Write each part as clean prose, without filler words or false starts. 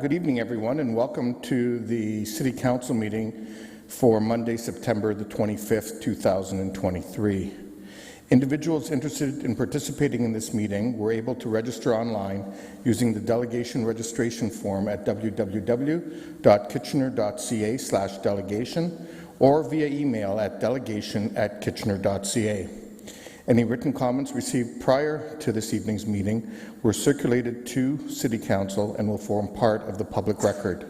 Good evening, everyone, and welcome to the City Council meeting for Monday, September the 25th, 2023. Individuals interested in participating in this meeting were able to register online using the delegation registration form at www.kitchener.ca/delegation or via email at delegation@kitchener.ca. Any written comments received prior to this evening's meeting were circulated to City Council and will form part of the public record.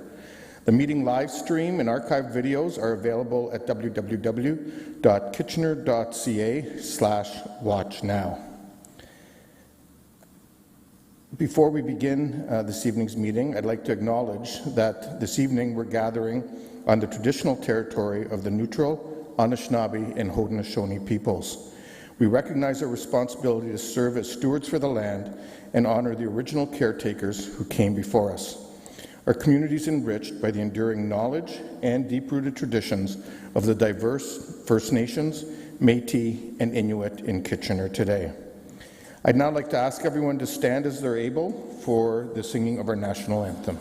The meeting live stream and archived videos are available at www.kitchener.ca/watchnow. Before we begin this evening's meeting, I'd like to acknowledge that this evening we're gathering on the traditional territory of the Neutral, Anishinaabe, and Haudenosaunee peoples. We recognize our responsibility to serve as stewards for the land and honor the original caretakers who came before us. Our community is enriched by the enduring knowledge and deep-rooted traditions of the diverse First Nations, Métis, and Inuit in Kitchener today. I'd now like to ask everyone to stand as they're able for the singing of our national anthem.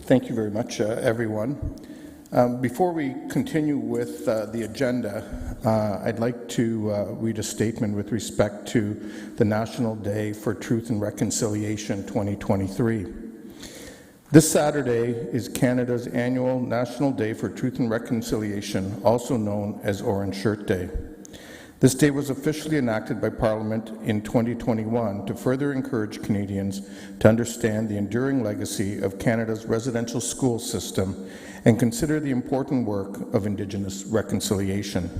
Thank you very much, everyone. Before we continue with the agenda, I'd like to read a statement with respect to the National Day for Truth and Reconciliation 2023. This Saturday is Canada's annual National Day for Truth and Reconciliation, also known as Orange Shirt Day. This day was officially enacted by Parliament in 2021 to further encourage Canadians to understand the enduring legacy of Canada's residential school system and consider the important work of Indigenous reconciliation.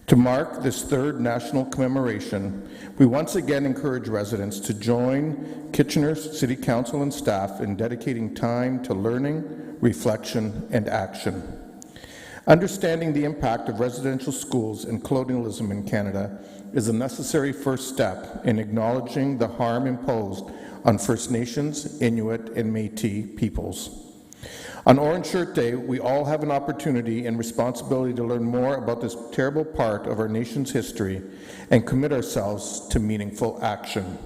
To mark this third national commemoration, we once again encourage residents to join Kitchener's City Council and staff in dedicating time to learning, reflection, and action. Understanding the impact of residential schools and colonialism in Canada is a necessary first step in acknowledging the harm imposed on First Nations, Inuit, and Métis peoples. On Orange Shirt Day, we all have an opportunity and responsibility to learn more about this terrible part of our nation's history and commit ourselves to meaningful action.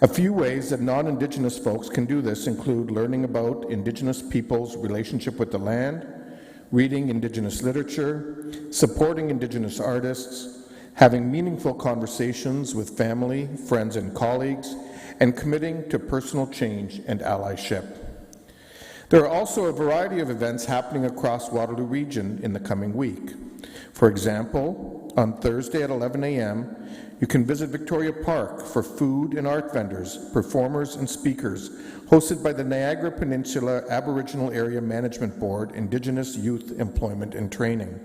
A few ways that non-Indigenous folks can do this include learning about Indigenous peoples' relationship with the land, reading Indigenous literature, supporting Indigenous artists, having meaningful conversations with family, friends, and colleagues, and committing to personal change and allyship. There are also a variety of events happening across Waterloo Region in the coming week. For example, on Thursday at 11 a.m., you can visit Victoria Park for food and art vendors, performers, and speakers, hosted by the Niagara Peninsula Aboriginal Area Management Board, Indigenous Youth Employment and Training.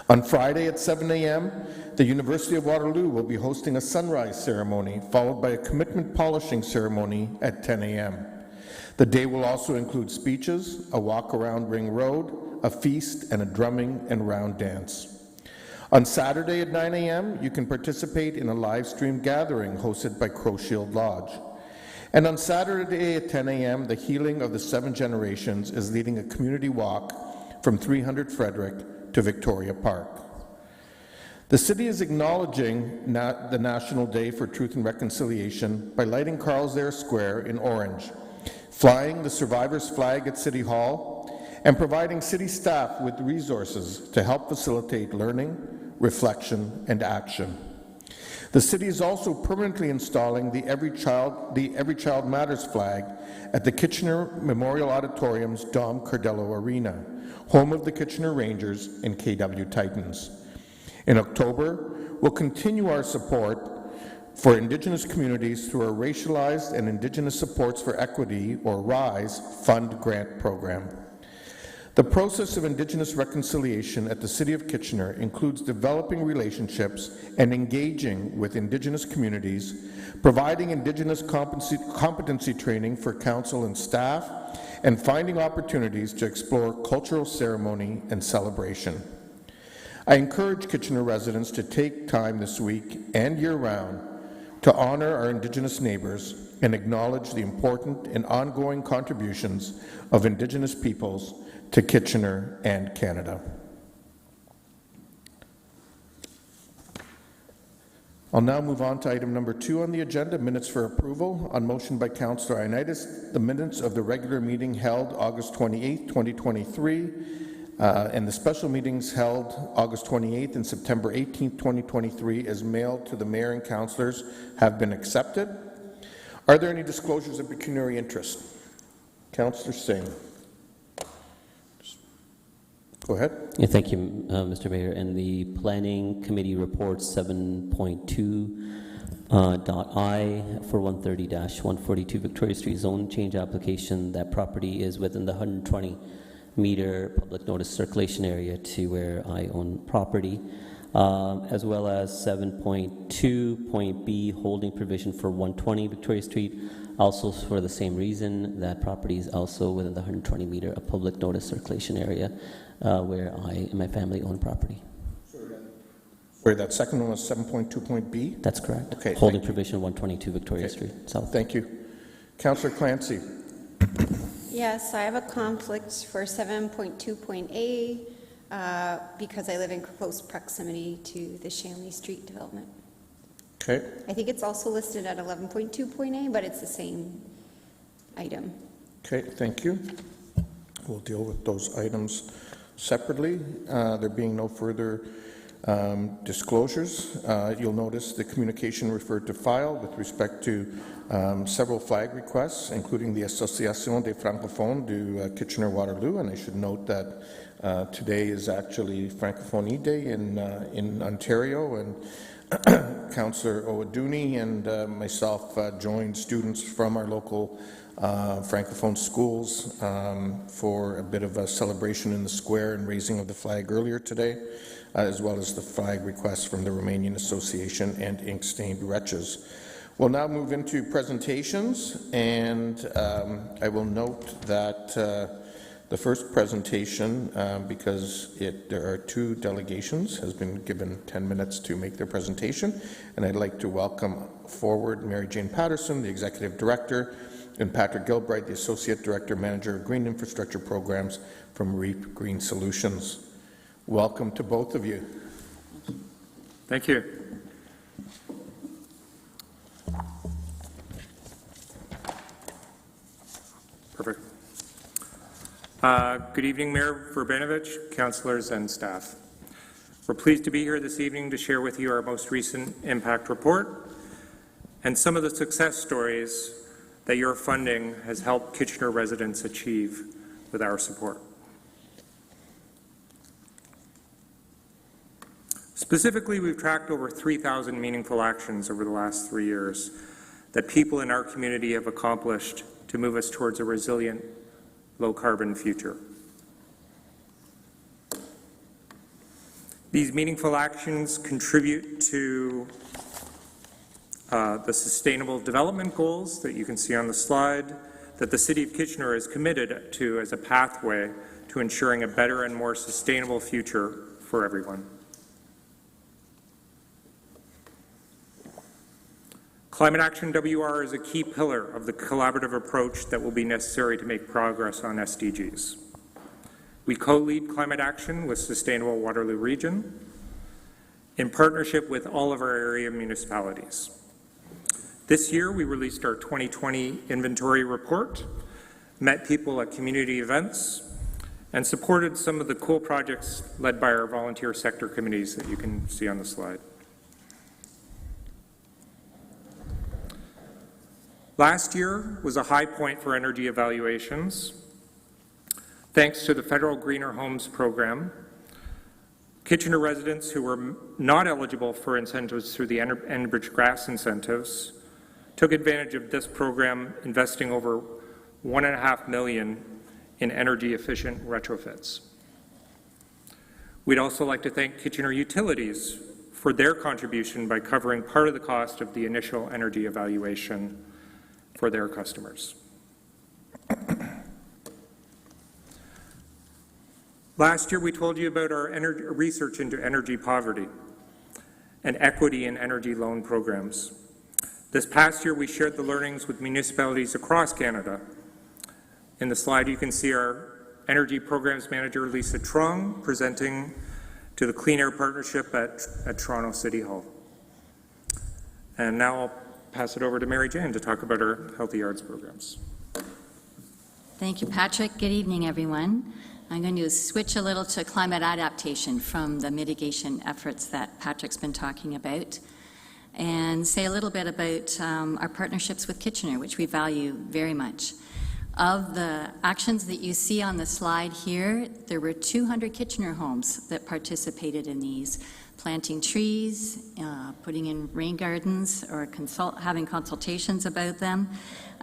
On Friday at 7 a.m., the University of Waterloo will be hosting a sunrise ceremony, followed by a commitment polishing ceremony at 10 a.m. The day will also include speeches, a walk around Ring Road, a feast, and a drumming and round dance. On Saturday at 9 a.m., you can participate in a live stream gathering hosted by Crow Shield Lodge. And on Saturday at 10 a.m., the Healing of the Seven Generations is leading a community walk from 300 Frederick to Victoria Park. The city is acknowledging the National Day for Truth and Reconciliation by lighting Carl's Air Square in orange, flying the survivors' flag at City Hall, and providing city staff with resources to help facilitate learning, reflection, and action. The city is also permanently installing the Every Child Matters flag at the Kitchener Memorial Auditorium's Dom Cardello Arena, home of the Kitchener Rangers and KW Titans. In October, we'll continue our support for Indigenous communities through our Racialized and Indigenous Supports for Equity, or RISE, Fund Grant Program. The process of Indigenous reconciliation at the City of Kitchener includes developing relationships and engaging with Indigenous communities, providing Indigenous competency training for council and staff, and finding opportunities to explore cultural ceremony and celebration. I encourage Kitchener residents to take time this week and year-round to honor our Indigenous neighbours and acknowledge the important and ongoing contributions of Indigenous peoples to Kitchener and Canada. I'll now move on to item number 2 on the agenda, minutes for approval. On motion by Councillor Ioannidis, the minutes of the regular meeting held August 28, 2023, and the special meetings held August 28th and September 18th, 2023, as mailed to the Mayor and Councillors have been accepted. Are there any disclosures of pecuniary interest? Councillor Singh. Go ahead. Yeah, thank you, Mr. Mayor. And the Planning Committee reports 7.2 .I for 130-142 Victoria Street zone change application. That property is within the 120-meter public notice circulation area to where I own property, as well as 7.2 B holding provision for 120 Victoria Street. Also, for the same reason, that property is also within the 120-meter public notice circulation area where I and my family own property. Sorry, that second one was 7.2 B? That's correct. Okay. Holding provision 122 Victoria Street South. Thank you. Councillor Clancy. Yes, I have a conflict for 7.2.A because I live in close proximity to the Shanley Street development. Okay. I think it's also listed at 11.2.A, but it's the same item. Okay, thank you. We'll deal with those items separately. There being no further disclosures, you'll notice the communication referred to file with respect to several flag requests, including the Association des Francophones du Kitchener-Waterloo, and I should note that today is actually Francophonie Day in Ontario, and Councillor Owaduni and myself joined students from our local Francophone schools for a bit of a celebration in the square and raising of the flag earlier today, as well as the flag requests from the Romanian Association and Ink Stained Wretches. We'll now move into presentations, and I will note that the first presentation, because there are 2 delegations, has been given 10 minutes to make their presentation, and I'd like to welcome forward Mary Jane Patterson, the Executive Director, and Patrick Gilbright, the Associate Director, Manager of Green Infrastructure Programs from REAP Green Solutions. Welcome to both of you. Thank you. Perfect. Good evening, Mayor Verbenovich, councillors, and staff. We're pleased to be here this evening to share with you our most recent impact report and some of the success stories that your funding has helped Kitchener residents achieve with our support. Specifically, we've tracked over 3,000 meaningful actions over the last 3 years that people in our community have accomplished to move us towards a resilient, low-carbon future. These meaningful actions contribute to the sustainable development goals that you can see on the slide that the City of Kitchener is committed to as a pathway to ensuring a better and more sustainable future for everyone. Climate Action WR is a key pillar of the collaborative approach that will be necessary to make progress on SDGs. We co-lead climate action with Sustainable Waterloo Region in partnership with all of our area municipalities. This year, we released our 2020 inventory report, met people at community events, and supported some of the cool projects led by our volunteer sector committees that you can see on the slide. Last year was a high point for energy evaluations. Thanks to the federal Greener Homes program, Kitchener residents who were not eligible for incentives through the Enbridge Gas incentives took advantage of this program, investing over $1.5 million in energy-efficient retrofits. We'd also like to thank Kitchener Utilities for their contribution by covering part of the cost of the initial energy evaluation for their customers. Last year, we told you about our research into energy poverty and equity in energy loan programs. This past year, we shared the learnings with municipalities across Canada. In the slide, you can see our Energy Programs Manager, Lisa Trong, presenting to the Clean Air Partnership at Toronto City Hall. And now I'll pass it over to Mary Jane to talk about our Healthy Yards programs. Thank you, Patrick. Good evening, everyone. I'm going to switch a little to climate adaptation from the mitigation efforts that Patrick's been talking about, and say a little bit about our partnerships with Kitchener, which we value very much. Of the actions that you see on the slide here, there were 200 Kitchener homes that participated in these, planting trees, putting in rain gardens, or having consultations about them,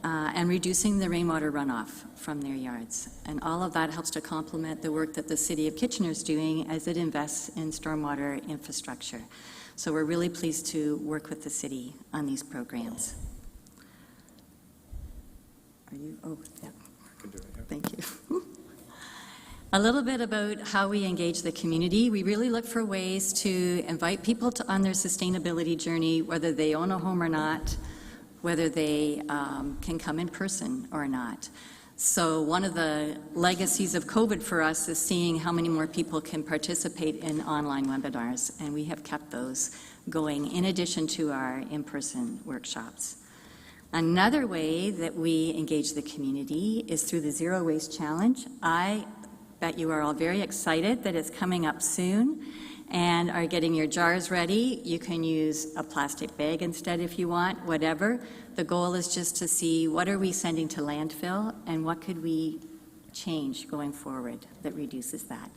and reducing the rainwater runoff from their yards. And all of that helps to complement the work that the City of Kitchener is doing as it invests in stormwater infrastructure. So we're really pleased to work with the city on these programs. Are you? Oh, yeah. I can do it, yeah. Thank you. A little bit about how we engage the community. We really look for ways to invite people on their sustainability journey, whether they own a home or not, whether they can come in person or not. So one of the legacies of COVID for us is seeing how many more people can participate in online webinars, and we have kept those going in addition to our in-person workshops. Another way that we engage the community is through the Zero Waste Challenge. I bet you are all very excited that it's coming up soon and are getting your jars ready. You can use a plastic bag instead if you want, whatever. The goal is just to see what are we sending to landfill and what could we change going forward that reduces that.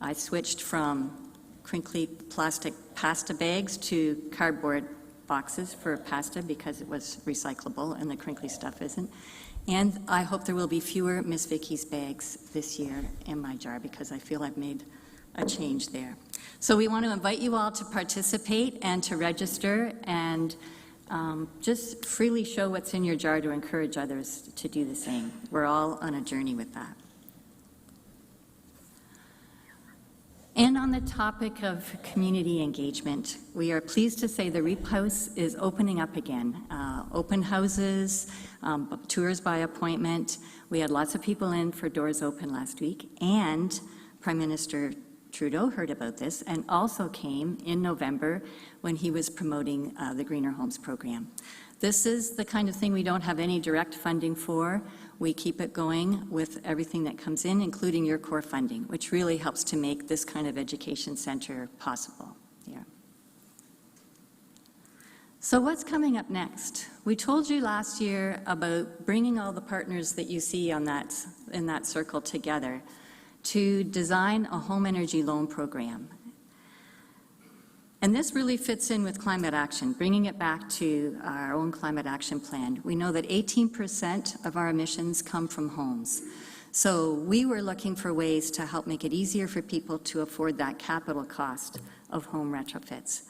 I switched from crinkly plastic pasta bags to cardboard boxes for pasta because it was recyclable and the crinkly stuff isn't. And I hope there will be fewer Miss Vicky's bags this year in my jar because I feel I've made a change there. So we want to invite you all to participate and to register and just freely show what's in your jar to encourage others to do the same. We're all on a journey with that. And on the topic of community engagement, we are pleased to say the REAP House is opening up again. Open houses, tours by appointment. We had lots of people in for Doors Open last week, and Prime Minister Trudeau heard about this and also came in November when he was promoting the Greener Homes program. This is the kind of thing we don't have any direct funding for. We keep it going with everything that comes in, including your core funding, which really helps to make this kind of education center possible here. So what's coming up next? We told you last year about bringing all the partners that you see on in that circle together to design a home energy loan program. And this really fits in with climate action, bringing it back to our own climate action plan. We know that 18% of our emissions come from homes. So we were looking for ways to help make it easier for people to afford that capital cost of home retrofits.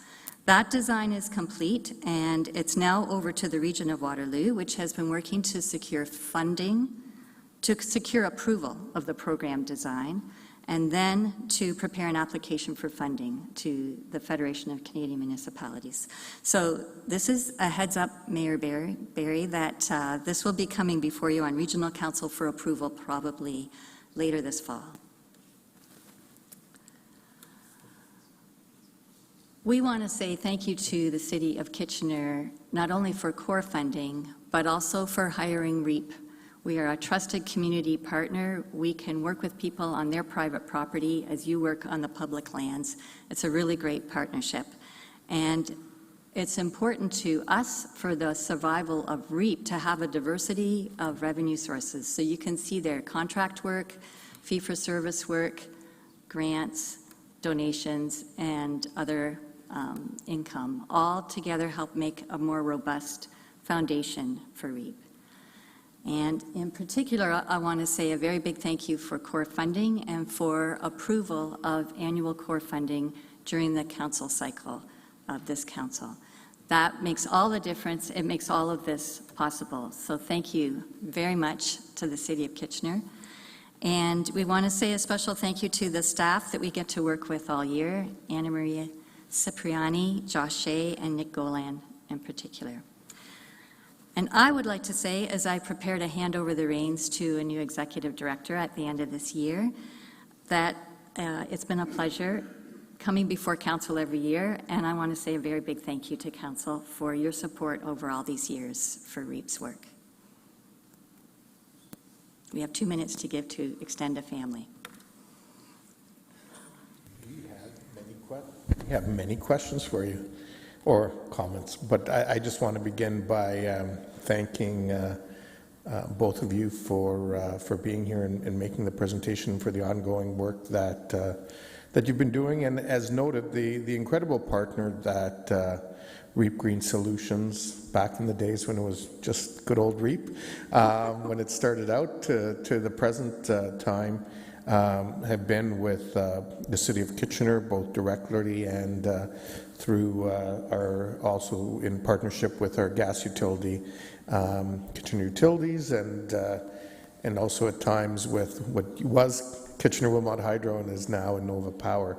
That design is complete, and it's now over to the Region of Waterloo, which has been working to secure funding, to secure approval of the program design, and then to prepare an application for funding to the Federation of Canadian Municipalities. So this is a heads up, Mayor Barry, that this will be coming before you on Regional Council for approval probably later this fall. We want to say thank you to the City of Kitchener, not only for core funding, but also for hiring REAP. We are a trusted community partner. We can work with people on their private property as you work on the public lands. It's a really great partnership. And it's important to us for the survival of REAP to have a diversity of revenue sources. So you can see there contract work, fee-for-service work, grants, donations, and other income, all together help make a more robust foundation for REAP. And in particular, I want to say a very big thank you for core funding and for approval of annual core funding during the council cycle of this council. That makes all the difference. It makes all of this possible. So thank you very much to the City of Kitchener. And we want to say a special thank you to the staff that we get to work with all year, Anna Maria Cipriani, Josh Shea, and Nick Golan in particular. And I would like to say, as I prepare to hand over the reins to a new executive director at the end of this year, that it's been a pleasure coming before council every year, and I want to say a very big thank you to council for your support over all these years for REAP's work. We have 2 minutes to give to Extend a Family. We have many questions for you, or comments, but I just want to begin by thanking both of you for being here and making the presentation, for the ongoing work that you've been doing, and as noted, the incredible partner that REAP Green Solutions, back in the days when it was just good old REAP, when it started out, to the present time, have been with the City of Kitchener, both directly and through our, also in partnership with our gas utility, Kitchener Utilities, and also at times with what was Kitchener-Wilmot Hydro and is now Innova Power.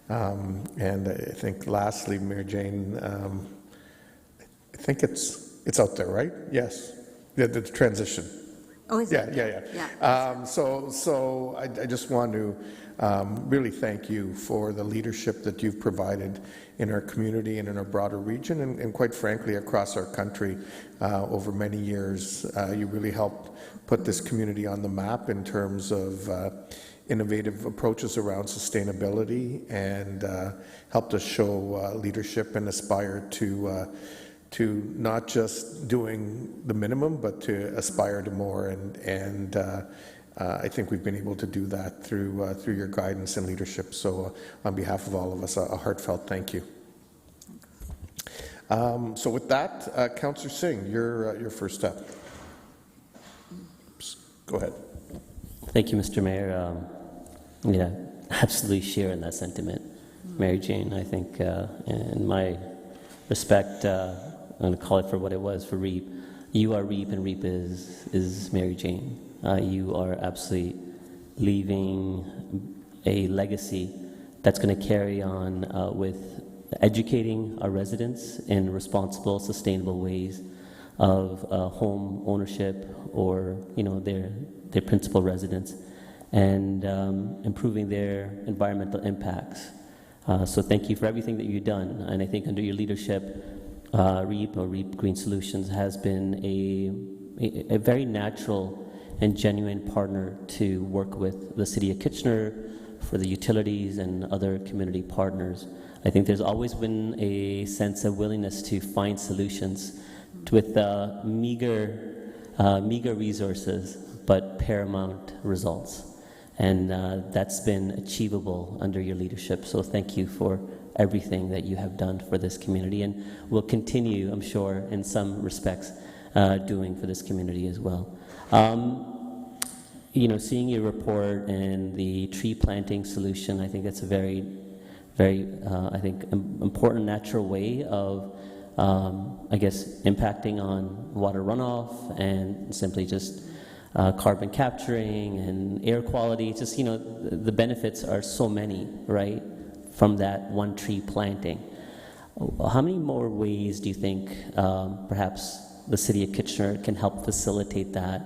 And I think lastly, Mayor Jane, I think it's out there, right? Yes, the transition. Oh, is it? Yeah. So I just want to really thank you for the leadership that you've provided in our community and in our broader region, and quite frankly across our country over many years. You really helped put this community on the map in terms of innovative approaches around sustainability, and helped us show leadership and aspire to not just doing the minimum, but to aspire to more. And I think we've been able to do that through your guidance and leadership. So on behalf of all of us, a heartfelt thank you. So with that, Councillor Singh, your first step. Go ahead. Thank you, Mr. Mayor. Yeah, absolutely share in that sentiment. Mary Jane, I think, in my respect, I'm going to call it for what it was for REAP. You are REAP, and REAP is Mary Jane. You are absolutely leaving a legacy that's going to carry on with educating our residents in responsible, sustainable ways of home ownership, or their principal residence, and improving their environmental impacts. So thank you for everything that you've done, and I think under your leadership, REAP, or REAP Green Solutions, has been a very natural and genuine partner to work with the City of Kitchener, for the utilities and other community partners. I think there's always been a sense of willingness to find solutions with meager resources, but paramount results. And that's been achievable under your leadership. So thank you for everything that you have done for this community and will continue, I'm sure, in some respects, doing for this community as well. Seeing your report and the tree planting solution, I think that's a very, very, important natural way of, impacting on water runoff and simply just carbon capturing and air quality. Just, the benefits are so many, right, from that one tree planting. How many more ways do you think perhaps the City of Kitchener can help facilitate that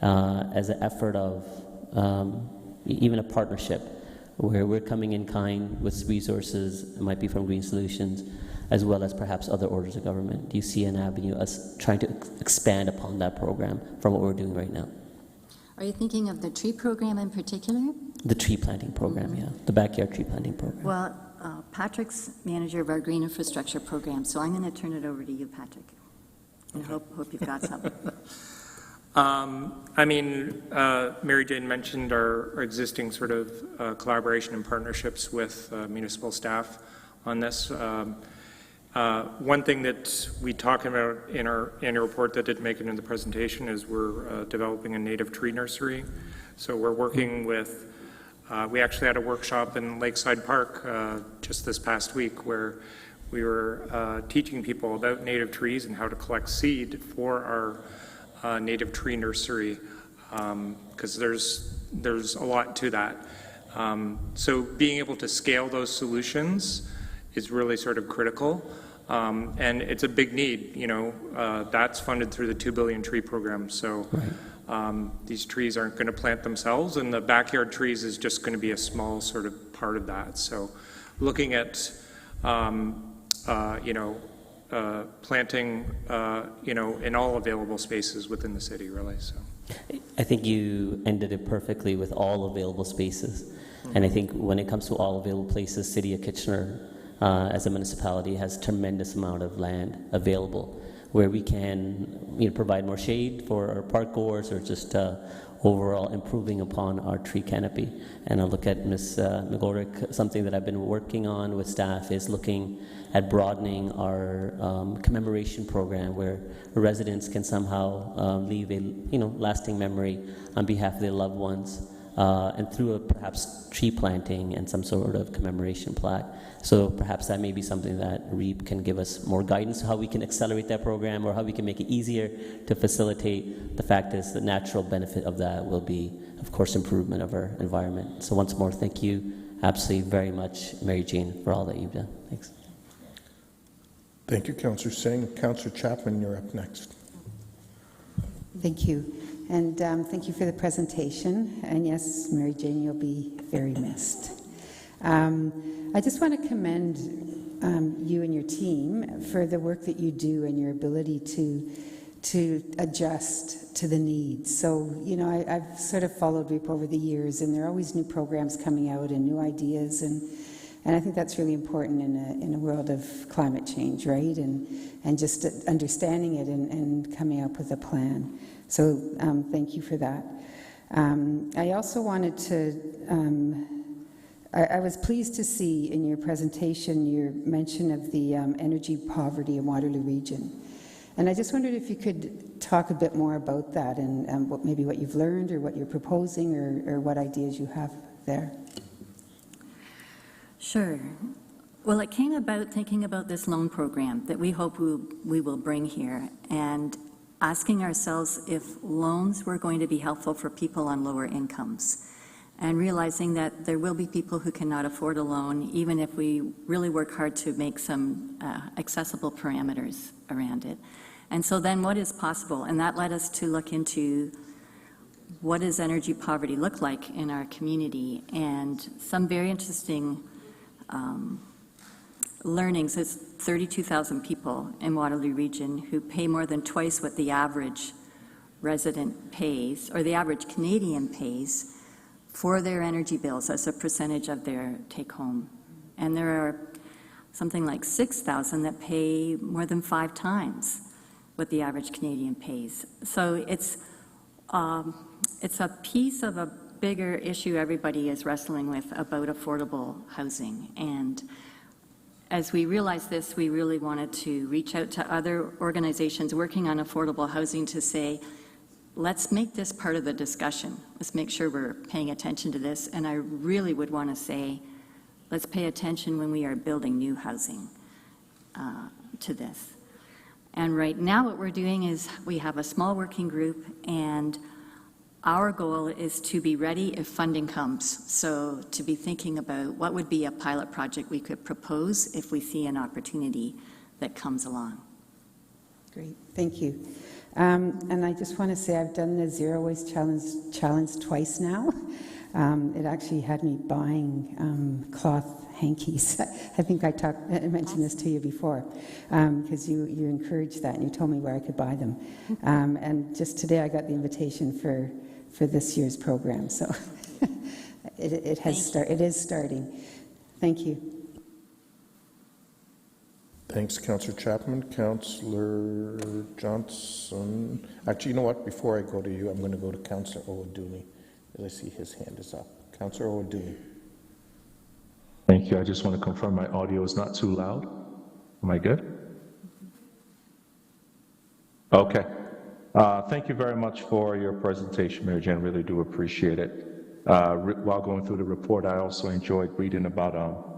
as an effort of even a partnership where we're coming in kind with resources, it might be from Green Solutions, as well as perhaps other orders of government? Do you see an avenue us trying to expand upon that program from what we're doing right now? Are you thinking of the tree program in particular? The tree planting program, yeah. The backyard tree planting program. Well, Patrick's manager of our green infrastructure program, so I'm going to turn it over to you, Patrick. And hope you've got something. Mary Jane mentioned our existing sort of collaboration and partnerships with municipal staff on this. One thing that we talk about in our annual report that didn't make it in the presentation is we're developing a native tree nursery. So we're working with, we actually had a workshop in Lakeside Park just this past week where we were teaching people about native trees and how to collect seed for our native tree nursery, because there's a lot to that. So being able to scale those solutions is really sort of critical, and it's a big need. That's funded through the 2 billion tree program. So these trees aren't going to plant themselves, and the backyard trees is just going to be a small sort of part of that. So looking at planting, in all available spaces within the city, really. So, I think you ended it perfectly with all available spaces. And I think when it comes to all available places, City of Kitchener, as a municipality, has tremendous amount of land available where we can provide more shade for our park goers or just overall improving upon our tree canopy. And I'll look at Ms. McGorrick. Something that I've been working on with staff is looking at broadening our commemoration program where residents can somehow leave a lasting memory on behalf of their loved ones and through a perhaps tree planting and some sort of commemoration plaque. So perhaps that may be something that REAP can give us more guidance how we can accelerate that program or how we can make it easier to facilitate. The fact is the natural benefit of that will be, of course, improvement of our environment. So once more, thank you absolutely very much, Mary Jane, for all that you've done. Thanks. Thank you, Councillor Singh. Councillor Chapman, you're up next. Thank you. And thank you for the presentation. And yes, Mary Jane, you'll be very missed. I just want to commend you and your team for the work that you do and your ability to adjust to the needs. So, I've sort of followed REAP over the years, and there are always new programs coming out and new ideas, and I think that's really important in a world of climate change, right? And just understanding it and coming up with a plan. So thank you for that. I also wanted to, I was pleased to see in your presentation your mention of the energy poverty in Waterloo Region. And I just wondered if you could talk a bit more about that and maybe what you've learned or what you're proposing or what ideas you have there. Sure. Well, it came about thinking about this loan program that we hope we will bring here and asking ourselves if loans were going to be helpful for people on lower incomes and realizing that there will be people who cannot afford a loan even if we really work hard to make some accessible parameters around it. And so then what is possible? And that led us to look into what does energy poverty look like in our community, and some very interesting learnings. There's 32,000 people in Waterloo Region who pay more than twice what the average resident pays, or the average Canadian pays, for their energy bills as a percentage of their take-home. And there are something like 6,000 that pay more than 5 times what the average Canadian pays. So it's a piece of a bigger issue everybody is wrestling with about affordable housing. And as we realized this, we really wanted to reach out to other organizations working on affordable housing to say, let's make this part of the discussion. Let's make sure we're paying attention to this. And I really would want to say, let's pay attention when we are building new housing to this. And right now what we're doing is we have a small working group, and our goal is to be ready if funding comes. So to be thinking about what would be a pilot project we could propose if we see an opportunity that comes along. Great, thank you. And I just want to say I've done the Zero Waste Challenge twice now. It actually had me buying cloth hankies. I think I mentioned this to you before, because you encouraged that and you told me where I could buy them. And just today I got the invitation for this year's program, so it is starting. Thank you. Thanks, Councillor Chapman. Councillor Johnson. Actually, you know what? Before I go to you, I'm going to go to Councillor Owaduni, as I see his hand is up. Councillor Owaduni. Thank you. I just want to confirm my audio is not too loud. Am I good? Okay. Thank you very much for your presentation, Mary Jane. Really do appreciate it. While going through the report, I also enjoyed reading about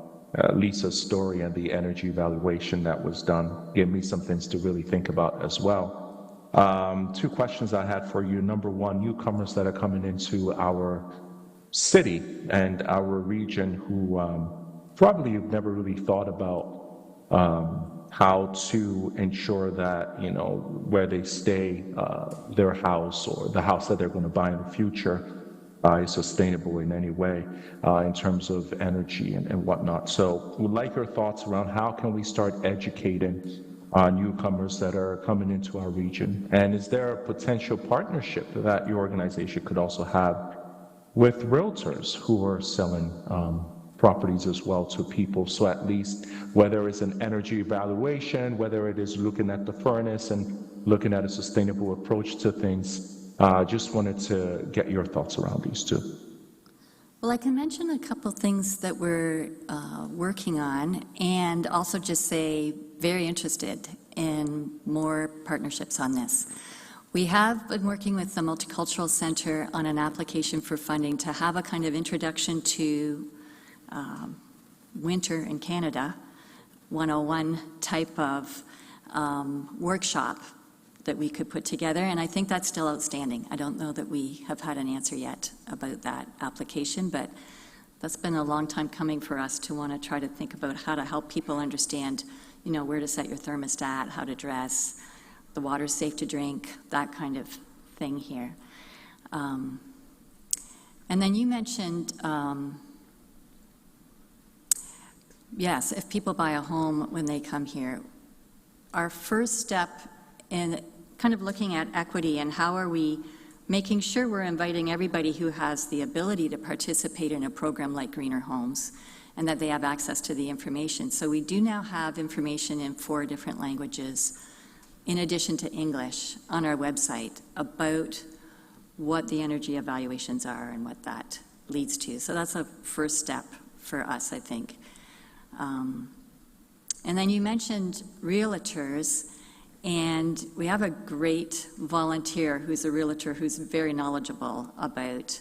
Lisa's story and the energy evaluation that was done. Gave me some things to really think about as well. Two questions I had for you. Number one, newcomers that are coming into our city and our region who probably have never really thought about how to ensure that, you know, where they stay, their house or the house that they're going to buy in the future is sustainable in any way in terms of energy and whatnot. So we'd like your thoughts around how can we start educating newcomers that are coming into our region, and is there a potential partnership that your organization could also have with realtors who are selling properties as well to people? So at least whether it's an energy evaluation, whether it is looking at the furnace and looking at a sustainable approach to things, just wanted to get your thoughts around these two. Well, I can mention a couple things that we're working on, and also just say very interested in more partnerships on this. We have been working with the Multicultural Center on an application for funding to have a kind of introduction to winter in Canada 101 type of workshop that we could put together, and I think that's still outstanding. I don't know that we have had an answer yet about that application, but that's been a long time coming for us to want to try to think about how to help people understand, you know, where to set your thermostat, how to dress, the water's safe to drink, that kind of thing here. And then you mentioned, yes, if people buy a home when they come here, our first step in kind of looking at equity and how are we making sure we're inviting everybody who has the ability to participate in a program like Greener Homes and that they have access to the information. So we do now have information in 4 different languages, in addition to English, on our website about what the energy evaluations are and what that leads to. So that's a first step for us, I think. And then you mentioned realtors, and we have a great volunteer who's a realtor who's very knowledgeable about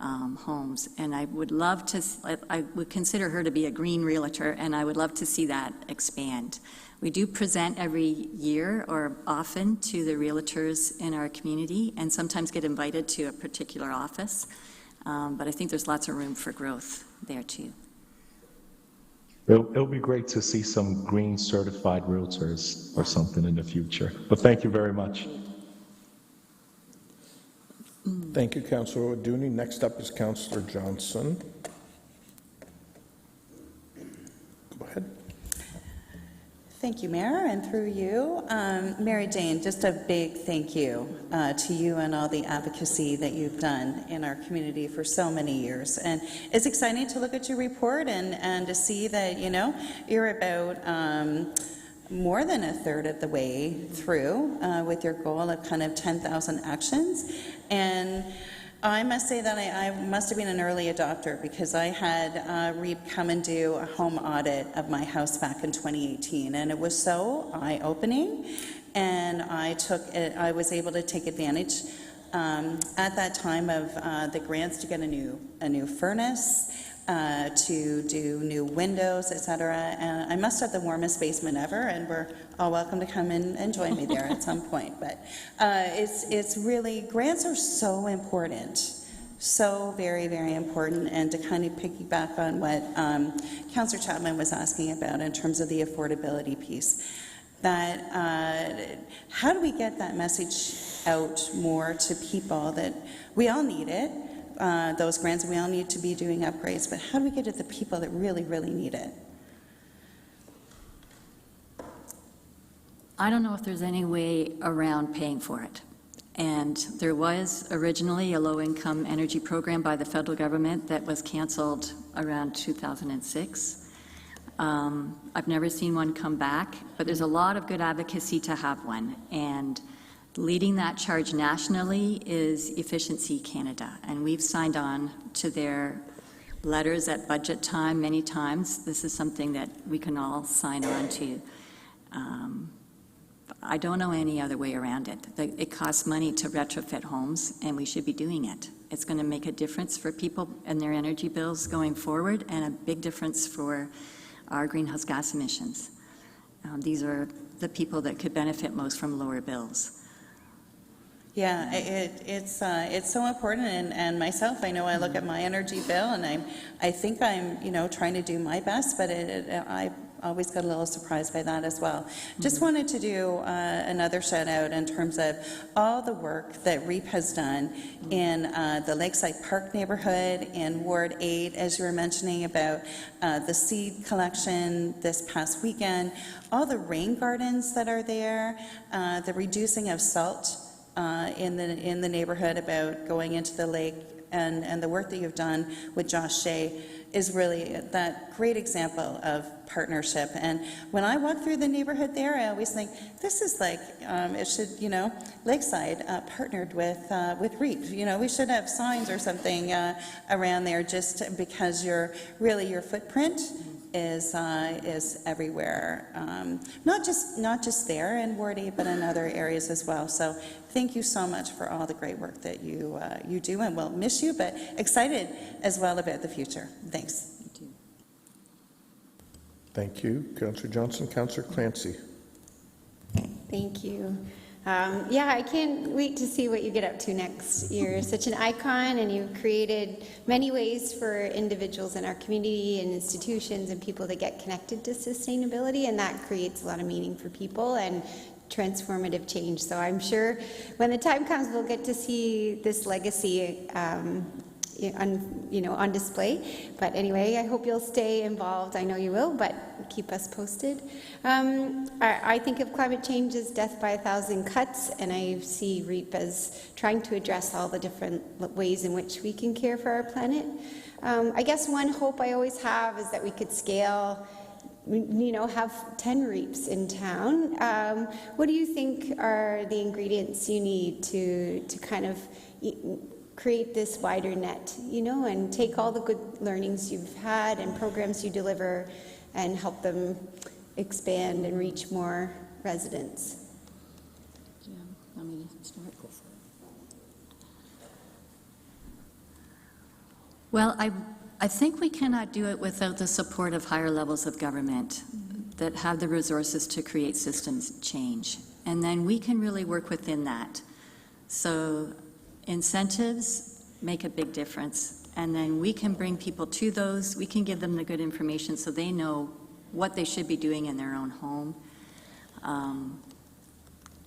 homes, and I would love to, I would consider her to be a green realtor, and I would love to see that expand. We do present every year or often to the realtors in our community and sometimes get invited to a particular office, but I think there's lots of room for growth there too. It'll be great to see some green certified realtors or something in the future. But thank you very much. Thank you, Councillor Owaduni. Next up is Councillor Johnson. Go ahead. Thank you, Mayor, and through you. Mary Jane, just a big thank you to you and all the advocacy that you've done in our community for so many years. And it's exciting to look at your report and to see that, you know, you're about more than a third of the way through with your goal of kind of 10,000 actions. And I must say that I must have been an early adopter, because I had REAP come and do a home audit of my house back in 2018, and it was so eye-opening, and I was able to take advantage at that time of the grants to get a new furnace, to do new windows, etc. And I must have the warmest basement ever, and we're all welcome to come in and join me there at some point. But it's really, grants are so important, so very, very important. And to kind of piggyback on what Councillor Chapman was asking about in terms of the affordability piece, that how do we get that message out more to people that we all need it, those grants, we all need to be doing upgrades, but how do we get it to the people that really, really need it? I don't know if there's any way around paying for it. And there was originally a low-income energy program by the federal government that was canceled around 2006. I've never seen one come back, but there's a lot of good advocacy to have one. And leading that charge nationally is Efficiency Canada, and we've signed on to their letters at budget time many times. This is something that we can all sign on to. I don't know any other way around it. It costs money to retrofit homes, and we should be doing it. It's going to make a difference for people and their energy bills going forward, and a big difference for our greenhouse gas emissions. These are the people that could benefit most from lower bills. Yeah, it's so important, and myself, I know I look at my energy bill, and I think I'm trying to do my best, but I always got a little surprised by that as well. Just wanted to do another shout out in terms of all the work that REAP has done in the Lakeside Park neighborhood in Ward 8, as you were mentioning about the seed collection this past weekend, all the rain gardens that are there, the reducing of salt in the neighborhood about going into the lake, and the work that you've done with Josh Shea is really that great example of partnership. And when I walk through the neighborhood there, I always think, this is like, it should, Lakeside partnered with REAP. We should have signs or something around there, just because your footprint is everywhere, not just there in Ward 8, but in other areas as well. So thank you so much for all the great work that you do, and we'll miss you, but excited as well about the future. Thanks. Thank you, Councillor Johnson. Councillor Clancy. Thank you. Yeah, I can't wait to see what you get up to next. You're such an icon, and you've created many ways for individuals in our community and institutions and people to get connected to sustainability, and that creates a lot of meaning for people and transformative change. So I'm sure when the time comes, we'll get to see this legacy on display. But anyway, I hope you'll stay involved. I know you will, but keep us posted. I think of climate change as death by 1,000 cuts, and I see REAP as trying to address all the different ways in which we can care for our planet. I guess one hope I always have is that we could scale, have 10 REAPs in town. What do you think are the ingredients you need to kind of create this wider net, and take all the good learnings you've had and programs you deliver and help them expand and reach more residents? Yeah, I mean, start. Well, I think we cannot do it without the support of higher levels of government that have the resources to create systems change. And then we can really work within that. So incentives make a big difference. And then we can bring people to those. We can give them the good information so they know what they should be doing in their own home.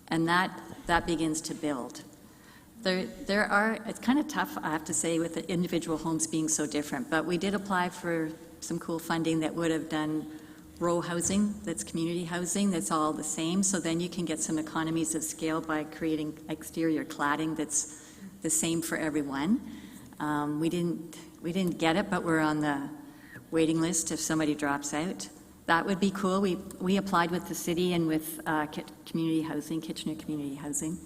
And that begins to build. There are, it's kind of tough, I have to say, with the individual homes being so different, but we did apply for some cool funding that would have done row housing, that's community housing, that's all the same, so then you can get some economies of scale by creating exterior cladding that's the same for everyone. We didn't get it, but we're on the waiting list if somebody drops out. That would be cool. We applied with the city and with community housing, Kitchener Community Housing.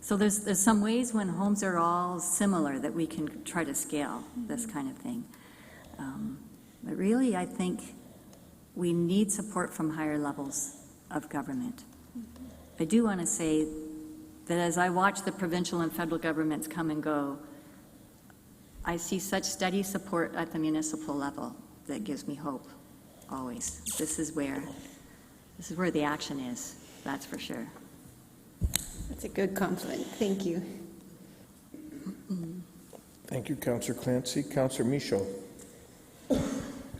So there's some ways when homes are all similar that we can try to scale this kind of thing. But really, I think we need support from higher levels of government. I do want to say that as I watch the provincial and federal governments come and go, I see such steady support at the municipal level that gives me hope, always. This is where the action is, that's for sure. That's a good compliment. Thank you. Thank you, Councillor Clancy. Councillor Michaud.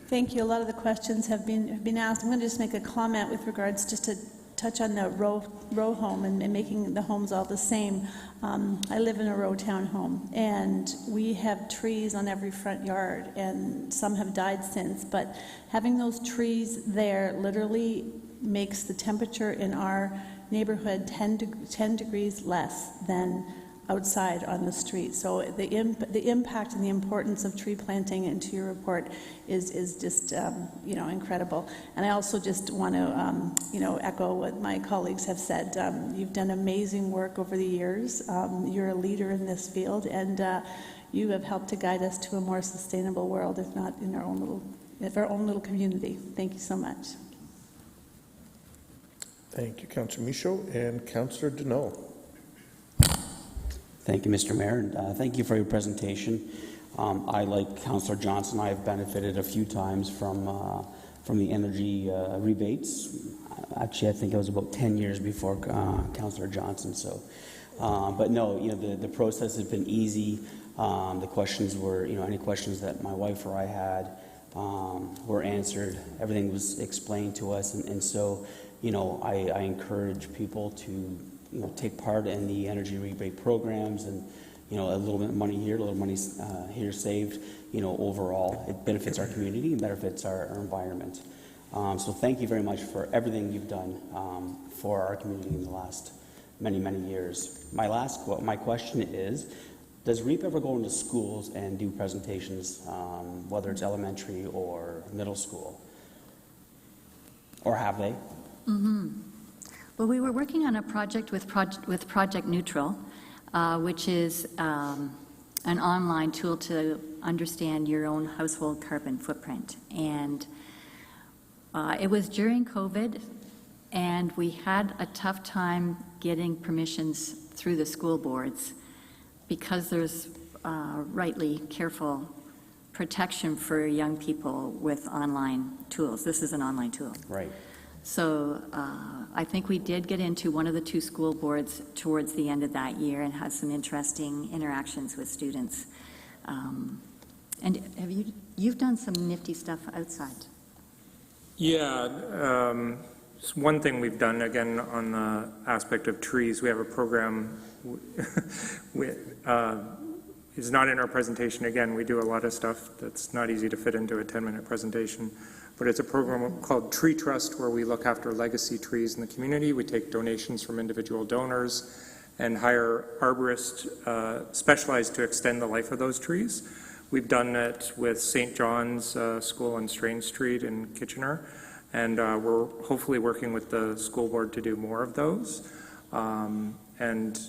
Thank you. A lot of the questions have been asked. I'm going to just make a comment with regards just to touch on the row home and making the homes all the same. I live in a row town home, and we have trees on every front yard, and some have died since, but having those trees there literally makes the temperature in our neighborhood 10 degrees less than outside on the street. So the impact and the importance of tree planting into your report is just incredible. And I also just want to echo what my colleagues have said. You've done amazing work over the years. You're a leader in this field, and you have helped to guide us to a more sustainable world, if not in our own little community. Thank you so much. Thank you, Councillor Michaud. And Councillor Deneau. Thank you, Mr. Mayor, and thank you for your presentation. I, like Councillor Johnson, I have benefited a few times from the energy rebates. Actually, I think it was about 10 years before Councillor Johnson. So, but no, the process has been easy. The questions were, any questions that my wife or I had were answered. Everything was explained to us, and so, I encourage people to take part in the energy rebate programs, and a little bit of money here, a little money here saved. Overall, it benefits our community and benefits our environment. So thank you very much for everything you've done for our community in the last many years. My question is, does REAP ever go into schools and do presentations, whether it's elementary or middle school, or have they? Mm-hmm. Well, we were working on a project with Project Neutral, which is an online tool to understand your own household carbon footprint. And it was during COVID, and we had a tough time getting permissions through the school boards because there's rightly careful protection for young people with online tools. This is an online tool. Right. So I think we did get into one of the two school boards towards the end of that year and had some interesting interactions with students. And you've done some nifty stuff outside? Yeah, one thing we've done, again, on the aspect of trees, we have a program, it's not in our presentation. Again, we do a lot of stuff that's not easy to fit into a 10-minute presentation. But it's a program called Tree Trust, where we look after legacy trees in the community. We take donations from individual donors and hire arborists specialized to extend the life of those trees. We've done it with St. John's School on Strain Street in Kitchener, and we're hopefully working with the school board to do more of those and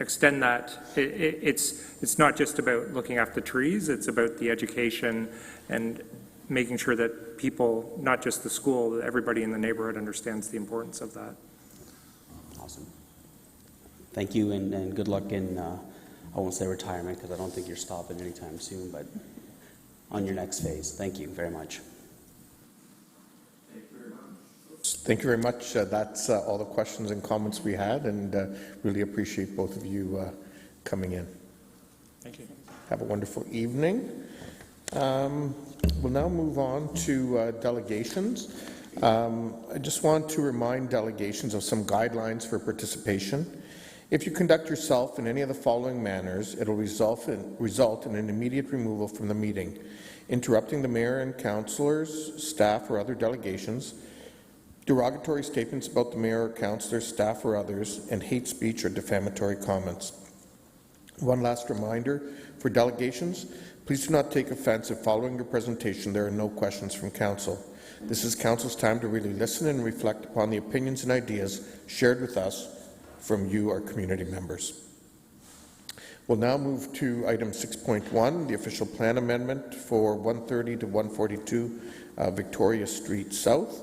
extend that. It's not just about looking after trees, it's about the education and making sure that people, not just the school, everybody in the neighborhood understands the importance of that. Awesome. Thank you, and good luck in, I won't say retirement because I don't think you're stopping anytime soon, but on your next phase. Thank you very much. Thank you very much. That's all the questions and comments we had, and really appreciate both of you coming in. Thank you. Have a wonderful evening. We'll now move on to delegations. I just want to remind delegations of some guidelines for participation. If you conduct yourself in any of the following manners, it will result in an immediate removal from the meeting: interrupting the mayor and councillors, staff, or other delegations, derogatory statements about the mayor or councillors, staff, or others, and hate speech or defamatory comments. One last reminder for delegations: please do not take offense if following your presentation there are no questions from council. This is council's time to really listen and reflect upon the opinions and ideas shared with us from you, our community members. We'll now move to item 6.1, the official plan amendment for 130 to 142 Victoria Street South.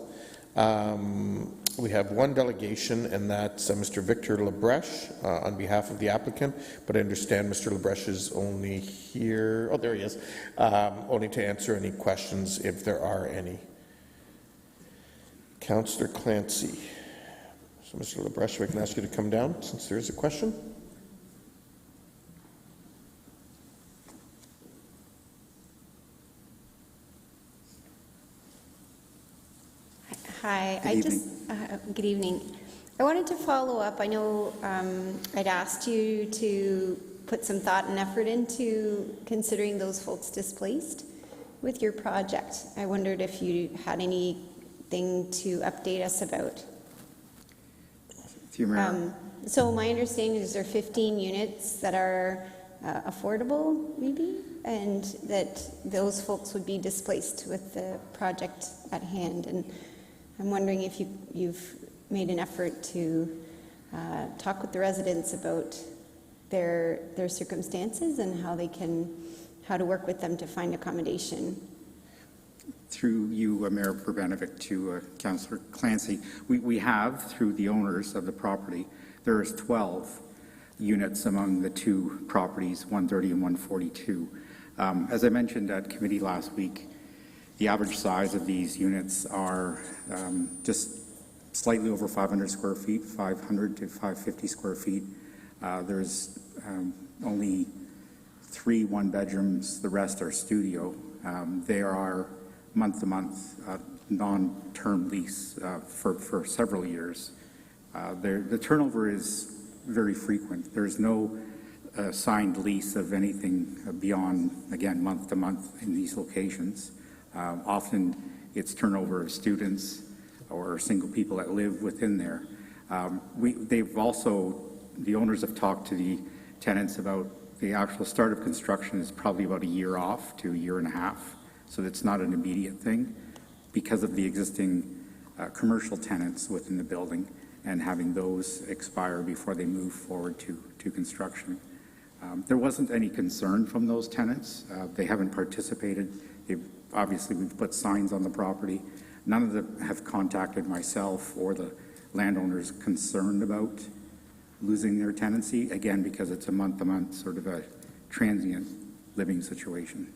We have one delegation, and that's Mr. Victor Labreche on behalf of the applicant, but I understand Mr. Labreche is only here, oh, there he is, only to answer any questions if there are any. Councillor Clancy. So, Mr. Labreche, we can ask you to come down since there is a question. Hi, good evening. I wanted to follow up. I know I'd asked you to put some thought and effort into considering those folks displaced with your project. I wondered if you had anything to update us about. So my understanding is there are 15 units that are affordable, maybe, and that those folks would be displaced with the project at hand. And I'm wondering if you've made an effort to talk with the residents about their circumstances and how to work with them to find accommodation. Through you, Mayor Urbanovic, to Councillor Clancy, we have, through the owners of the property, there is 12 units among the two properties, 130 and 142. As I mentioned at committee last week, the average size of these units are just slightly over 500 square feet, 500 to 550 square feet. There's only 3 one-bedrooms, the rest are studio. They are month-to-month non-term lease for several years. The turnover is very frequent. There's no signed lease of anything beyond, again, month-to-month in these locations. Often it's turnover of students or single people that live within there. The owners have talked to the tenants about the actual start of construction is probably about a year off to a year and a half, so it's not an immediate thing because of the existing commercial tenants within the building and having those expire before they move forward to construction. There wasn't any concern from those tenants. They haven't participated. Obviously, we've put signs on the property. None of them have contacted myself or the landowners concerned about losing their tenancy, again, because it's a month-to-month sort of a transient living situation.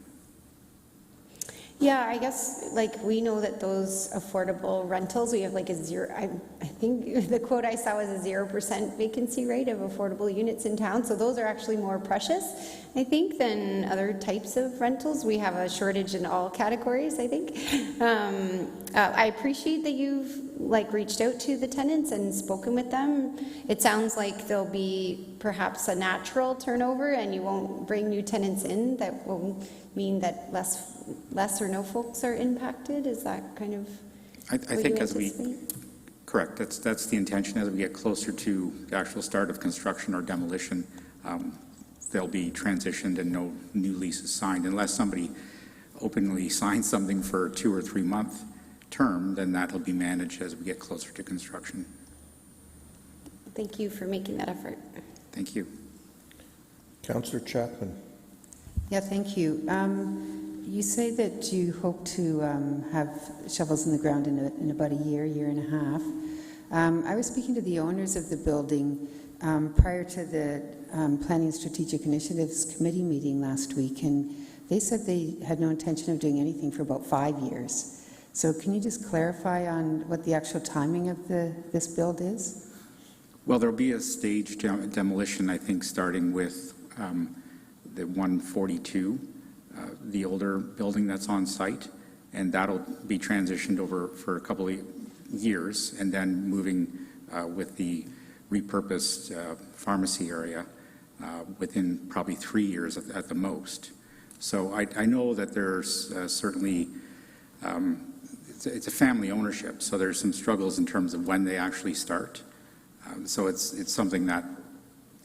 Yeah, I guess, like, we know that those affordable rentals, we have like a zero, I think the quote I saw was a 0% vacancy rate of affordable units in town, so those are actually more precious, I think, than other types of rentals. We have a shortage in all categories, I think. I appreciate that you've, like, reached out to the tenants and spoken with them. It sounds like there'll be perhaps a natural turnover and you won't bring new tenants in that will mean that less or no folks are impacted. Is that kind of I think as we correct, that's the intention. As we get closer to the actual start of construction or demolition, they'll be transitioned and no new leases signed unless somebody openly signs something for a 2 or 3 month term. Then that'll be managed as we get closer to construction. Thank you for making that effort. Thank you. Councillor Chapman. Yeah, thank you. You say that you hope to have shovels in the ground in about a year and a half. I was speaking to the owners of the building prior to the Planning Strategic Initiatives Committee meeting last week, and they said they had no intention of doing anything for about 5 years. So can you just clarify on what the actual timing of this build is? Well, there'll be a staged demolition, I think, starting with the 142, the older building that's on site, and that'll be transitioned over for a couple of years, and then moving with the repurposed pharmacy area within probably 3 years at the most. So I know that there's certainly, it's a family ownership, so there's some struggles in terms of when they actually start. So it's something that,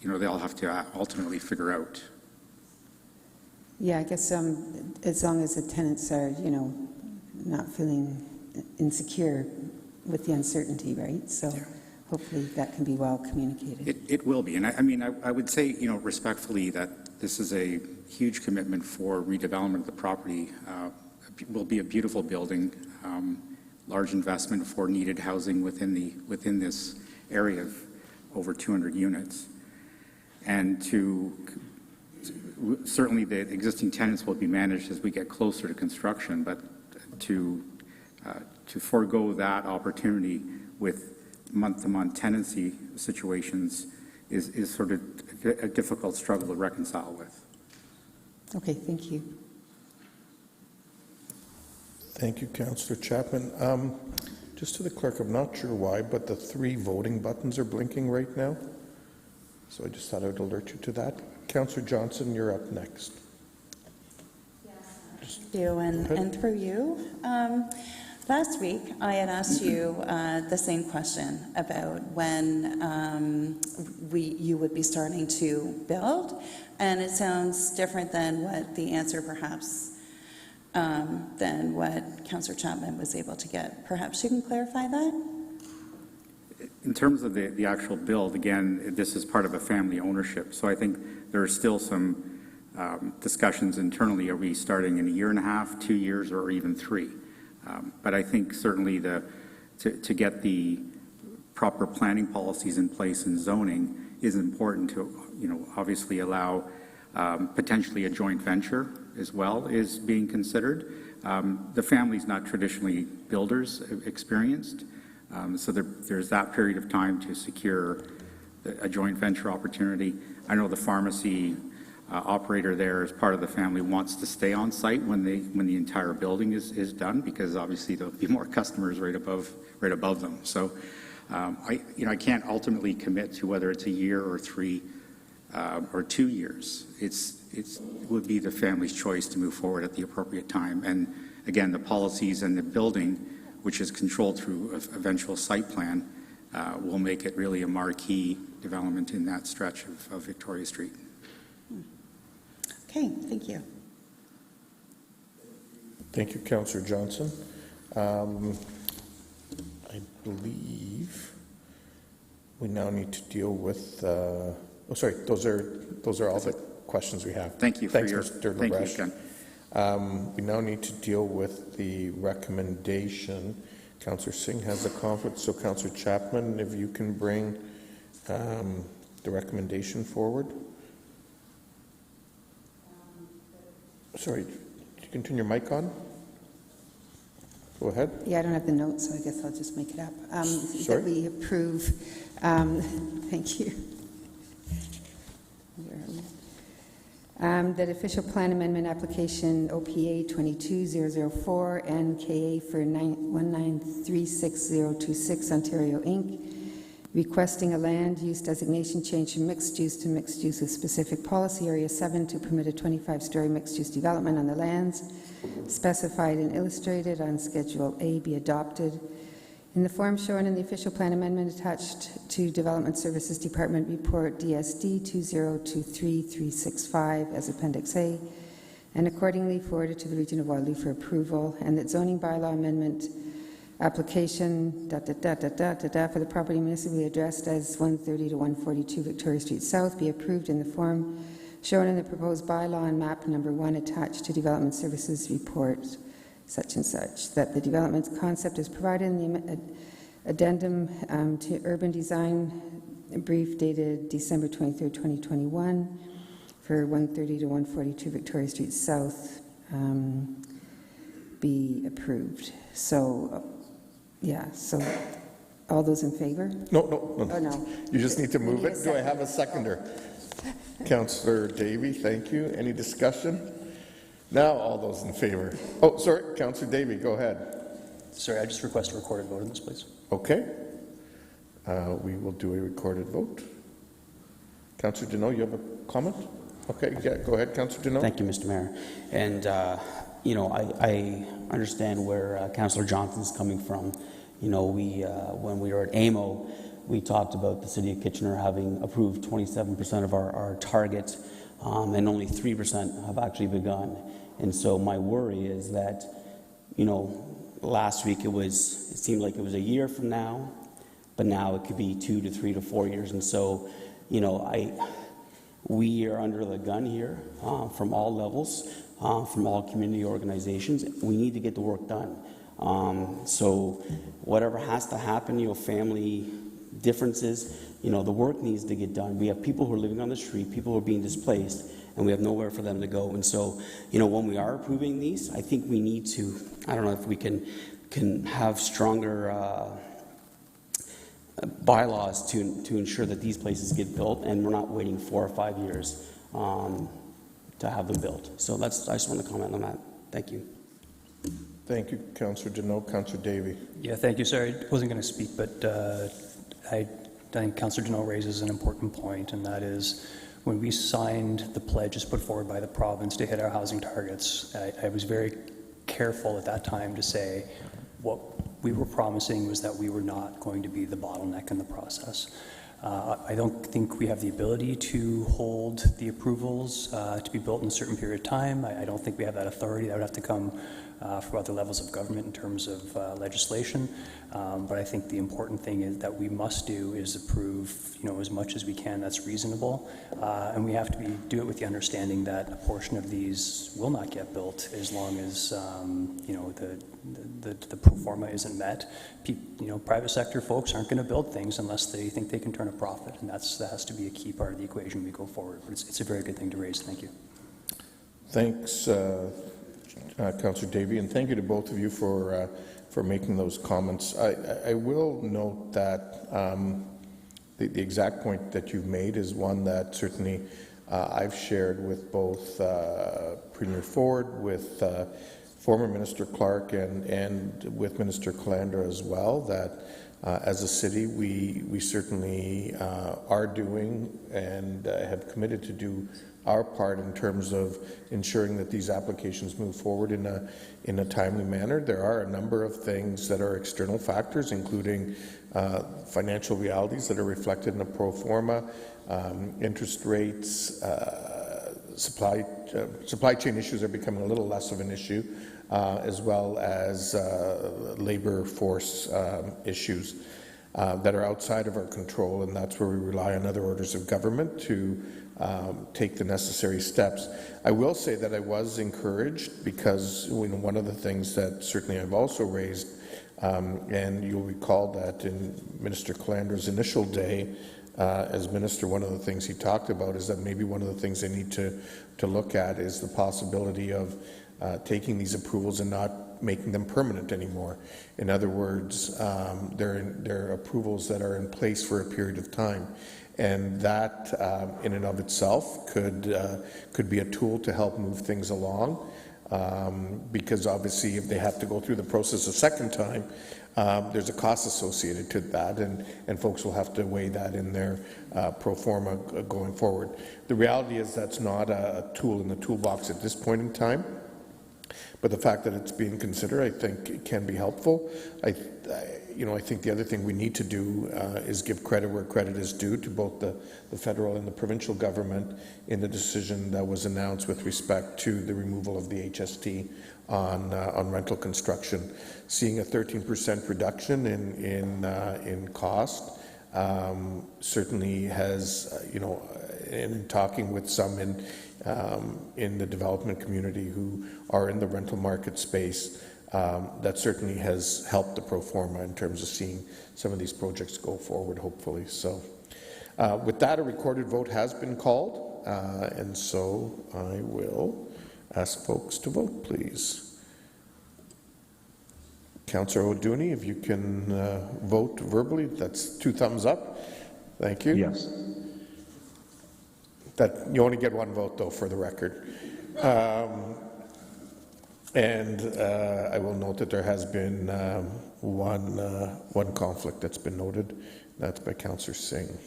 they'll have to ultimately figure out. Yeah, I guess as long as the tenants are, not feeling insecure with the uncertainty, right? So hopefully that can be well communicated. It will be. And I would say, respectfully, that this is a huge commitment for redevelopment of the property. Will be a beautiful building, large investment for needed housing within this area of over 200 units. And certainly the existing tenants will be managed as we get closer to construction, but to forego that opportunity with month-to-month tenancy situations is sort of a difficult struggle to reconcile with. Okay, thank you. Thank you, Councillor Chapman. Just to the clerk, I'm not sure why, but the 3 voting buttons are blinking right now. So I just thought I would alert you to that. Councillor Johnson, you're up next. Thank you, and through you. Last week, I had asked you the same question about when you would be starting to build, and it sounds different than what the answer perhaps than what Councillor Chapman was able to get. Perhaps you can clarify that? In terms of the actual build, again, this is part of a family ownership, so I think there are still some discussions internally. Are we starting in a year and a half, 2 years, or even 3? But I think certainly to get the proper planning policies in place and zoning is important to, obviously allow potentially a joint venture as well is being considered. The family's not traditionally builders experienced, so there's that period of time to secure a joint venture opportunity. I know the pharmacy operator there, as part of the family, wants to stay on site when the entire building is done, because obviously there'll be more customers right above them. So I can't ultimately commit to whether it's a year or 3 or 2 years. It would be the family's choice to move forward at the appropriate time. And again, the policies and the building, which is controlled through eventual site plan, will make it really a marquee development in that stretch of Victoria Street. Okay, thank you. Thank you, Councillor Johnson. I believe we now need to deal with. Those are all the questions we have. Thank you. Thanks, Mr. Thank you, Lebrecht. Ken. We now need to deal with the recommendation. Councillor Singh has a conflict, so Councillor Chapman, if you can bring the recommendation forward. Sorry, did you can turn your mic on? Go ahead. Yeah, I don't have the notes, so I guess I'll just make it up. Sorry? That we approve, thank you. That official plan amendment application OPA 22004 NKA for 19366026 Ontario Inc., requesting a land use designation change from mixed use to mixed use with specific policy area 7 to permit a 25-story mixed use development on the lands specified and illustrated on Schedule A be adopted in the form shown in the official plan amendment attached to Development Services Department Report DSD 2023365 as Appendix A, and accordingly forwarded to the Region of Waterloo for approval, and that zoning bylaw amendment application for the property municipally addressed as 130 to 142 Victoria Street South be approved in the form shown in the proposed bylaw and map number 1 attached to Development Services Report such and such, that the development concept is provided in the addendum to urban design brief dated December 23rd, 2021 for 130 to 142 Victoria Street South be approved. So, so all those in favor? No. Oh, no. You just need to move need it. a Do I seconder. have a seconder? Councillor Davey, thank you. Any discussion? Now, all those in favor. Oh, sorry, Councillor Davey, go ahead. Sorry, I just request a recorded vote on this, please. Okay. We will do a recorded vote. Councillor Deneau, you have a comment? Okay, yeah, go ahead, Councillor Deneau. Thank you, Mr. Mayor. And, I understand where Councillor Johnson's coming from. When we were at AMO, we talked about the City of Kitchener having approved 27% of our target, and only 3% have actually begun. And so my worry is that, last week it seemed like it was a year from now but now it could be 2 to 3 to 4 years. And so, you know, we are under the gun here from all levels, from all community organizations. We need to get the work done. So whatever has to happen, you know, family differences, you know, the work needs to get done. We have people who are living on the street, people who are being displaced, and we have nowhere for them to go. And so, you know, when we are approving these, I think we need to, I don't know if we can have stronger bylaws to ensure that these places get built, and we're not waiting 4 or 5 years to have them built. So I just want to comment on that. Thank you. Thank you, Councillor Deneau. Councillor Davey. Yeah, thank you. Sorry, I wasn't going to speak, but I think Councillor Deneau raises an important point, and that is when we signed the pledges put forward by the province to hit our housing targets, I was very careful at that time to say what we were promising was that we were not going to be the bottleneck in the process. I don't think we have the ability to hold the approvals to be built in a certain period of time. I don't think we have that authority. That would have to come from other levels of government in terms of legislation. But I think the important thing is that we must do is approve, you know, as much as we can that's reasonable, and we have to do it with the understanding that a portion of these will not get built as long as you know, the pro forma isn't met. You know, private sector folks aren't going to build things unless they think they can turn a profit, and that has to be a key part of the equation we go forward. But it's a very good thing to raise. Thank you. Thanks, Councillor Davey, and thank you to both of you for making those comments. I will note that the exact point that you've made is one that certainly I've shared with both Premier Ford, with former Minister Clark, and with Minister Calandra as well, that as a city we certainly are doing and have committed to do our part in terms of ensuring that these applications move forward in a timely manner. There are a number of things that are external factors, including financial realities that are reflected in the pro forma, interest rates, supply chain issues are becoming a little less of an issue, as well as labor force issues that are outside of our control, and that's where we rely on other orders of government to take the necessary steps. I will say that I was encouraged because one of the things that certainly I've also raised, and you'll recall that in Minister Calandra's initial day as minister, one of the things he talked about is that maybe one of the things they need to look at is the possibility of taking these approvals and not making them permanent anymore. In other words, they're approvals that are in place for a period of time. And that, in and of itself, could be a tool to help move things along, because obviously, if they have to go through the process a second time, there's a cost associated to that, and folks will have to weigh that in their pro forma going forward. The reality is that's not a tool in the toolbox at this point in time, but the fact that it's being considered, I think, it can be helpful. I think the other thing we need to do is give credit where credit is due to both the federal and the provincial government in the decision that was announced with respect to the removal of the HST on rental construction. Seeing a 13% reduction in cost certainly has, in talking with some in the development community who are in the rental market space, that certainly has helped the pro forma in terms of seeing some of these projects go forward, hopefully. So with that, a recorded vote has been called, and so I will ask folks to vote, please. Councillor O'Dooney, if you can vote verbally, that's 2 thumbs up. Thank you. Yes. That you only get 1 vote, though, for the record. And I will note that there has been one conflict that's been noted. That's by Councillor Singh.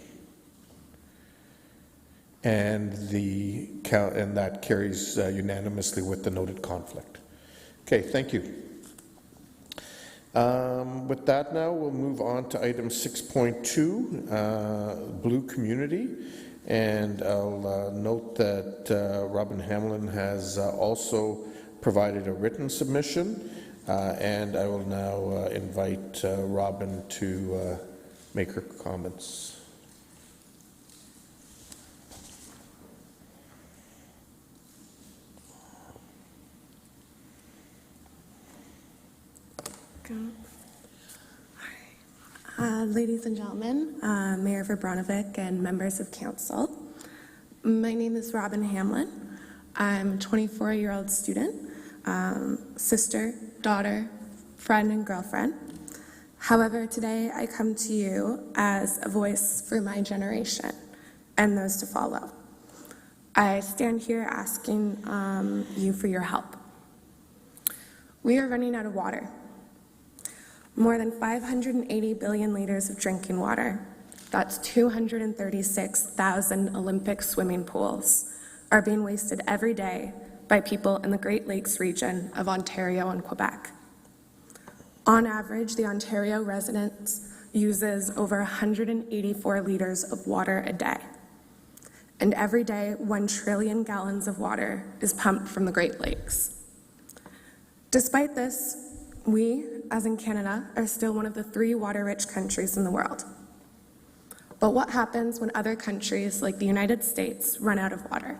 And that carries unanimously with the noted conflict. Okay, thank you. With that now, we'll move on to item 6.2, Blue Community. And I'll note that Robin Hamlin has also provided a written submission, and I will now invite Robin to make her comments. Ladies and gentlemen, Mayor Verbranovic and members of council, my name is Robin Hamlin. I'm a 24-year-old student, sister, daughter, friend, and girlfriend. However, today I come to you as a voice for my generation and those to follow. I stand here asking you for your help. We are running out of water. More than 580 billion liters of drinking water, that's 236,000 Olympic swimming pools, are being wasted every day by people in the Great Lakes region of Ontario and Quebec. On average, the Ontario residents uses over 184 liters of water a day. And every day, 1 trillion gallons of water is pumped from the Great Lakes. Despite this, we, as in Canada, are still one of the 3 water-rich countries in the world. But what happens when other countries, like the United States, run out of water?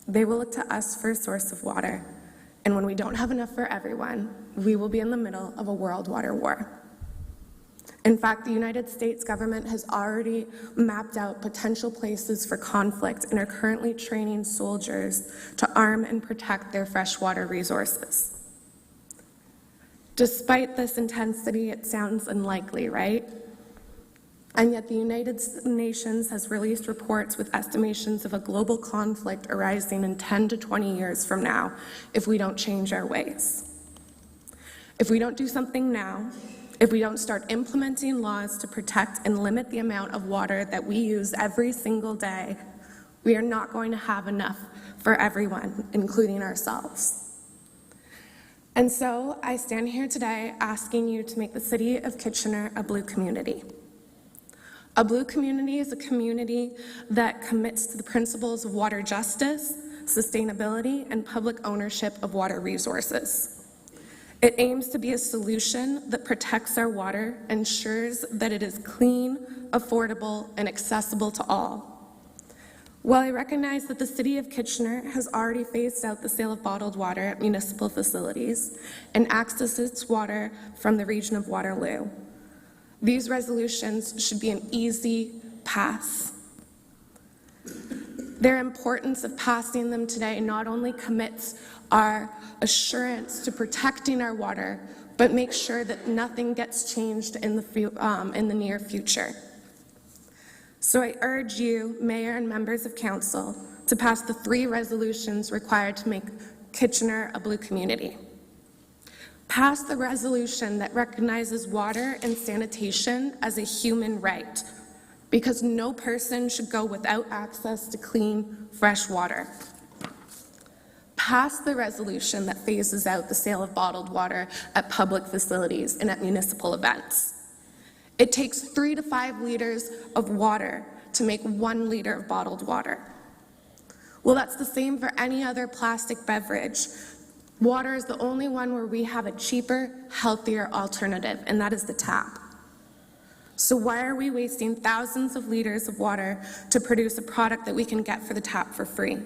They will look to us for a source of water, and when we don't have enough for everyone, we will be in the middle of a world water war. In fact, the United States government has already mapped out potential places for conflict and are currently training soldiers to arm and protect their freshwater resources. Despite this intensity, it sounds unlikely, right? And yet the United Nations has released reports with estimations of a global conflict arising in 10 to 20 years from now if we don't change our ways. If we don't do something now, if we don't start implementing laws to protect and limit the amount of water that we use every single day, we are not going to have enough for everyone, including ourselves. And so I stand here today asking you to make the City of Kitchener a blue community. A blue community is a community that commits to the principles of water justice, sustainability, and public ownership of water resources. It aims to be a solution that protects our water, ensures that it is clean, affordable, and accessible to all. While I recognize that the City of Kitchener has already phased out the sale of bottled water at municipal facilities and accesses its water from the region of Waterloo, these resolutions should be an easy pass. Their importance of passing them today not only commits our assurance to protecting our water, but makes sure that nothing gets changed in the near future. So I urge you, Mayor and members of Council, to pass the 3 resolutions required to make Kitchener a blue community. Pass the resolution that recognizes water and sanitation as a human right, because no person should go without access to clean, fresh water. Pass the resolution that phases out the sale of bottled water at public facilities and at municipal events. It takes 3 to 5 liters of water to make 1 liter of bottled water. Well, that's the same for any other plastic beverage. Water is the only one where we have a cheaper, healthier alternative, and that is the tap. So why are we wasting thousands of liters of water to produce a product that we can get for the tap for free?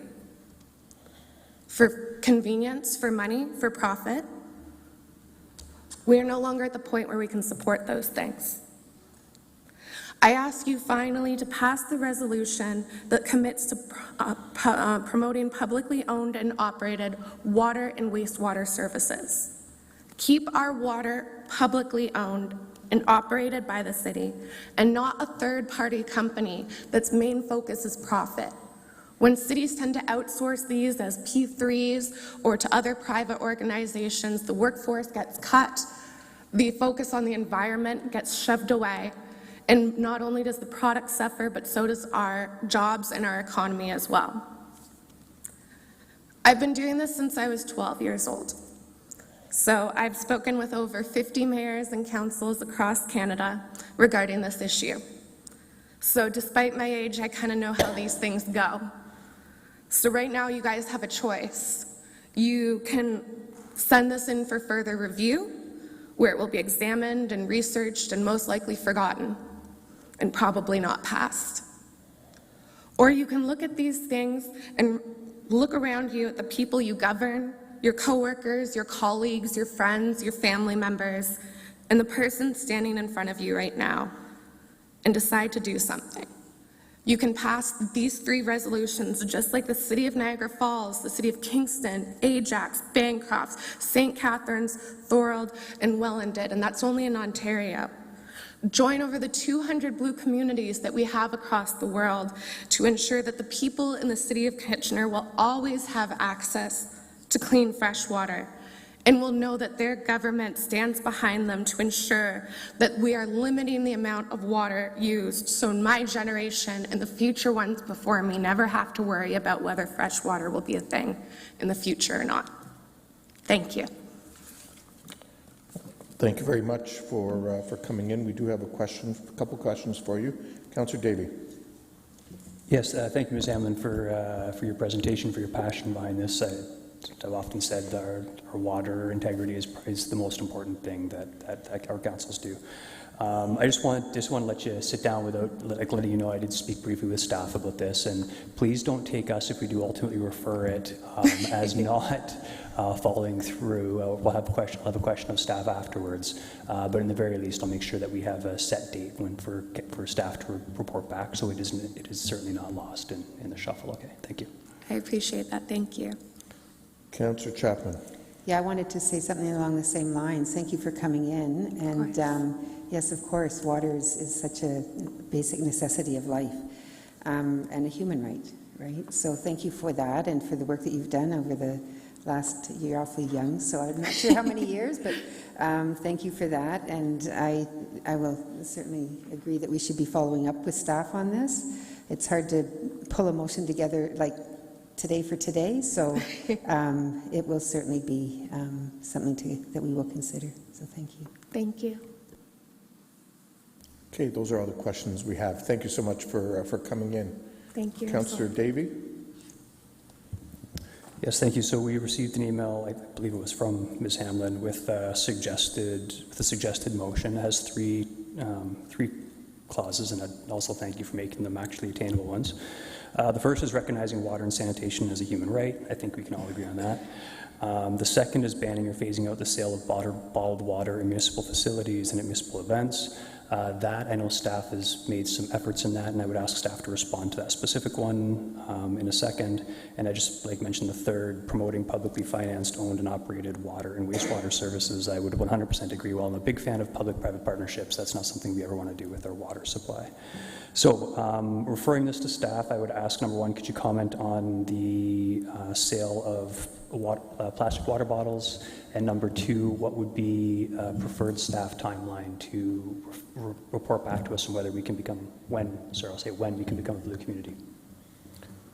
For convenience, for money, for profit? We are no longer at the point where we can support those things. I ask you finally to pass the resolution that commits to promoting publicly owned and operated water and wastewater services. Keep our water publicly owned and operated by the city, and not a third-party company that's main focus is profit. When cities tend to outsource these as P3s or to other private organizations, the workforce gets cut, the focus on the environment gets shoved away, and not only does the product suffer, but so does our jobs and our economy as well. I've been doing this since I was 12 years old. So I've spoken with over 50 mayors and councils across Canada regarding this issue. So despite my age, I kind of know how these things go. So right now you guys have a choice. You can send this in for further review, where it will be examined and researched and most likely forgotten. and probably not passed. Or you can look at these things and look around you at the people you govern, your coworkers, your colleagues, your friends, your family members, and the person standing in front of you right now, and decide to do something. You can pass these 3 resolutions just like the City of Niagara Falls, the City of Kingston, Ajax, Bancroft, St. Catharines, Thorold, and Welland did, and that's only in Ontario. Join over the 200 blue communities that we have across the world to ensure that the people in the City of Kitchener will always have access to clean, fresh water, and will know that their government stands behind them to ensure that we are limiting the amount of water used, so my generation and the future ones before me never have to worry about whether fresh water will be a thing in the future or not. Thank you. Thank you very much for coming in. We do have a couple questions for you. Councillor Davey. Yes, thank you, Ms. Hamlin, for your presentation, for your passion behind this. I've often said that our water integrity is the most important thing that our councils do. I just want to let you sit down without letting you know I did speak briefly with staff about this, and please don't take us, if we do ultimately refer it, as not following through. We'll have a question of staff afterwards, but in the very least, I'll make sure that we have a set date for staff to report back, so it is certainly not lost in the shuffle. Okay, thank you. I appreciate that. Thank you. Councillor Chapman. Yeah, I wanted to say something along the same lines. Thank you for coming in. And yes, of course, water is such a basic necessity of life and a human right? So thank you for that and for the work that you've done over the last, you're awfully young, so I'm not sure how many years, but thank you for that. And I will certainly agree that we should be following up with staff on this. It's hard to pull a motion together like today for today, so it will certainly be something that we will consider. So thank you. Thank you. Okay, those are all the questions we have. Thank you so much for coming in. Thank you. Councillor Davey. Yes, thank you. So we received an email, I believe it was from Ms. Hamlin, with a suggested motion. It has three clauses, and I'd also thank you for making them actually attainable ones. The first is recognizing water and sanitation as a human right. I think we can all agree on that. The second is banning or phasing out the sale of bottled water in municipal facilities and at municipal events. That, I know staff has made some efforts in that, and I would ask staff to respond to that specific one in a second. And I just mention the third, promoting publicly financed, owned, and operated water and wastewater services. I would 100% agree. While I'm a big fan of public-private partnerships, that's not something we ever want to do with our water supply. So, referring this to staff, I would ask, number one, could you comment on the sale of plastic water bottles? And number two, what would be a preferred staff timeline to report back to us on whether we can become, when we can become a blue community?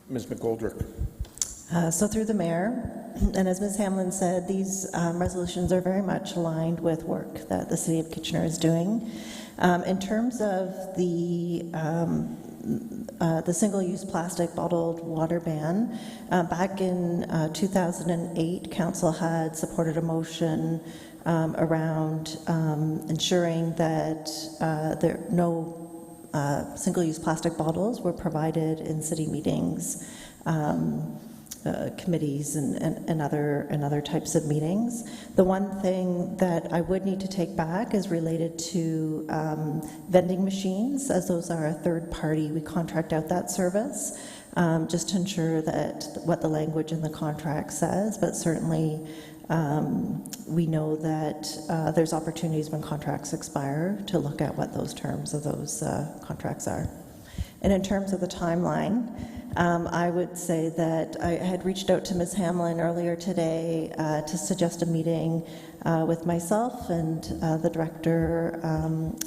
Ms. McGoldrick. So through the mayor, and as Ms. Hamlin said, these resolutions are very much aligned with work that the City of Kitchener is doing. In terms of the single-use plastic bottled water ban, back in 2008, Council had supported a motion around ensuring that no single-use plastic bottles were provided in city meetings, committees and other types of meetings. The one thing that I would need to take back is related to vending machines, as those are a third party. We contract out that service just to ensure that what the language in the contract says, but certainly we know that there's opportunities when contracts expire to look at what those terms of those contracts are. And in terms of the timeline, I would say that I had reached out to Ms. Hamlin earlier today to suggest a meeting with myself and the Director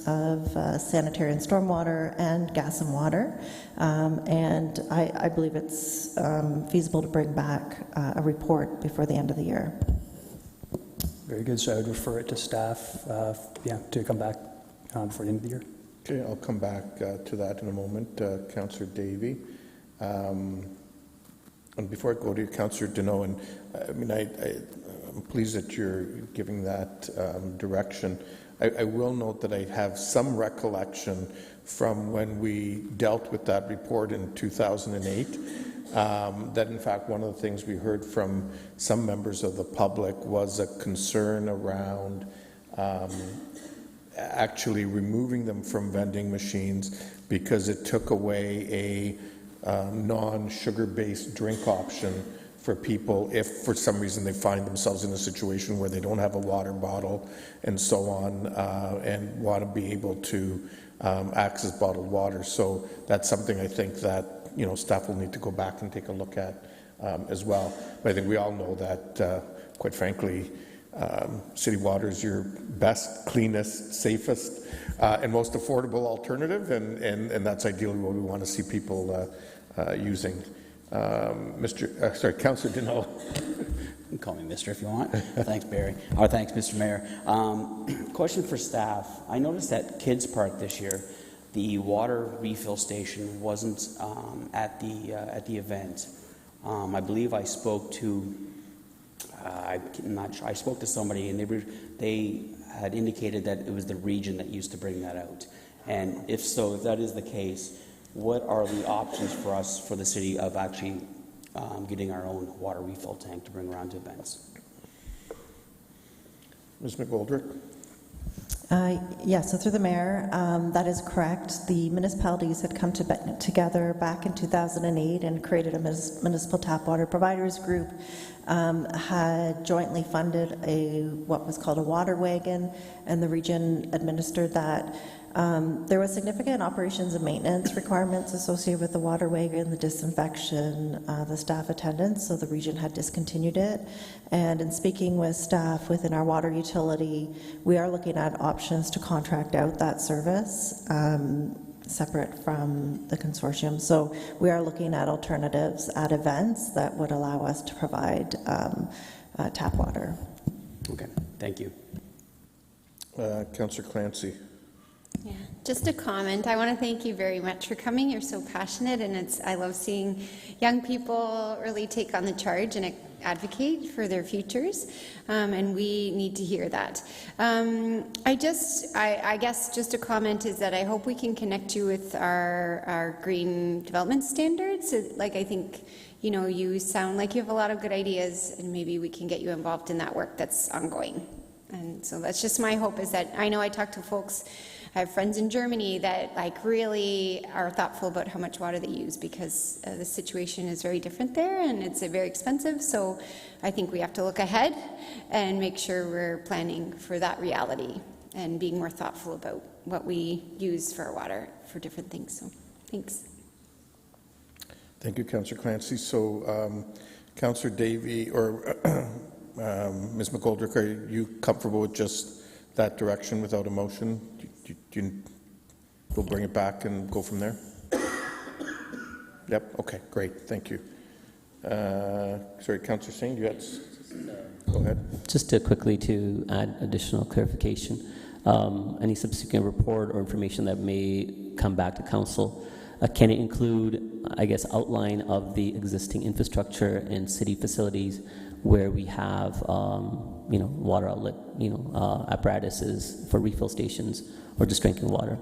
of Sanitary and Stormwater and Gas and Water. And I believe it's feasible to bring back a report before the end of the year. Very good. So I would refer it to staff, to come back before the end of the year. Okay, I'll come back to that in a moment. Councillor Davey. And before I go to you, Councillor Deneau, and I'm pleased that you're giving that direction. I will note that I have some recollection from when we dealt with that report in 2008, that in fact one of the things we heard from some members of the public was a concern around actually removing them from vending machines because it took away a non-sugar-based drink option for people if for some reason they find themselves in a situation where they don't have a water bottle and so on, and want to be able to access bottled water. So that's something I think that staff will need to go back and take a look at as well. But I think we all know that, quite frankly, city water is your best, cleanest, safest, and most affordable alternative, and that's ideally what we want to see people using. Councillor Deneau. You can call me Mr. if you want. Thanks, Barry. Thanks, Mr. Mayor. Question for staff. I noticed at Kids Park this year, the water refill station wasn't at the event. I believe I spoke to. I'm not sure. I spoke to somebody, and they had indicated that it was the region that used to bring that out. And if so, if that is the case, what are the options for us, for the city, of actually getting our own water refill tank to bring around to events? Ms. McGoldrick? So through the mayor, that is correct. The municipalities had come together back in 2008 and created a municipal tap water providers group, had jointly funded what was called a water wagon, and the region administered that. There was significant operations and maintenance requirements associated with the water wagon, the disinfection, the staff attendance, so the region had discontinued it. And in speaking with staff within our water utility, we are looking at options to contract out that service separate from the consortium. So we are looking at alternatives at events that would allow us to provide tap water. Okay, thank you. Councillor Clancy. Yeah, just a comment. I want to thank you very much for coming. You're so passionate, and I love seeing young people really take on the charge and advocate for their futures, and we need to hear that. I guess just a comment is that I hope we can connect you with our green development standards. Like, I think, you sound like you have a lot of good ideas, and maybe we can get you involved in that work that's ongoing. And so that's just my hope, is that I know I talk to folks. I have friends in Germany that really are thoughtful about how much water they use, because the situation is very different there, and it's very expensive. So I think we have to look ahead and make sure we're planning for that reality and being more thoughtful about what we use for our water for different things. So thanks. Thank you, Councillor Clancy. So Councillor Davey or Ms. McGoldrick, are you comfortable with just that direction without a motion? We'll bring it back and go from there? Yep, okay, great, thank you. Sorry, Councillor Singh, you had... Go ahead. Just quickly to add additional clarification, any subsequent report or information that may come back to council, can it include, I guess, outline of the existing infrastructure and city facilities where we have, water outlet, apparatuses for refill stations or just drinking water?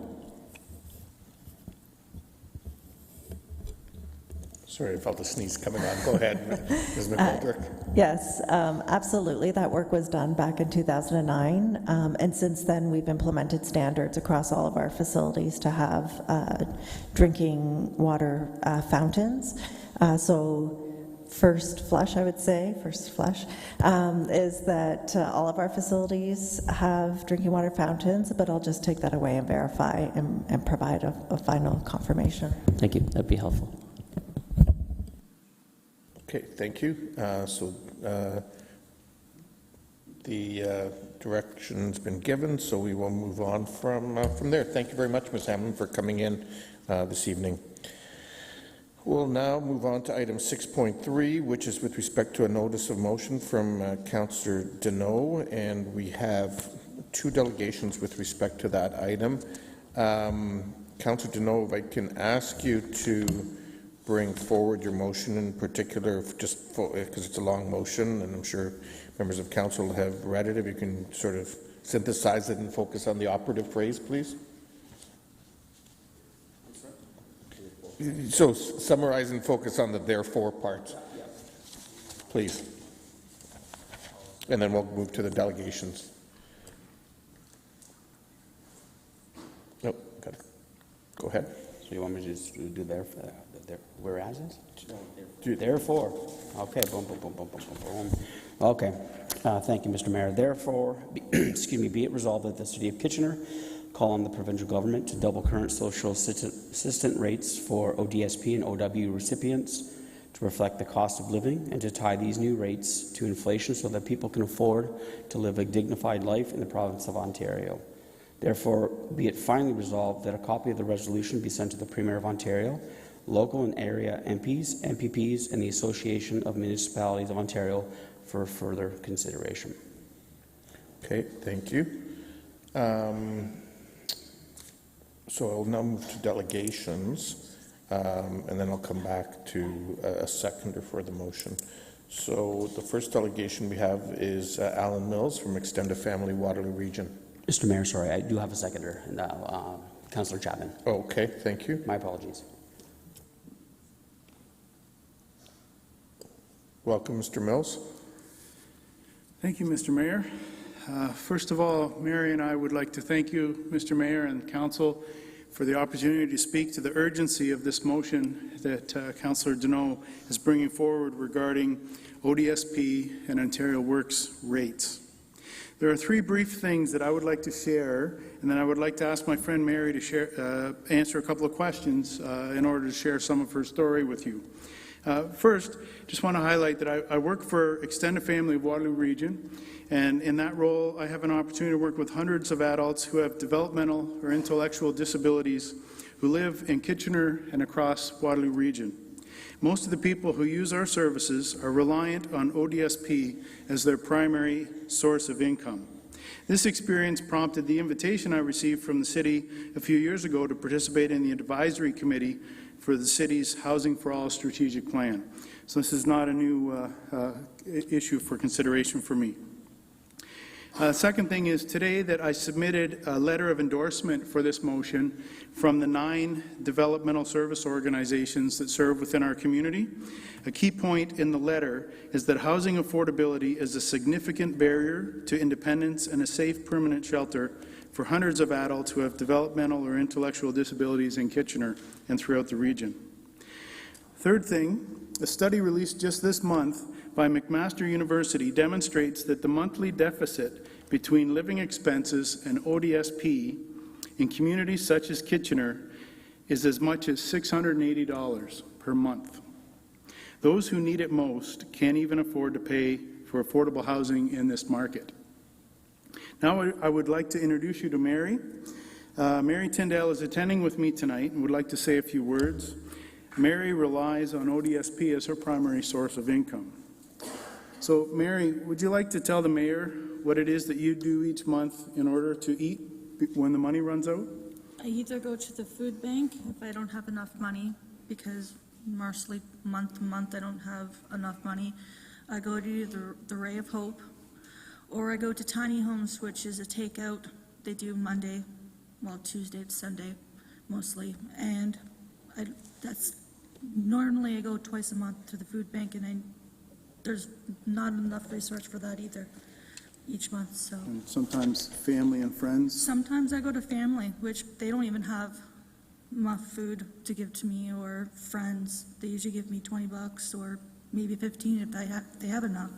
Sorry, I felt a sneeze coming on. Go ahead, Ms. McGoldrick. Yes, absolutely. That work was done back in 2009, and since then we've implemented standards across all of our facilities to have drinking water fountains. So first flush, I would say, is that all of our facilities have drinking water fountains, but I'll just take that away and verify and provide a final confirmation. Thank you. That'd be helpful. Okay, thank you. The direction's been given, so we will move on from there. Thank you very much, Ms. Hamlin, for coming in this evening. We'll now move on to item 6.3, which is with respect to a notice of motion from Councillor Deneau, and we have two delegations with respect to that item. Councillor Deneau, if I can ask you to bring forward your motion in particular, just because it's a long motion, and I'm sure members of council have read it. If you can sort of synthesize it and focus on the operative phrase, please? So summarize and focus on the therefore part, please. And then we'll move to the delegations. Nope, got it. Go ahead. So you want me to just do there, whereas is? Therefore. Okay, boom, boom, boom, boom, boom, boom, boom. Okay. Thank you, Mr. Mayor. Therefore, excuse me, be it resolved that the City of Kitchener call on the provincial government to double current social assistant rates for ODSP and OW recipients to reflect the cost of living and to tie these new rates to inflation so that people can afford to live a dignified life in the province of Ontario. Therefore, be it finally resolved that a copy of the resolution be sent to the Premier of Ontario, local and area MPs, MPPs, and the Association of Municipalities of Ontario for further consideration. Okay, thank you. So I'll now move to delegations, and then I'll come back to a seconder for the motion. So the first delegation we have is Alan Mills from Extended Family Waterloo Region. Mr. Mayor, sorry, I do have a seconder, and Councillor Chapman. Oh, okay, thank you. My apologies. Welcome, Mr. Mills. Thank you, Mr. Mayor. First of all, Mary and I would like to thank you, Mr. Mayor and Council, for the opportunity to speak to the urgency of this motion that Councillor Deneau is bringing forward regarding ODSP and Ontario Works rates. There are three brief things that I would like to share, and then I would like to ask my friend Mary to answer a couple of questions in order to share some of her story with you. First, just want to highlight that I work for Extended Family of Waterloo Region, and in that role, I have an opportunity to work with hundreds of adults who have developmental or intellectual disabilities who live in Kitchener and across Waterloo Region. Most of the people who use our services are reliant on ODSP as their primary source of income. This experience prompted the invitation I received from the city a few years ago to participate in the advisory committee for the city's Housing for All strategic plan. So this is not a new issue for consideration for me. Second thing is today that I submitted a letter of endorsement for this motion from the 9 developmental service organizations that serve within our community. A key point in the letter is that housing affordability is a significant barrier to independence and a safe permanent shelter for hundreds of adults who have developmental or intellectual disabilities in Kitchener and throughout the region. Third thing, a study released just this month by McMaster University demonstrates that the monthly deficit between living expenses and ODSP in communities such as Kitchener is as much as $680 per month. Those who need it most can't even afford to pay for affordable housing in this market. Now I would like to introduce you to Mary. Mary Tyndale is attending with me tonight and would like to say a few words. Mary relies on ODSP as her primary source of income. So, Mary, would you like to tell the mayor what it is that you do each month in order to eat when the money runs out? I either go to the food bank if I don't have enough money, because mostly month to month I don't have enough money. I go to the Ray of Hope, or I go to Tiny Homes, which is a takeout. They do Monday, well, Tuesday to Sunday, mostly. And normally I go twice a month to the food bank, and there's not enough resource for that either each month. So And sometimes family and friends. sometimes I go to family, which they don't even have enough food to give to me, or friends. They usually give me $20 or maybe 15 if they have enough.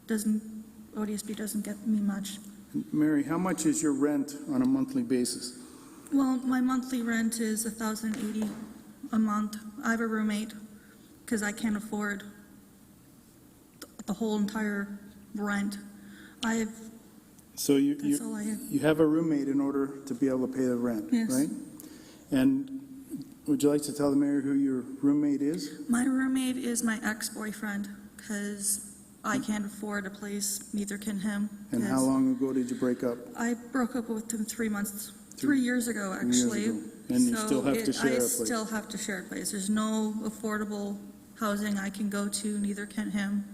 ODSP doesn't get me much. Mary, how much is your rent on a monthly basis? Well, my monthly rent is $1,080 a month. I have a roommate because I can't afford the whole entire rent. So That's all I have. you have a roommate in order to be able to pay the rent, Yes. right? And would you like to tell the mayor who your roommate is? My roommate is my ex-boyfriend because I can't afford a place, neither can him. And how long ago did you break up? I broke up with him 3 years ago, 3 years actually. ago. And you still have to share a I place. still have to share a place. There's no affordable housing I can go to, neither can him.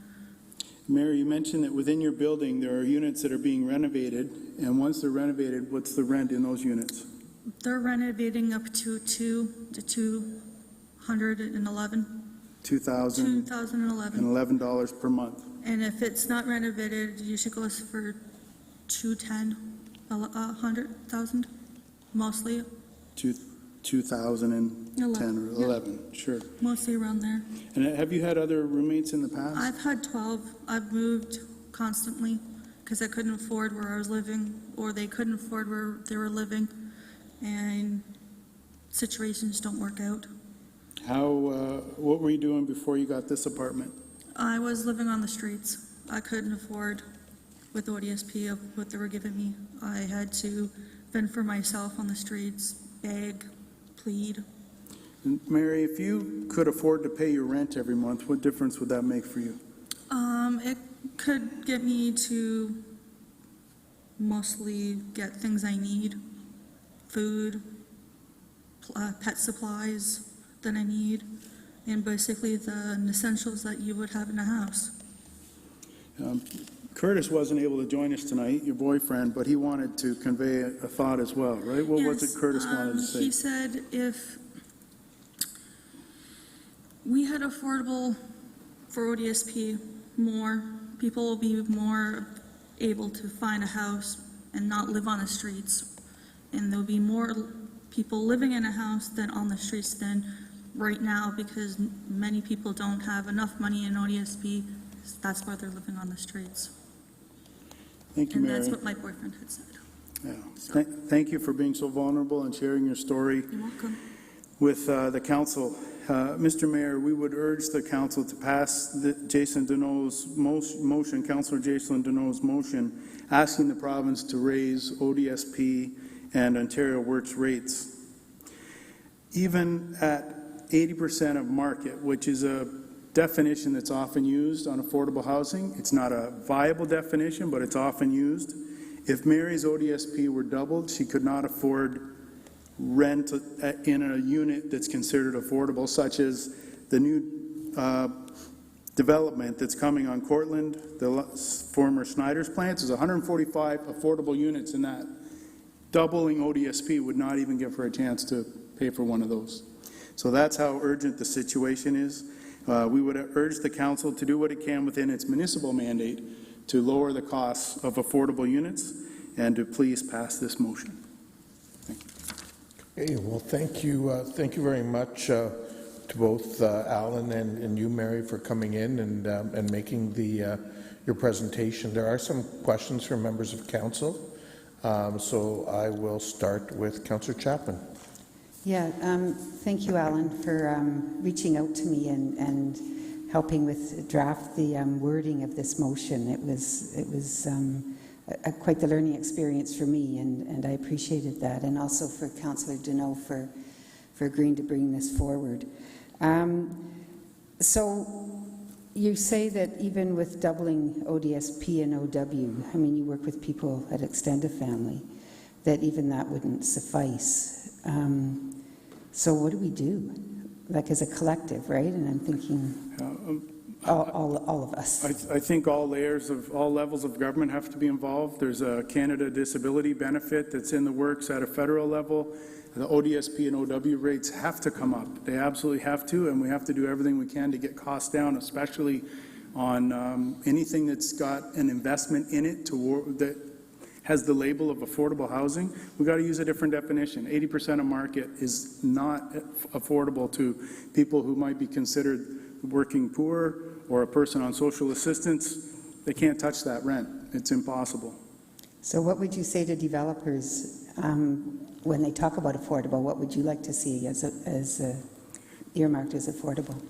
Mary, you mentioned that within your building, there are units that are being renovated, and once they're renovated, what's the rent in those units? They're renovating up to $211. $2,011 per month. And if it's not renovated, usually goes for 210, 100,000, mostly. 2010 or 11, sure. Mostly around there. And have you had other roommates in the past? I've had 12. I've moved constantly because I couldn't afford where I was living, or they couldn't afford where they were living, and situations don't work out. What were you doing before you got this apartment? I was living on the streets. I couldn't afford with ODSP of what they were giving me. I had to fend for myself on the streets, beg, plead. And Mary, if you could afford to pay your rent every month, what difference would that make for you? It could get me to mostly get things I need, food, pet supplies that I need, and basically the essentials that you would have in a house. Curtis wasn't able to join us tonight, your boyfriend, but he wanted to convey a thought as well, right? What was it Curtis wanted to say? He said if we had affordable for ODSP, more people will be more able to find a house and not live on the streets. And there'll be more people living in a house than on the streets than right now, because many people don't have enough money in ODSP. That's why they're living on the streets. Thank you, Mary. And that's what my boyfriend had said. Yeah. Thank you for being so vulnerable and sharing your story You're welcome. with the council. Mr. Mayor, we would urge the council to pass Jason Deneau's motion, Councillor Jason Deneau's motion, asking the province to raise ODSP and Ontario Works rates. Even at 80% of market, which is a definition that's often used on affordable housing. It's not a viable definition, but it's often used. If Mary's ODSP were doubled, she could not afford rent in a unit that's considered affordable, such as the new development that's coming on Cortland, the former Snyder's plant. There's 145 affordable units in that. Doubling ODSP would not even give her a chance to pay for one of those. So that's how urgent the situation is. We would urge the council to do what it can within its municipal mandate to lower the costs of affordable units and to please pass this motion. Thank you. Okay, well, thank you very much to both Alan and you, Mary, for coming in and making your presentation. There are some questions from members of council, so I will start with Councillor Chapman. Yeah, thank you, Alan, for reaching out to me and helping with draft the wording of this motion. It was quite the learning experience for me, and I appreciated that, and also for Councillor Deneau for agreeing to bring this forward. So you say that even with doubling ODSP and OW, I mean, you work with people at Extended Family, that even that wouldn't suffice. So what do we do, like as a collective, right? And I'm thinking all of us. I think all levels of government have to be involved. There's a Canada Disability benefit that's in the works at a federal level. The ODSP and OW rates have to come up. They absolutely have to, and we have to do everything we can to get costs down, especially on anything that's got an investment in it that has the label of affordable housing. We've got to use a different definition. 80% of market is not affordable to people who might be considered working poor or a person on social assistance. They can't touch that rent. It's impossible. So what would you say to developers when they talk about affordable? What would you like to see as earmarked as affordable?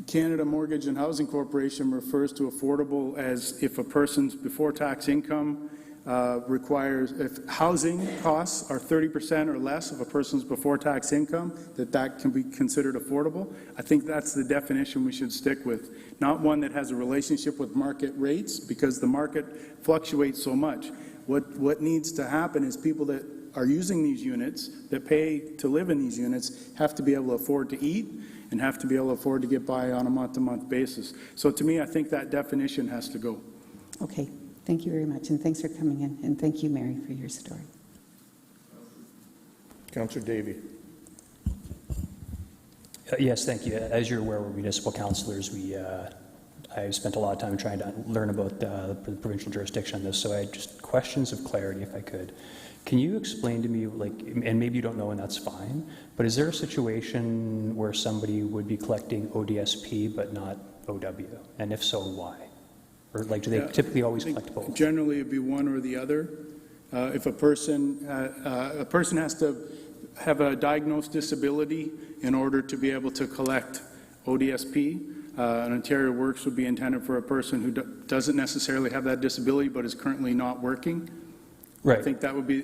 Canada Mortgage and Housing Corporation refers to affordable as if a person's before tax income if housing costs are 30% or less of a person's before tax income, that can be considered affordable. I think that's the definition we should stick with, not one that has a relationship with market rates, because the market fluctuates so much. What needs to happen is people that are using these units, that pay to live in these units, have to be able to afford to eat and have to be able to afford to get by on a month-to-month basis. So to me, I think that definition has to go. Okay, thank you very much, and thanks for coming in, and thank you, Mary, for your story. Councillor Davey. Yes, thank you. As you're aware, we're municipal councillors. I spent a lot of time trying to learn about the provincial jurisdiction on this, so I had just questions of clarity, if I could. Can you explain to me, like, and maybe you don't know and that's fine, but is there a situation where somebody would be collecting ODSP but not OW? And if so, why? Or like, do they typically always collect both? Generally, it'd be one or the other. If a person has to have a diagnosed disability in order to be able to collect ODSP, an Ontario Works would be intended for a person who doesn't necessarily have that disability but is currently not working. Right. I think that would be,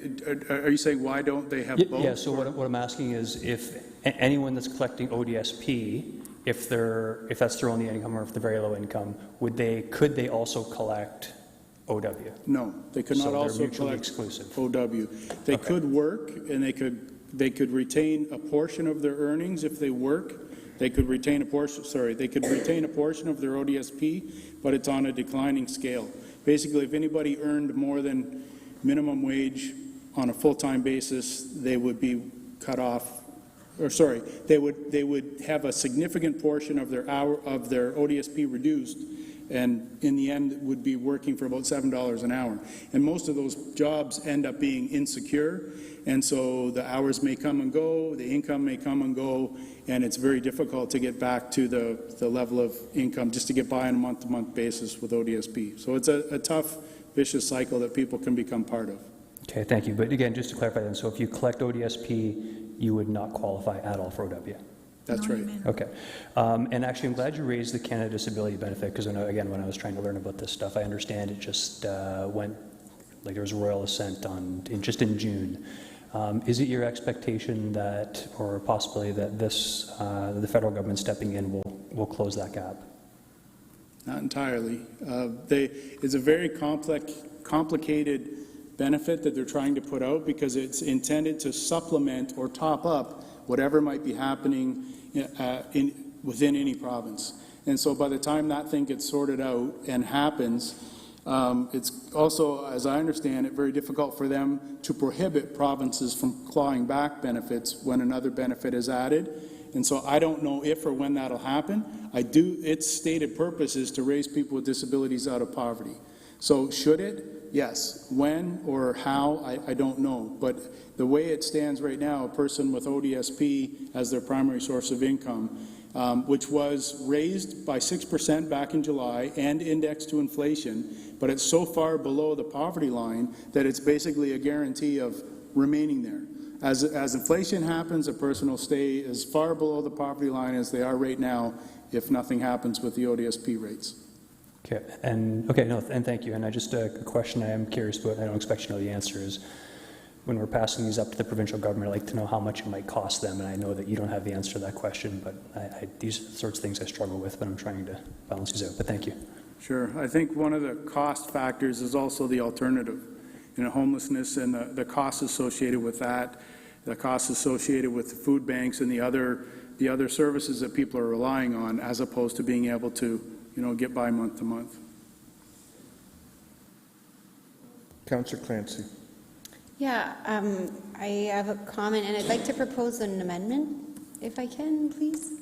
are you saying why don't they have both? Yeah, so what I'm asking is if anyone that's collecting ODSP, if that's their only income or if they're very low income, could they also collect OW? No, they could not So they're also mutually collect exclusive. OW. They could work and they could retain a portion of their earnings if they work. They could retain a portion of their ODSP, but it's on a declining scale. Basically, if anybody earned more than minimum wage on a full-time basis, they would be cut off, or sorry, they would have a significant portion of their ODSP reduced, and in the end would be working for about $7 an hour. And most of those jobs end up being insecure, and so the hours may come and go, the income may come and go, and it's very difficult to get back to the level of income just to get by on a month-to-month basis with ODSP. So it's a tough, vicious cycle that people can become part of. Okay, thank you. But again, just to clarify then, so if you collect ODSP, you would not qualify at all for OW? That's right. Okay. And actually, I'm glad you raised the Canada Disability Benefit, because again, when I was trying to learn about this stuff, I understand it just went, like there was a royal assent just in June. Is it your expectation that, or a possibility that the federal government stepping in will close that gap? Not entirely. It's a very complicated benefit that they're trying to put out because it's intended to supplement or top up whatever might be happening within any province. And so by the time that thing gets sorted out and happens, it's also, as I understand it, very difficult for them to prohibit provinces from clawing back benefits when another benefit is added. And so I don't know if or when that'll happen. Its stated purpose is to raise people with disabilities out of poverty. So should it? Yes. When or how, I don't know. But the way it stands right now, a person with ODSP as their primary source of income, which was raised by 6% back in July and indexed to inflation, but it's so far below the poverty line that it's basically a guarantee of remaining there. As inflation happens, a person will stay as far below the poverty line as they are right now if nothing happens with the ODSP rates. Okay, and thank you. And I just a question I am curious about, I don't expect you to know the answer, is when we're passing these up to the provincial government, I'd like to know how much it might cost them, and I know that you don't have the answer to that question, but these sorts of things I struggle with, but I'm trying to balance these out, but thank you. Sure. I think one of the cost factors is also the alternative. Homelessness and the costs associated with that, the costs associated with the food banks and the other services that people are relying on, as opposed to being able to, get by month to month. Councillor Clancy. Yeah, I have a comment, and I'd like to propose an amendment, if I can, please.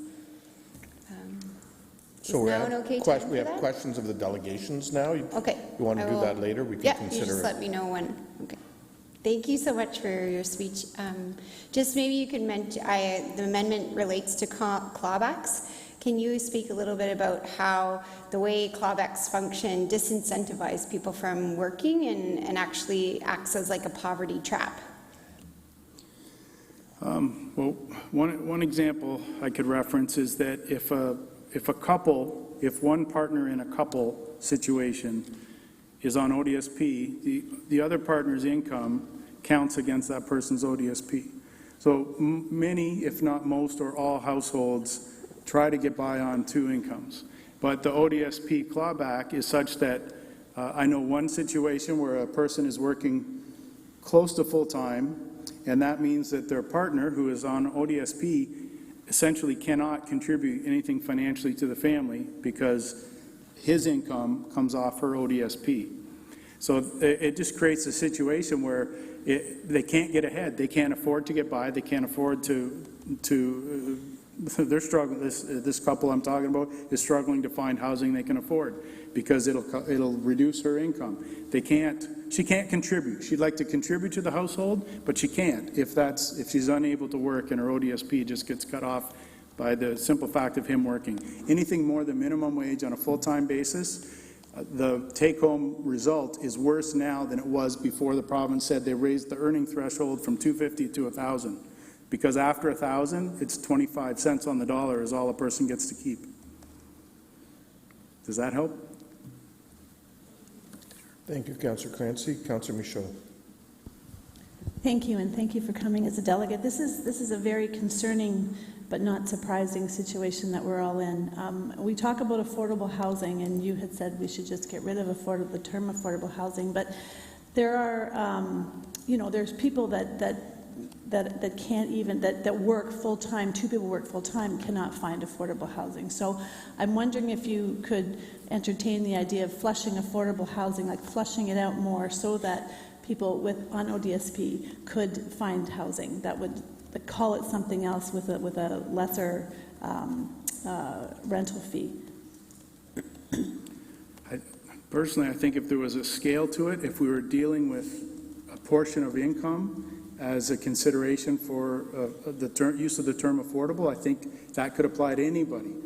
So is now an okay time for we have that? questions of the delegations now. Okay. You want to do that later? We can consider you just it. let me know when. Okay. Thank you so much for your speech. Just maybe you could mention, the amendment relates to clawbacks. Can you speak a little bit about how the way clawbacks function disincentivize people from working and actually acts as like a poverty trap? Well, one example I could reference is that if one partner in a couple situation is on ODSP, the other partner's income counts against that person's ODSP. So many, if not most or all households try to get by on two incomes. But the ODSP clawback is such that I know one situation where a person is working close to full-time, and that means that their partner, who is on ODSP, essentially cannot contribute anything financially to the family because his income comes off her ODSP. So it just creates a situation where they can't get ahead. They can't afford to get by. They can't afford to they're struggling. This couple I'm talking about is struggling to find housing they can afford because it'll reduce her income. She can't contribute. She'd like to contribute to the household, but she can't if she's unable to work and her ODSP just gets cut off by the simple fact of him working. Anything more than minimum wage on a full-time basis, the take-home result is worse now than it was before the province said they raised the earning threshold from $250 to $1,000. Because after $1,000, it's 25 cents on the dollar is all a person gets to keep. Does that help? Thank you, Councillor Clancy. Councillor Michaud. Thank you, and thank you for coming as a delegate. This is a very concerning but not surprising situation that we're all in. We talk about affordable housing, and you had said we should just get rid of the term affordable housing, but there are, there's people that can't even, that work full-time, two people work full-time, cannot find affordable housing. So I'm wondering if you could entertain the idea of flushing affordable housing, like flushing it out more so that people on ODSP could find housing that would call it something else with a lesser rental fee. Personally, I think if there was a scale to it, if we were dealing with a portion of income as a consideration for the use of the term affordable, I think that could apply to anybody.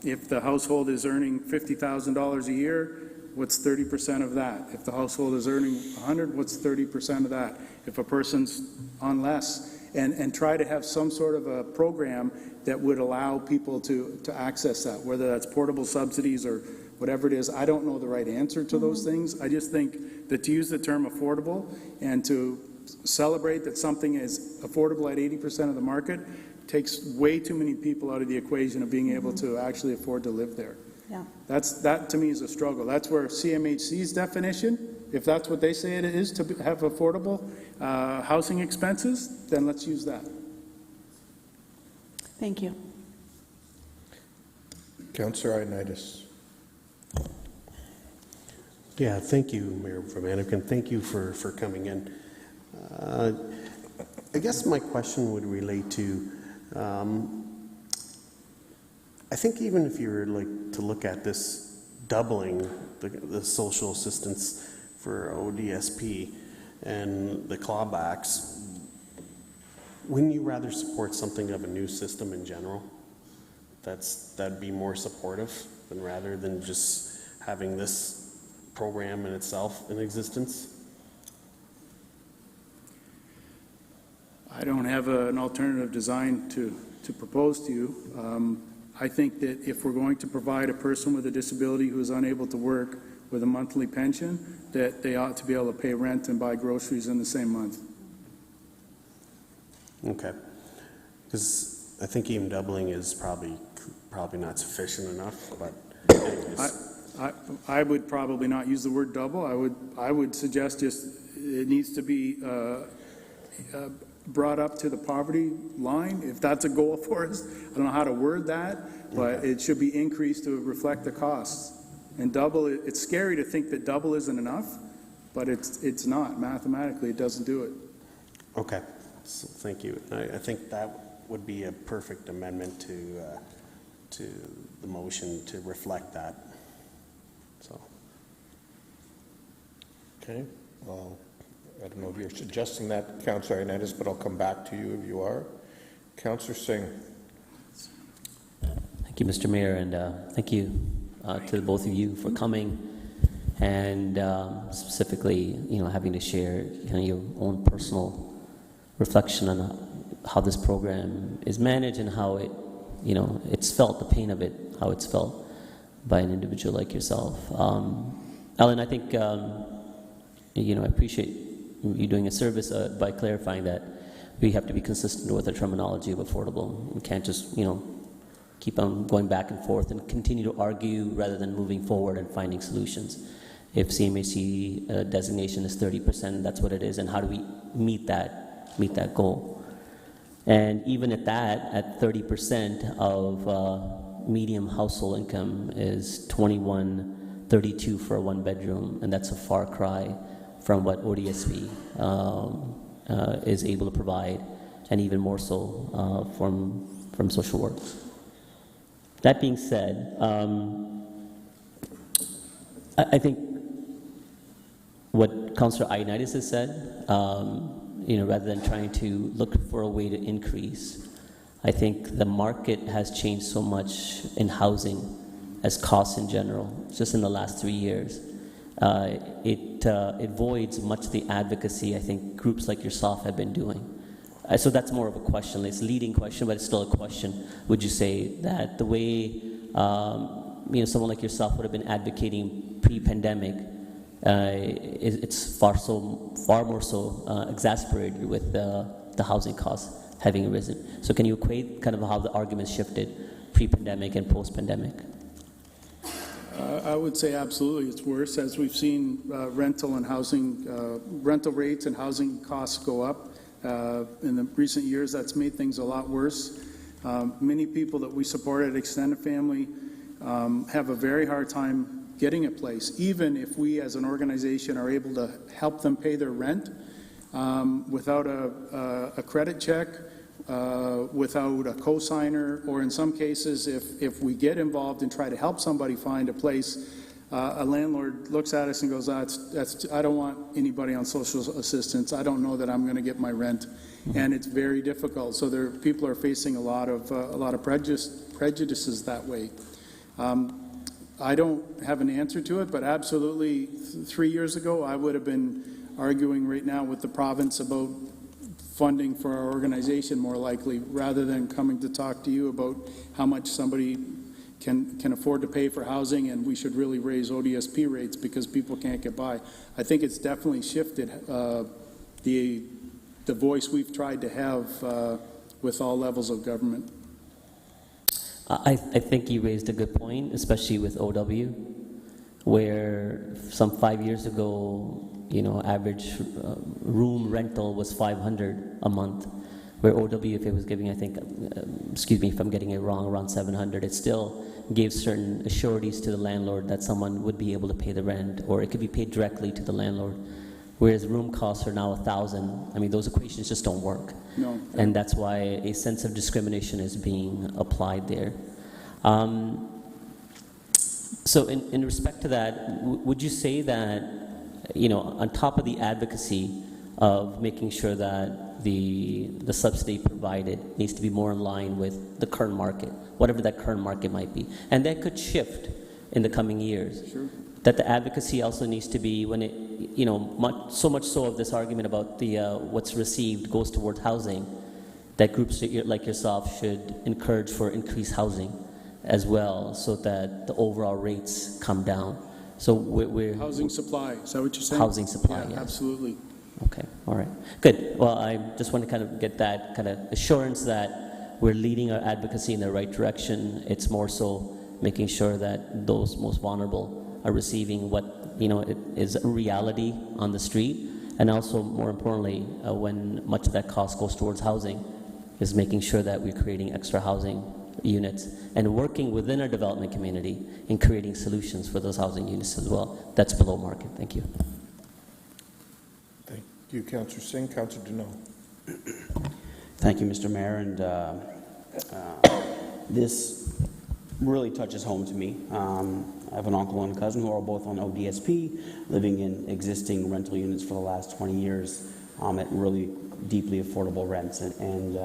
If the household is earning $50,000 a year, what's 30% of that? If the household is earning $100,000, what's 30% of that? If a person's on less, and try to have some sort of a program that would allow people to access that, whether that's portable subsidies or whatever it is. I don't know the right answer to those things. I just think that to use the term affordable and to celebrate that something is affordable at 80% of the market takes way too many people out of the equation of being able to actually afford to live there. Yeah. That to me is a struggle. That's where CMHC's definition, if that's what they say it is to have affordable housing expenses, then let's use that. Thank you. Councillor Ioannidis. Yeah, thank you, Mayor Vrabanic, and thank you for coming in. I guess my question would relate to, I think even if you were to look at this doubling the social assistance for ODSP and the clawbacks, wouldn't you rather support something of a new system in general? That'd be more supportive rather than just having this program in itself in existence? I don't have an alternative design to propose to you. I think that if we're going to provide a person with a disability who is unable to work with a monthly pension, that they ought to be able to pay rent and buy groceries in the same month. Okay. Because I think even doubling is probably not sufficient enough, but anyways. I would probably not use the word double. I would suggest just it needs to be brought up to the poverty line, if that's a goal for us. I don't know how to word that, but it should be increased to reflect the costs. And double, it's scary to think that double isn't enough, but it's not. Mathematically, it doesn't do it. Okay, so thank you. I think that would be a perfect amendment to the motion to reflect that. So. Okay, well, I don't know if you're suggesting that, Councillor Ioannidis, but I'll come back to you if you are. Councillor Singh. Thank you, Mr. Mayor, and thank you to both of you for coming and specifically, having to share your own personal reflection on how this program is managed and how it, it's felt, the pain of it, how it's felt by an individual like yourself. Ellen, I think, I appreciate you doing a service by clarifying that we have to be consistent with the terminology of affordable. We can't just, keep on going back and forth and continue to argue rather than moving forward and finding solutions. If CMHC designation is 30%, that's what it is, and how do we meet that goal? And even at that, at 30% of medium household income is $21.32 for a one-bedroom, and that's a far cry from what ODSP is able to provide, and even more so from social work. That being said, I think what Councillor Ioannidis has said, rather than trying to look for a way to increase, I think the market has changed so much in housing as costs in general, just in the last 3 years. It voids much of the advocacy I think groups like yourself have been doing. So that's more of a question. It's a leading question, but it's still a question. Would you say that the way someone like yourself would have been advocating pre-pandemic, it's far more so exasperated with the housing costs having risen? So can you equate kind of how the argument shifted pre-pandemic and post-pandemic? I would say absolutely it's worse. As we've seen rental rates and housing costs go up in the recent years, that's made things a lot worse. Many people that we support at Extended Family have a very hard time getting a place, even if we as an organization are able to help them pay their rent without a credit check, without a co-signer, or in some cases, if we get involved and try to help somebody find a place, a landlord looks at us and goes, I don't want anybody on social assistance. I don't know that I'm going to get my rent. And it's very difficult. So people are facing a lot of prejudices that way. I don't have an answer to it, but absolutely 3 years ago, I would have been arguing right now with the province about funding for our organization more likely, rather than coming to talk to you about how much somebody can afford to pay for housing, and we should really raise ODSP rates because people can't get by. I think it's definitely shifted the voice we've tried to have with all levels of government. I think you raised a good point, especially with OW, where some 5 years ago, average room rental was $500 a month, where OW, if it was giving, I think, excuse me if I'm getting it wrong, around $700, it still gave certain sureties to the landlord that someone would be able to pay the rent, or it could be paid directly to the landlord. Whereas room costs are now $1,000. I mean, those equations just don't work. No. And that's why a sense of discrimination is being applied there. So in respect to that, would you say that, on top of the advocacy of making sure that the subsidy provided needs to be more in line with the current market, whatever that current market might be, and that could shift in the coming years? Sure. That the advocacy also needs to be, when it, so much so of this argument about the what's received goes towards housing, that groups like yourself should encourage for increased housing as well, so that the overall rates come down. So we're housing supply. Is that what you're saying? Housing supply, yeah, yes. Absolutely. Okay, all right, good. Well, I just want to kind of get that kind of assurance that we're leading our advocacy in the right direction. It's more so making sure that those most vulnerable are receiving what it is a reality on the street, and also more importantly, when much of that cost goes towards housing, is making sure that we're creating extra housing units and working within our development community in creating solutions for those housing units as well. That's below market. Thank you. Thank you, Councillor Singh. Councillor Deneau. Thank you, Mr. Mayor, and this really touches home to me. I have an uncle and a cousin who are both on ODSP, living in existing rental units for the last 20 years at really deeply affordable rents. And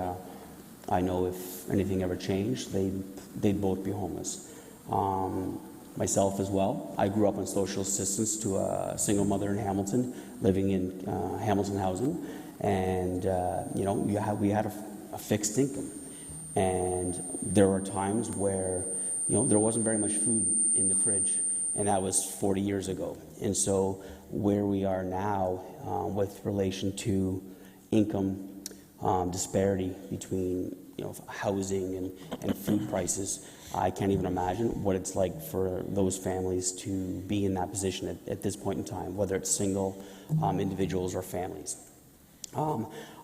I know if anything ever changed, they'd both be homeless. Myself as well. I grew up on social assistance to a single mother in Hamilton, living in Hamilton housing. And, we had a fixed income. And there were times where, there wasn't very much food in the fridge, and that was 40 years ago. And so where we are now with relation to income disparity between housing and food prices, I can't even imagine what it's like for those families to be in that position at this point in time, whether it's single individuals or families.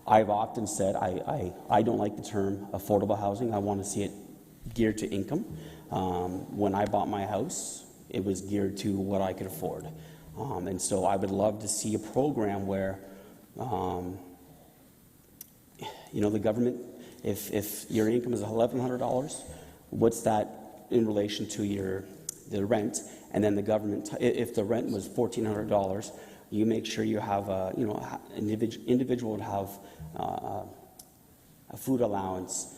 I've often said I don't like the term affordable housing. I want to see it geared to income. When I bought my house, it was geared to what I could afford. And so I would love to see a program where, the government, if your income is $1,100, what's that in relation to the rent? And then the government, if the rent was $1,400, you make sure you have an individual would have a food allowance,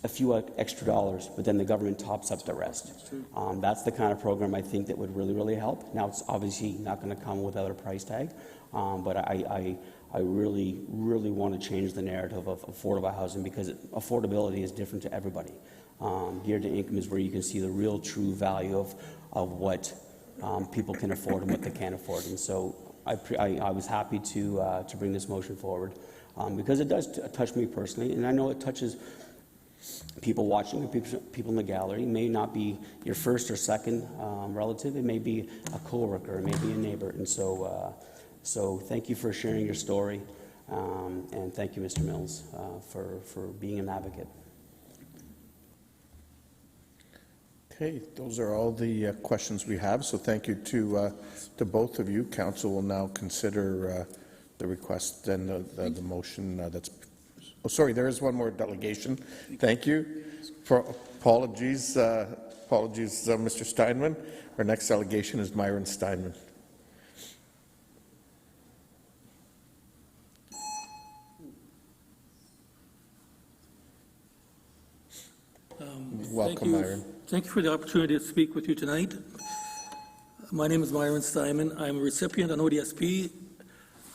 a few extra dollars, but then the government tops up the rest. That's the kind of program I think that would really, really help. Now, it's obviously not going to come without a price tag, but I really, really want to change the narrative of affordable housing, because affordability is different to everybody. Geared to income is where you can see the real, true value of what people can afford and what they can't afford. And so I was happy to bring this motion forward, because it does touch me personally, and I know it touches people watching, people in the gallery. It may not be your first or second relative. It may be a coworker, it may be a neighbor. And so thank you for sharing your story, and thank you, Mr. Mills, for being an advocate. Okay, those are all the questions we have, so thank you to both of you. Council will now consider the request and the motion that's... Oh, sorry, there is one more delegation. Thank you. Apologies, Mr. Steinman. Our next delegation is Myron Steinman. Welcome, Myron. Thank you for the opportunity to speak with you tonight. My name is Myron Steinman. I'm a recipient on ODSP.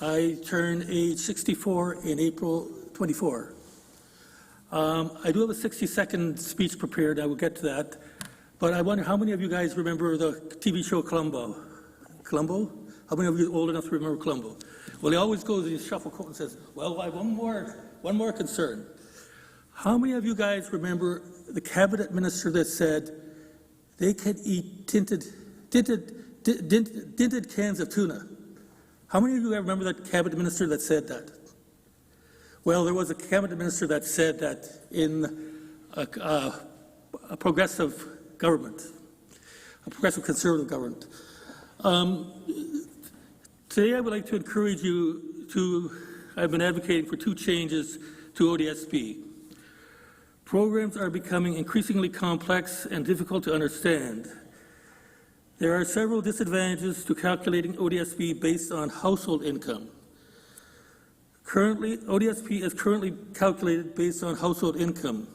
I turned age 64 in April 24. I do have a 60-second speech prepared. I will get to that. But I wonder how many of you guys remember the TV show Columbo? Columbo? How many of you are old enough to remember Columbo? Well, he always goes in his shuffle coat and says, well, I have one more concern. How many of you guys remember the cabinet minister that said they could eat tinted cans of tuna? How many of you remember that cabinet minister that said that? Well, there was a cabinet minister that said that in a progressive government, a progressive conservative government. Today I would like to encourage you to, I've been advocating for 2 changes to ODSP. Programs are becoming increasingly complex and difficult to understand. There are several disadvantages to calculating ODSP based on household income. Currently, ODSP is currently calculated based on household income.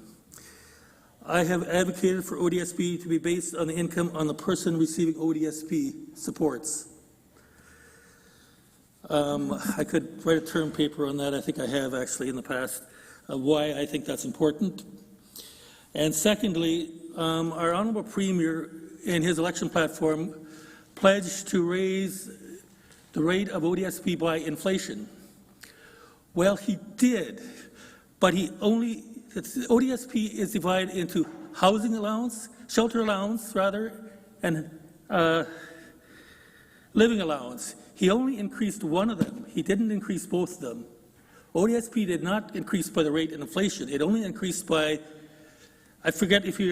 I have advocated for ODSP to be based on the income on the person receiving ODSP supports. I could write a term paper on that. I think I have actually in the past, why I think that's important. And secondly, our Honourable Premier in his election platform pledged to raise the rate of ODSP by inflation. Well, he did, but ODSP is divided into housing allowance, shelter allowance rather, and living allowance. He only increased one of them. He didn't increase both of them. ODSP did not increase by the rate of inflation. It only increased by, I forget if he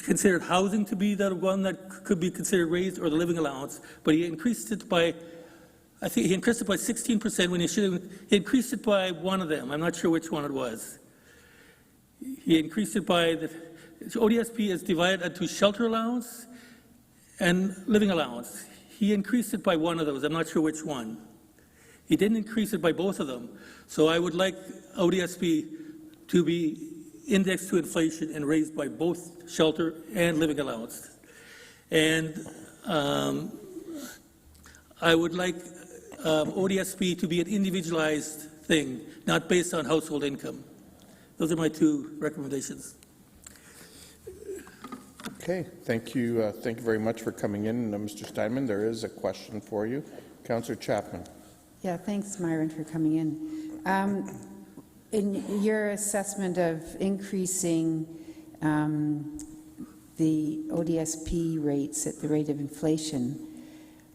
considered housing to be the one that could be considered raised, or the living allowance, but he increased it by, I think he increased it by 16% when he should have, he increased it by one of them. I'm not sure which one it was. He increased it by, ODSP is divided into shelter allowance and living allowance. He increased it by one of those. I'm not sure which one. He didn't increase it by both of them. So I would like ODSP to be indexed to inflation and raised by both shelter and living allowance. And I would like ODSP to be an individualized thing, not based on household income. Those are my 2 recommendations. Okay, thank you very much for coming in, Mr. Steinman. There is a question for you. Councillor Chapman. Yeah, thanks, Myron, for coming in. In your assessment of increasing the ODSP rates at the rate of inflation,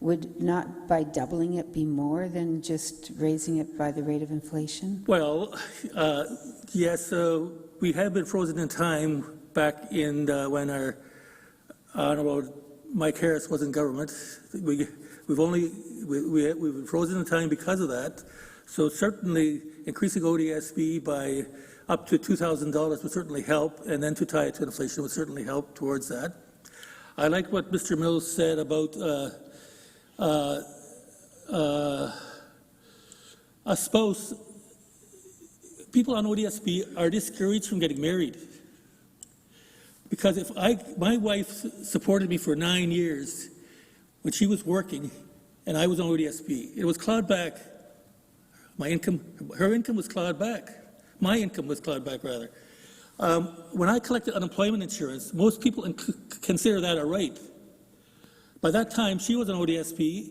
would not by doubling it be more than just raising it by the rate of inflation? Well, yes, we have been frozen in time back in when our Honorable Mike Harris was in government. We've been frozen in time because of that. So certainly increasing ODSP by up to $2,000 would certainly help, and then to tie it to inflation would certainly help towards that. I like what Mr. Mills said about a spouse. People on ODSP are discouraged from getting married. Because if my wife supported me for 9 years when she was working and I was on ODSP, it was clawed back. My income, her income was clawed back. My income was clawed back, rather. When I collected unemployment insurance, most people consider that a right. By that time, she was on ODSP,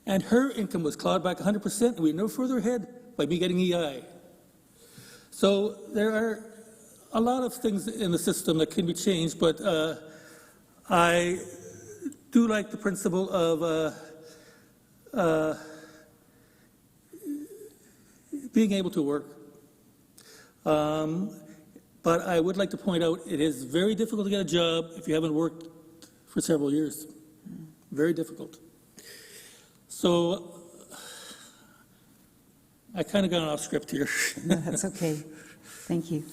and her income was clawed back 100%, and we were no further ahead by me getting EI. So there are a lot of things in the system that can be changed, but I do like the principle of being able to work. But I would like to point out it is very difficult to get a job if you haven't worked for several years. Very difficult. So I kind of got off script here. No, that's okay. Thank you.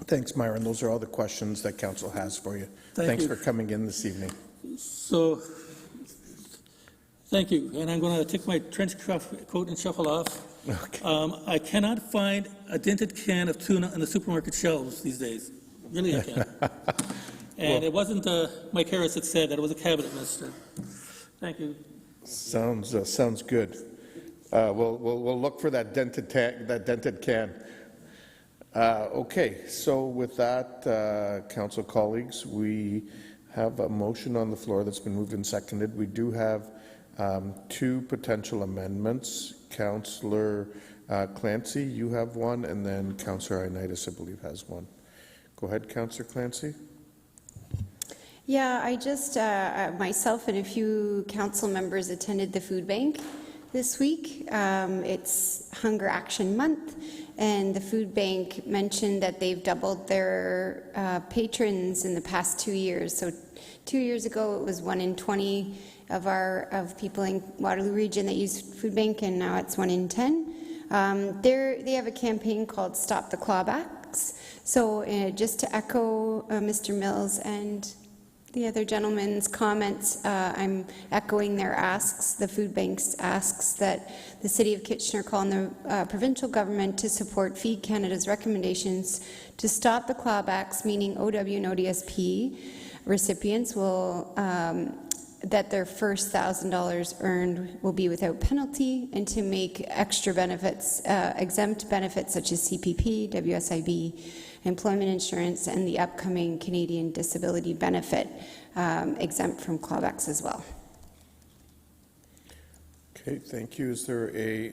Thanks, Myron. Those are all the questions that council has for you. Thanks for coming in this evening. So, thank you. And I'm going to take my trench coat and shuffle off. Okay. I cannot find a dented can of tuna in the supermarket shelves these days. Really, I can't. And it wasn't Mike Harris that said that. It was a cabinet minister. Thank you. Sounds good. We'll look for that dented can. Okay, so with that, council colleagues, we have a motion on the floor that's been moved and seconded. We do have two potential amendments. Councillor Clancy, you have one, and then Councillor Ioannidis, I believe, has one. Go ahead, Councillor Clancy. Yeah, I just, myself and a few council members attended the food bank this week. It's Hunger Action Month, and the food bank mentioned that they've doubled their patrons in the past 2 years. So 2 years ago, it was 1 in 20 of people in Waterloo Region that use food bank, and now it's 1 in 10. They have a campaign called Stop the Clawbacks. So just to echo Mr. Mills and the other gentleman's comments, I'm echoing their asks, the food bank's asks, that the City of Kitchener call on the provincial government to support Feed Canada's recommendations to stop the clawbacks, meaning OW and ODSP recipients will that their first $1,000 earned will be without penalty, and to make extra benefits, exempt benefits such as CPP, WSIB, employment insurance, and the upcoming Canadian Disability Benefit exempt from clawbacks as well. Okay, thank you. Is there a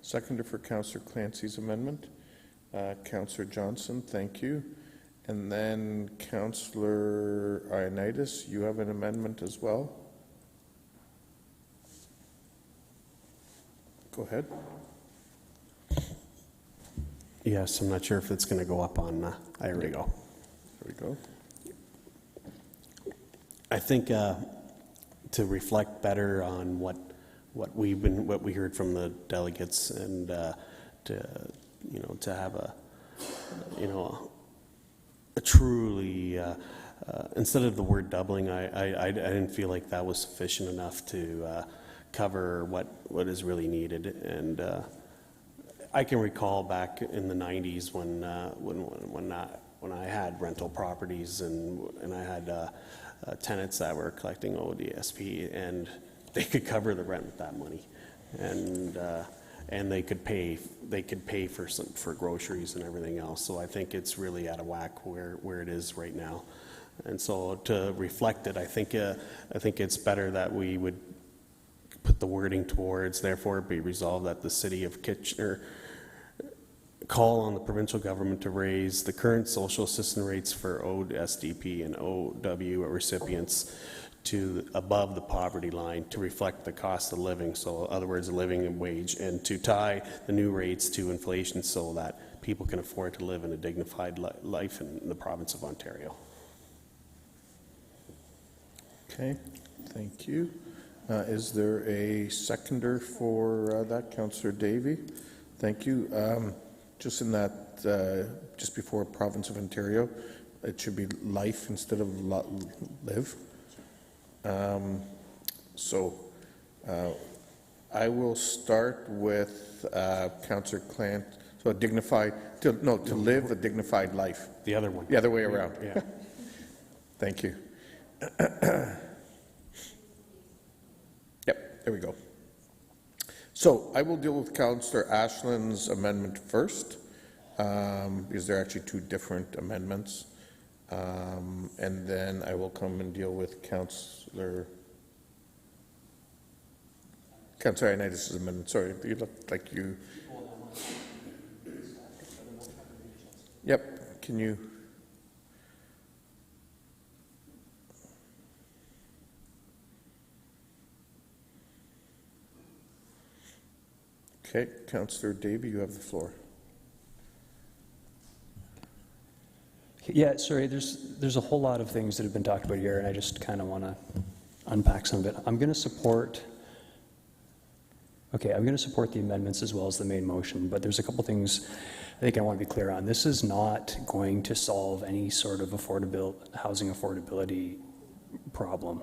seconder for Councillor Clancy's amendment? Councillor Johnson, thank you. And then Councillor Ioannidis, you have an amendment as well? Go ahead. Yes, I'm not sure if it's going to go up on, there we go. There we go. I think to reflect better on what we heard from the delegates, and to have a truly instead of the word doubling, I didn't feel like that was sufficient enough to cover what is really needed. And I can recall back in the 90s when I had rental properties and I had tenants that were collecting ODSP, and they could cover the rent with that money, and they could pay for groceries and everything else. So I think it's really out of whack where it is right now. And so to reflect it, I think it's better that we would put the wording towards, therefore be resolved that the City of Kitchener call on the provincial government to raise the current social assistance rates for OSDP and OW recipients to above the poverty line to reflect the cost of living, so in other words, the living wage, and to tie the new rates to inflation so that people can afford to live in a dignified life in the province of Ontario. Okay, thank you. Is there a seconder for that? Councillor Davey? Thank you. Just in that, just before province of Ontario, it should be life instead of live. I will start with Councillor Clant. So to live a dignified life. The other one. The other way around. Yeah. Thank you. Yep, there we go. So I will deal with Councillor Ashland's amendment first, because they're actually two different amendments. And then I will come and deal with Councillor Ioannidis' amendment. Sorry, you look like you... Yep, can you... Okay, Councillor Davey, you have the floor. Yeah, sorry, there's a whole lot of things that have been talked about here, and I just kind of want to unpack some of it. I'm going to support the amendments as well as the main motion, but there's a couple things I think I want to be clear on. This is not going to solve any sort of housing affordability problem.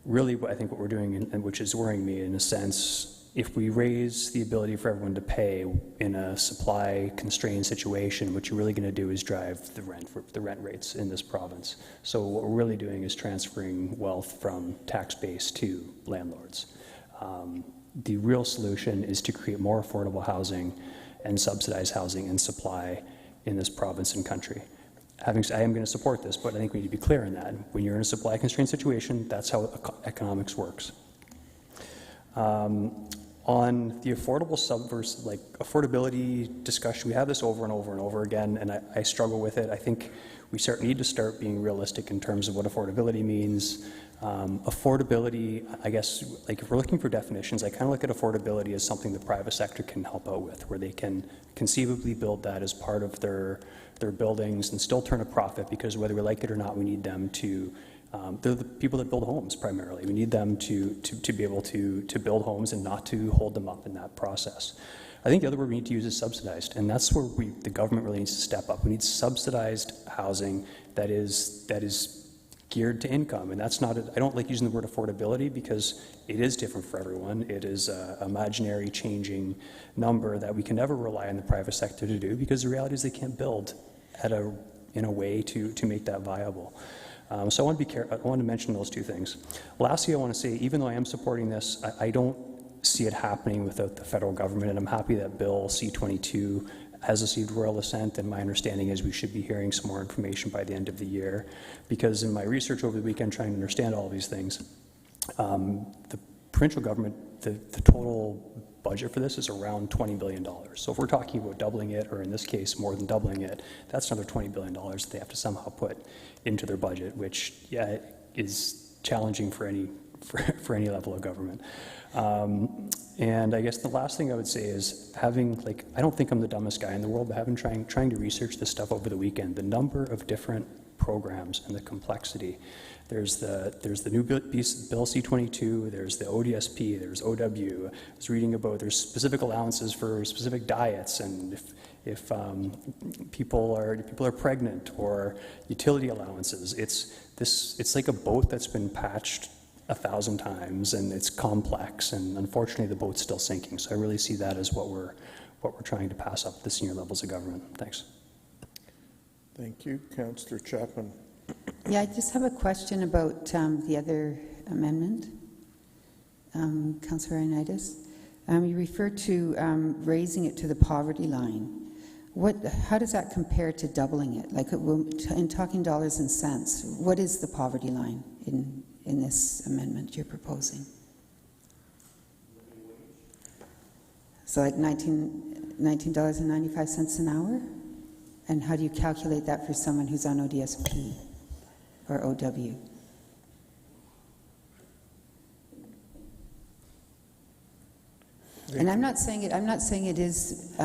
Really, I think what we're doing, and which is worrying me in a sense, if we raise the ability for everyone to pay in a supply-constrained situation, what you're really going to do is drive the rent rates in this province. So what we're really doing is transferring wealth from tax base to landlords. The real solution is to create more affordable housing and subsidize housing and supply in this province and country. I am going to support this, but I think we need to be clear in that. When you're in a supply-constrained situation, that's how economics works. On the affordable affordability discussion, we have this over and over and over again, and I struggle with it. I think we need to start being realistic in terms of what affordability means. Affordability, I guess, like if we're looking for definitions, I kind of look at affordability as something the private sector can help out with, where they can conceivably build that as part of their buildings and still turn a profit, because whether we like it or not, we need them to they're the people that build homes primarily. We need them to be able to build homes and not to hold them up in that process. I think the other word we need to use is subsidized, and that's where the government really needs to step up. We need subsidized housing that is geared to income, and that's not, I don't like using the word affordability because it is different for everyone. It is an imaginary changing number that we can never rely on the private sector to do, because the reality is they can't build in a way to make that viable. So I want to be careful. I want to mention those two things. Lastly, I want to say, even though I am supporting this, I don't see it happening without the federal government, and I'm happy that Bill C-22 has received royal assent, and my understanding is we should be hearing some more information by the end of the year, because in my research over the weekend trying to understand all of these things, the provincial government, the total budget for this is around $20 billion. So if we're talking about doubling it, or in this case more than doubling it, that's another $20 billion that they have to somehow put into their budget, which is challenging for any level of government. And I guess the last thing I would say is I don't think I'm the dumbest guy in the world, but trying to research this stuff over the weekend, the number of different programs and the complexity. There's the new Bill C-22, there's the ODSP, there's OW. I was reading about there's specific allowances for specific diets, and if people are pregnant, or utility allowances. It's like a boat that's been patched 1,000 times, and it's complex, and unfortunately the boat's still sinking. So I really see that as what we're trying to pass up at the senior levels of government. Thanks. Thank you. Councillor Chapman. Yeah, I just have a question about the other amendment, Councillor Ioannidis. You refer to raising it to the poverty line. How does that compare to doubling it? Like in talking dollars and cents, what is the poverty line in this amendment you're proposing? So like $19.95 an hour? And how do you calculate that for someone who's on ODSP or OW? And I'm not saying it is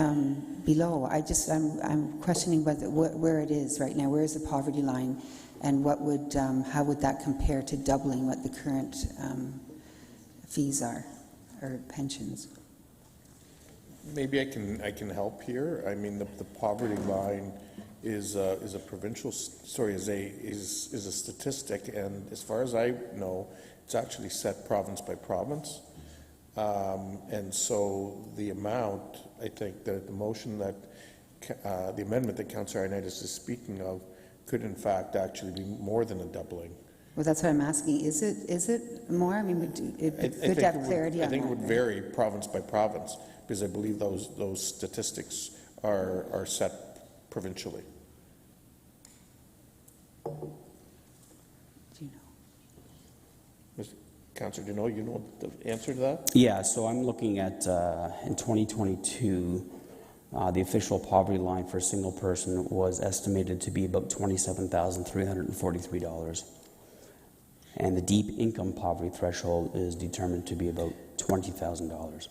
below. I'm questioning where it is right now. Where is the poverty line, and how would that compare to doubling what the current fees are, or pensions? Maybe I can help here. I mean, the poverty line is a provincial is a statistic, and as far as I know, it's actually set province by province. And so the amount, I think, the motion that the amendment that Councillor Ioannidis is speaking of could in fact actually be more than a doubling. Well, that's what I'm asking. Is it more? I mean, it's good to have clarity on that. I think it would vary province by province, because I believe those statistics are set provincially. Do you know? Councillor Deneau, you know the answer to that? Yeah, so I'm looking at, in 2022, the official poverty line for a single person was estimated to be about $27,343. And the deep income poverty threshold is determined to be about $20,000.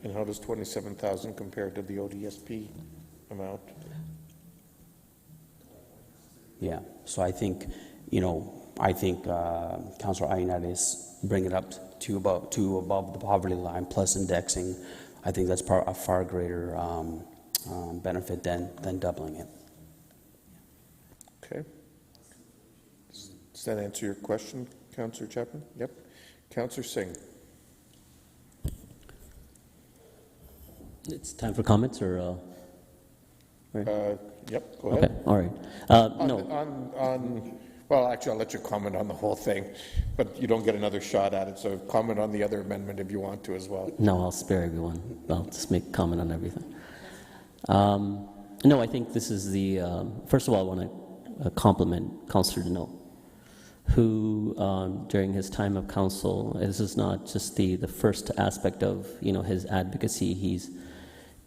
And how does 27,000 compare to the ODSP amount? Yeah, so I think, Councillor Ioannidis bring it up to above the poverty line plus indexing. I think that's a far greater benefit than doubling it. Okay. Does that answer your question, Councillor Chapman? Yep. Councillor Singh. It's time for comments, or? Yep, go ahead. Okay, all right. No. Well, actually, I'll let you comment on the whole thing, but you don't get another shot at it, so comment on the other amendment if you want to as well. No, I'll spare everyone. I'll just make comment on everything. No, I think this is the, first of all, I want to compliment Councillor Deneau, who, during his time of council, this is not just the first aspect of, his advocacy. He's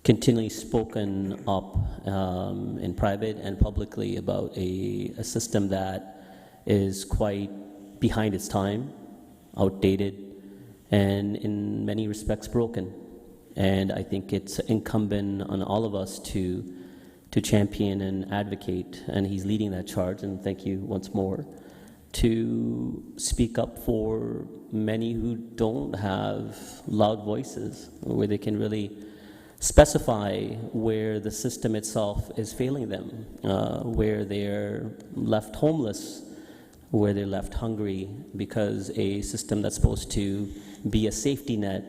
continually spoken up in private and publicly about a system that is quite behind its time, outdated, and in many respects broken. And I think it's incumbent on all of us to champion and advocate, and he's leading that charge, and thank you once more, to speak up for many who don't have loud voices, where they can really specify where the system itself is failing them, where they're left homeless, where they're left hungry, because a system that's supposed to be a safety net,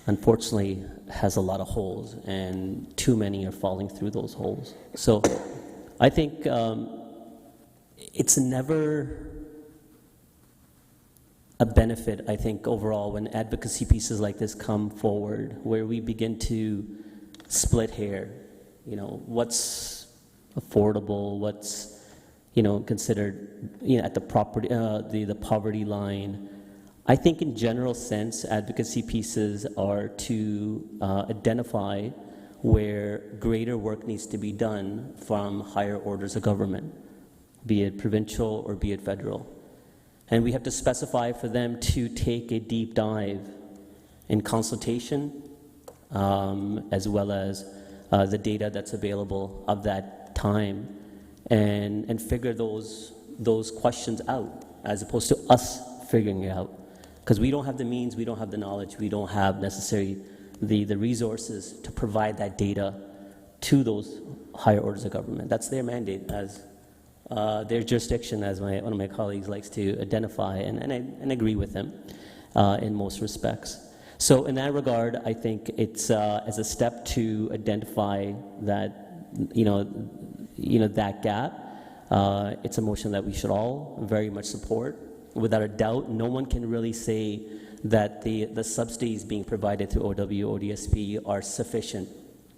unfortunately, has a lot of holes, and too many are falling through those holes. So I think it's never a benefit, I think, overall, when advocacy pieces like this come forward, where we begin to split hair. What's affordable, what's considered at the the poverty line. I think in general sense, advocacy pieces are to identify where greater work needs to be done from higher orders of government, be it provincial or be it federal. And we have to specify for them to take a deep dive in consultation, as well as the data that's available of that time, and figure those questions out, as opposed to us figuring it out. Because we don't have the means, we don't have the knowledge, we don't have necessarily the resources to provide that data to those higher orders of government. That's their mandate, as their jurisdiction, as one of my colleagues likes to identify, and agree with him in most respects. So in that regard, I think it's as a step to identify that, that gap. It's a motion that we should all very much support. Without a doubt, no one can really say that the subsidies being provided through OW, ODSP are sufficient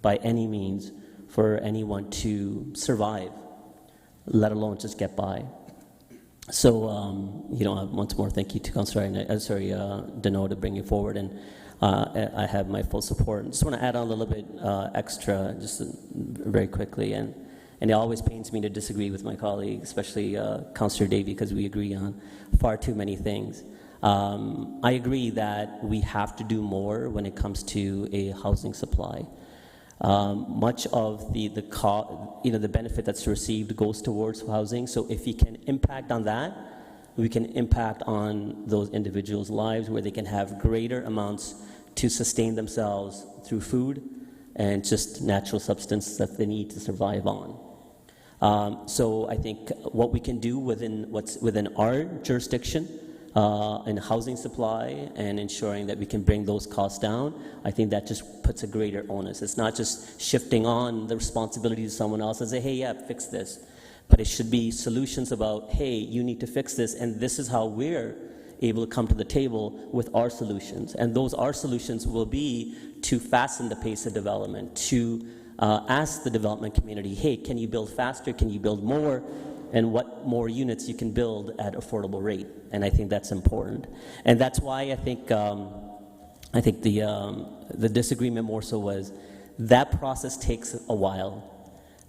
by any means for anyone to survive, let alone just get by. So, once more, thank you to Councillor Deneau to bring it forward. And I have my full support. Just want to add on a little bit extra, just very quickly, and it always pains me to disagree with my colleague, especially Councillor Davey, because we agree on far too many things. I agree that we have to do more when it comes to a housing supply. Much of the benefit that's received goes towards housing. So if you can impact on that, we can impact on those individuals' lives where they can have greater amounts to sustain themselves through food and just natural substance that they need to survive on. So I think what we can do within our jurisdiction in housing supply and ensuring that we can bring those costs down, I think that just puts a greater onus. It's not just shifting on the responsibility to someone else and say, hey, yeah, fix this. But it should be solutions about, hey, you need to fix this, and this is how we're able to come to the table with our solutions. And our solutions will be to fasten the pace of development, to ask the development community, hey, can you build faster, can you build more, and what more units you can build at affordable rate. And I think that's important. And that's why I think the disagreement more so was that process takes a while.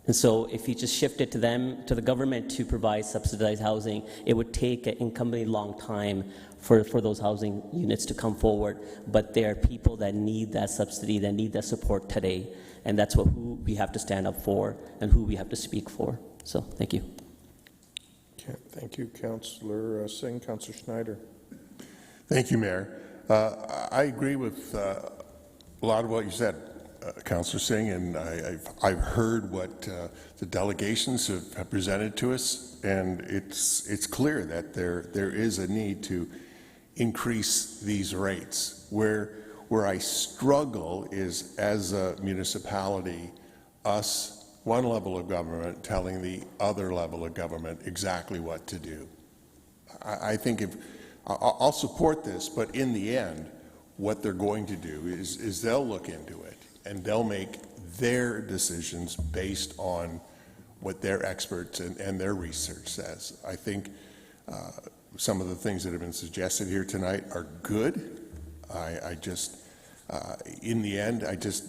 And so if you just shift it to the government to provide subsidized housing, it would take an incredibly long time for those housing units to come forward. But there are people that need that subsidy, that need that support today. And that's who we have to stand up for and who we have to speak for. So thank you. Okay, thank you, Councillor Singh. Councillor Schneider. Thank you, Mayor. I agree with a lot of what you said, Councillor Singh, and I've heard what the delegations have presented to us, and it's clear that there is a need to increase these rates. Where I struggle is, as a municipality, us, one level of government, telling the other level of government exactly what to do. I think I'll support this, but in the end, what they're going to do is they'll look into it and they'll make their decisions based on what their experts and their research says. I think some of the things that have been suggested here tonight are good. I just, in the end, I just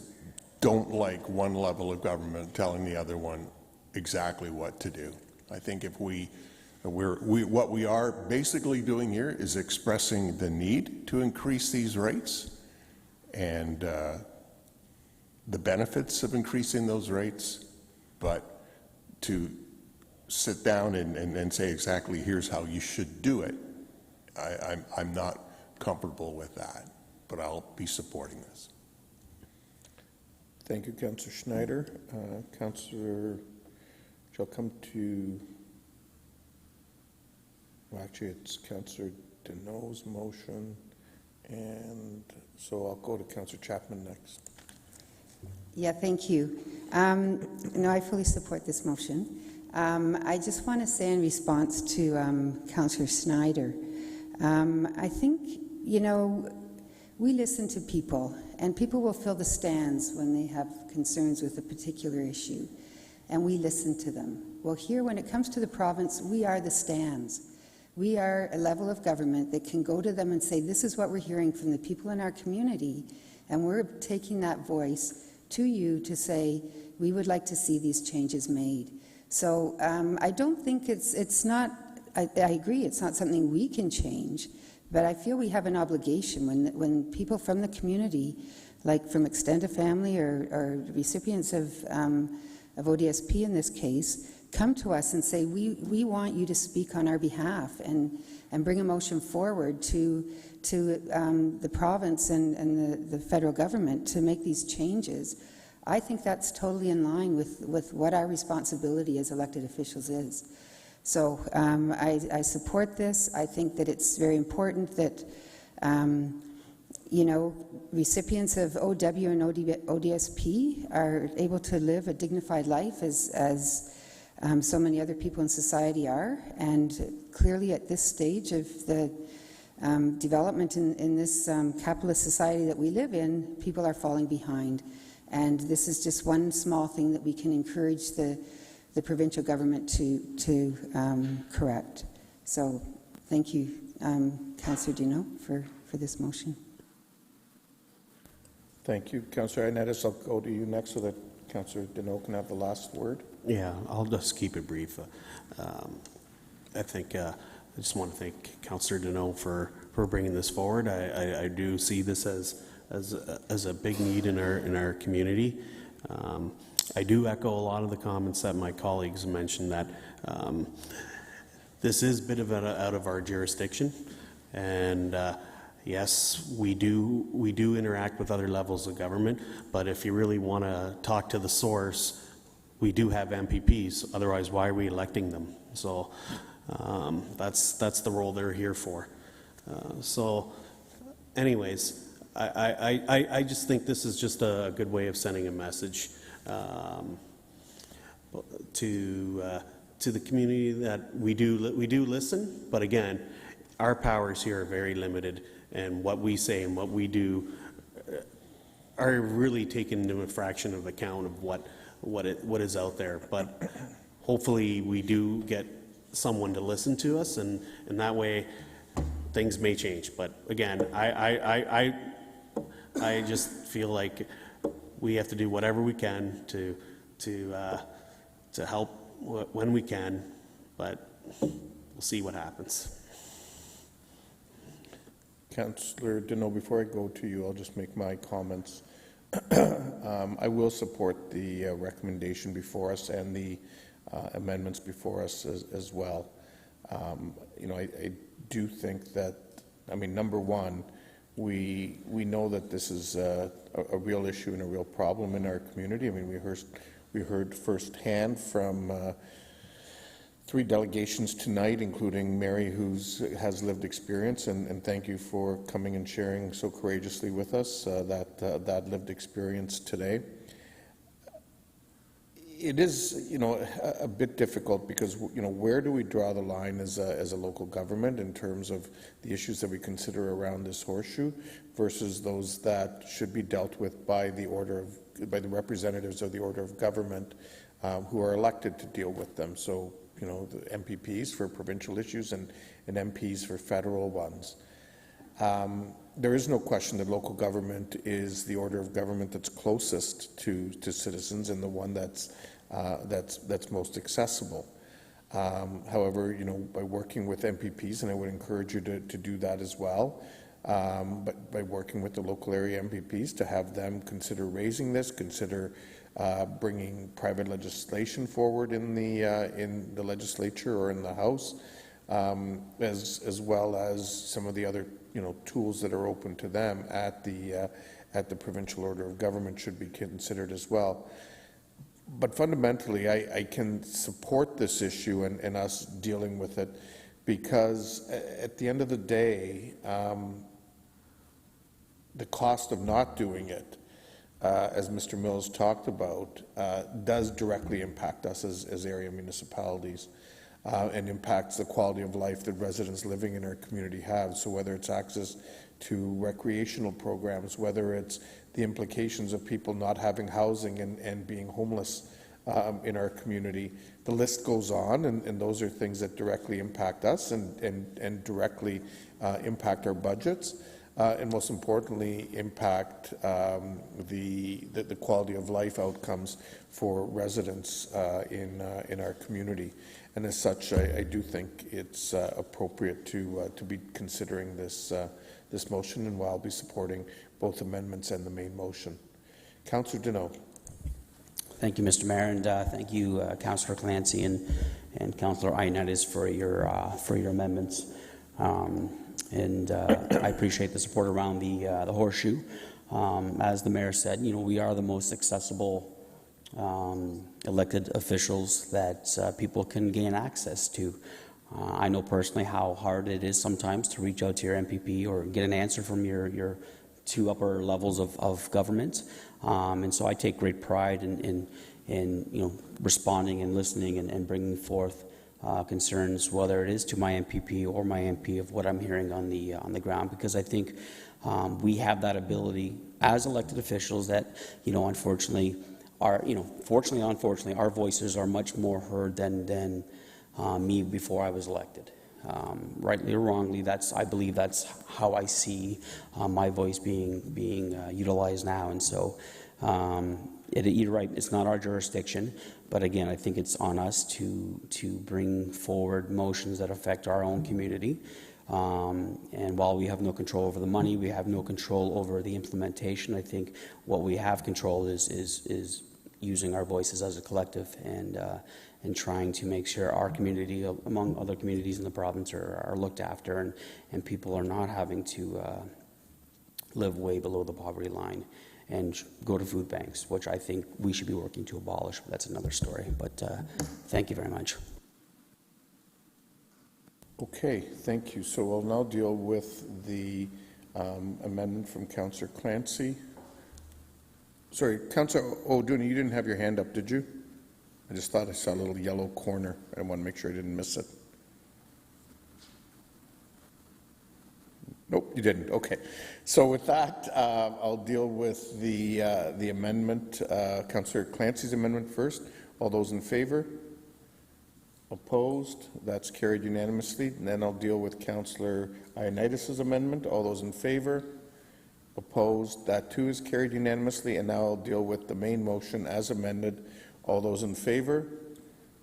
don't like one level of government telling the other one exactly what to do. I think if what we are basically doing here is expressing the need to increase these rates and the benefits of increasing those rates, but to sit down and say exactly here's how you should do it, I'm not comfortable with that, but I'll be supporting this. Thank you, Councillor Schneider. Councillor, shall come to, well, actually it's Councillor Deneau's motion, and so I'll go to Councillor Chapman next. Yeah, thank you. No, I fully support this motion. I just want to say in response to Councillor Schneider, I think, we listen to people, and people will fill the stands when they have concerns with a particular issue, and we listen to them. Well, here, when it comes to the province, we are the stands. We are a level of government that can go to them and say, this is what we're hearing from the people in our community, and we're taking that voice to you to say, we would like to see these changes made. So I don't think it's not, I agree, it's not something we can change, but I feel we have an obligation when people from the community, like from extended family or recipients of ODSP in this case, come to us and say, we want you to speak on our behalf and bring a motion forward to the province and the federal government to make these changes. I think that's totally in line with what our responsibility as elected officials is. So I support this. I think that it's very important that recipients of OW and ODSP are able to live a dignified life as so many other people in society are. And clearly at this stage of the development in this capitalist society that we live in, people are falling behind. And this is just one small thing that we can encourage the provincial government to correct. So thank you, Councillor Deneau, for this motion. Thank you. Councillor Ioannidis, I'll go to you next so that Councillor Deneau can have the last word. Yeah, I'll just keep it brief. I think I just want to thank Councillor Deneau for bringing this forward. I do see this as a big need in our community. I do echo a lot of the comments that my colleagues mentioned, that this is a bit of out of our jurisdiction, and yes, we do interact with other levels of government, but if you really want to talk to the source, we do have MPPs. Otherwise, why are we electing them? So that's the role they're here for. So anyways, I just think this is just a good way of sending a message to the community that we do listen, but again, our powers here are very limited, and what we say and what we do are really taken into a fraction of account of what is out there. But hopefully we do get someone to listen to us, and that way things may change. But again, I just feel like we have to do whatever we can to help when we can, but we'll see what happens. Councillor Deneau, before I go to you, I'll just make my comments. I will support the recommendation before us and the amendments before us as well. You know, I do think that, I mean, number one, we know that this is a real issue and a real problem in our community. I mean, we heard firsthand from 3 delegations tonight, including Mary, who has lived experience, and thank you for coming and sharing so courageously with us that lived experience today. It is, you know, a bit difficult because, you know, where do we draw the line as a local government in terms of the issues that we consider around this horseshoe versus those that should be dealt with by the representatives of the order of government who are elected to deal with them. So, you know, the MPPs for provincial issues and MPs for federal ones. There is no question that local government is the order of government that's closest to citizens and the one that's most accessible. However, you know, by working with MPPs, and I would encourage you to do that as well, but by working with the local area MPPs to have them consider raising this, consider bringing private legislation forward in the legislature or in the House, as well as some of the other, you know, tools that are open to them at the provincial order of government should be considered as well. But fundamentally, I can support this issue and us dealing with it because at the end of the day, the cost of not doing it, as Mr. Mills talked about, does directly impact us as area municipalities and impacts the quality of life that residents living in our community have. So whether it's access to recreational programs, whether it's the implications of people not having housing and being homeless in our community, the list goes on, and those are things that directly impact us and directly impact our budgets. And most importantly, impact the quality of life outcomes for residents in our community. And as such, I do think it's appropriate to be considering this motion, and I'll be supporting both amendments and the main motion. Councillor Deneau. Thank you, Mr. Mayor, and thank you, Councillor Clancy and Councillor Ioannidis for your amendments. I appreciate the support around the horseshoe. As the mayor said, you know, we are the most accessible elected officials that people can gain access to. I know personally how hard it is sometimes to reach out to your MPP or get an answer from your 2 upper levels of government, and so I take great pride in you know, responding and listening and bringing forth concerns, whether it is to my MPP or my MP, of what I'm hearing on the ground, because I think we have that ability as elected officials that, you know, unfortunately, unfortunately, our voices are much more heard than me before I was elected. Rightly or wrongly, I believe that's how I see my voice being utilized now. And so, you're right, it's not our jurisdiction, but again, I think it's on us to bring forward motions that affect our own community. And while we have no control over the money, we have no control over the implementation. I think what we have control is using our voices as a collective and trying to make sure our community, among other communities in the province, are looked after and people are not having to live way below the poverty line and go to food banks, which I think we should be working to abolish. But that's another story. But thank you very much. Okay, thank you. So we'll now deal with the amendment from Councillor Clancy. Sorry, Councillor O'Dooney, you didn't have your hand up, did you? I just thought I saw a little yellow corner. I want to make sure I didn't miss it. Nope, you didn't. Okay. So with that, I'll deal with the amendment, Councillor Clancy's amendment first. All those in favour? Opposed? That's carried unanimously. And then I'll deal with Councillor Ioannidis' amendment. All those in favour? Opposed? That too is carried unanimously. And now I'll deal with the main motion as amended. All those in favour?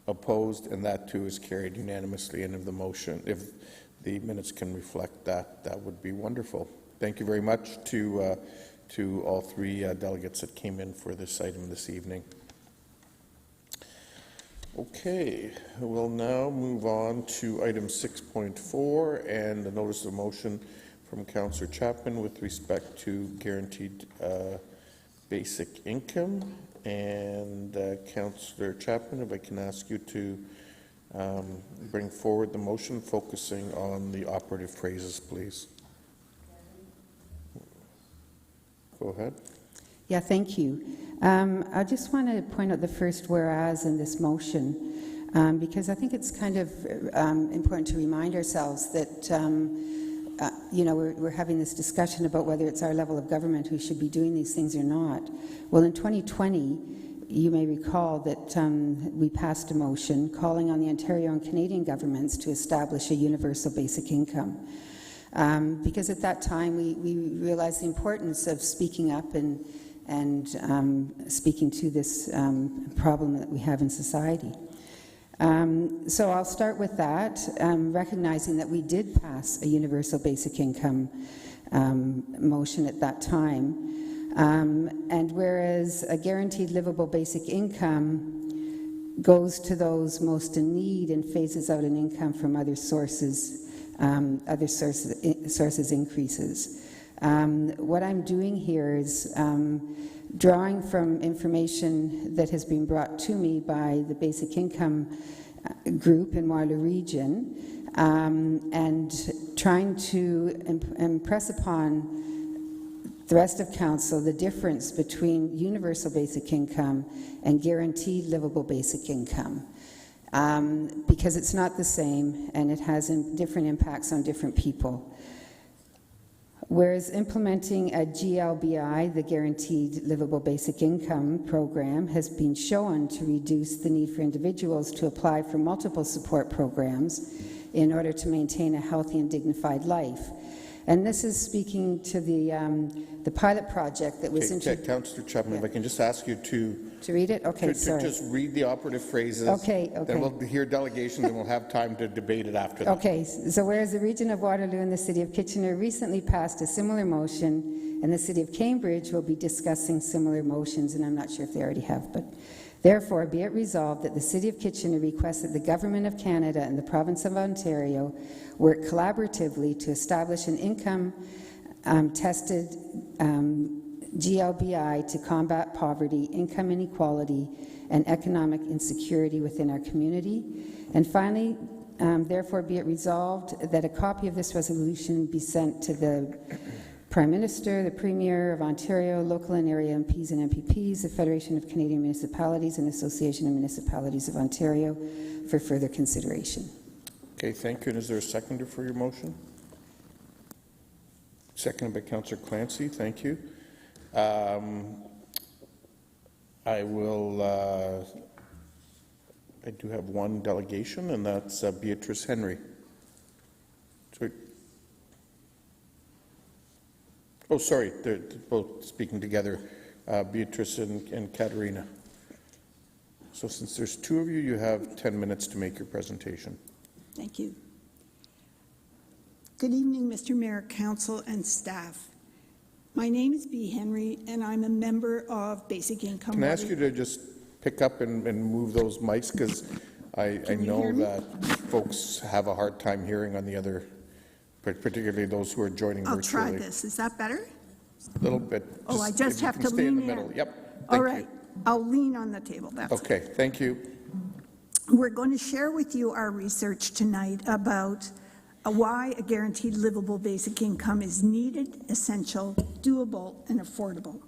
Opposed? And that too is carried unanimously. And if the motion, if the minutes can reflect that, that would be wonderful. Thank you very much to all three delegates that came in for this item this evening. Okay, we'll now move on to item 6.4 and the notice of motion from Councillor Chapman with respect to guaranteed basic income. And Councillor Chapman, if I can ask you to bring forward the motion focusing on the operative phrases, please. Go ahead. Yeah, thank you. I just want to point out the first whereas in this motion, because I think it's kind of important to remind ourselves that, you know, we're having this discussion about whether it's our level of government who should be doing these things or not. Well, in 2020, you may recall that we passed a motion calling on the Ontario and Canadian governments to establish a universal basic income. Because at that time we realized the importance of speaking up and speaking to this problem that we have in society. So I'll start with that, recognizing that we did pass a universal basic income motion at that time. And whereas a guaranteed livable basic income goes to those most in need and phases out an income from other sources increases. What I'm doing here is drawing from information that has been brought to me by the Basic Income Group in Waterloo Region, and trying to impress upon the rest of Council the difference between universal basic income and guaranteed livable basic income. Because it's not the same and it has different impacts on different people. Whereas implementing a GLBI, the Guaranteed Livable Basic Income program, has been shown to reduce the need for individuals to apply for multiple support programs in order to maintain a healthy and dignified life. And this is speaking to the pilot project that was introduced. Councillor Chapman, if I can just ask you to read it? Okay, sorry. To just read the operative phrases. Okay. Then we'll hear delegation and we'll have time to debate it after that. Okay, so whereas the region of Waterloo and the City of Kitchener recently passed a similar motion, and the City of Cambridge will be discussing similar motions, and I'm not sure if they already have, but therefore be it resolved that the City of Kitchener requests that the Government of Canada and the Province of Ontario work collaboratively to establish an income-tested GLBI to combat poverty, income inequality, and economic insecurity within our community. And finally, therefore be it resolved that a copy of this resolution be sent to the Prime Minister, the Premier of Ontario, local and area MPs and MPPs, the Federation of Canadian Municipalities and Association of Municipalities of Ontario for further consideration. Okay, thank you. And is there a seconder for your motion? Seconded by Councillor Clancy. Thank you. I do have one delegation, and that's Beatrice Henry. Sorry. Oh, sorry, they're both speaking together, Beatrice and Katerina. So since there's two of you, you have 10 minutes to make your presentation. Thank you. Good evening, Mr. Mayor, Council, and staff. My name is Bea Henry, and I'm a member of Basic Income. Can I ask you to just pick up and move those mics, because I know that folks have a hard time hearing on the other, particularly those who are joining virtually. I'll try this. Is that better? A little bit. Oh, I just have to stay in lean the middle. in. Yep. All right. I'll lean on the table. That's okay. Thank you. We're going to share with you our research tonight about why a guaranteed livable basic income is needed, essential, doable, and affordable.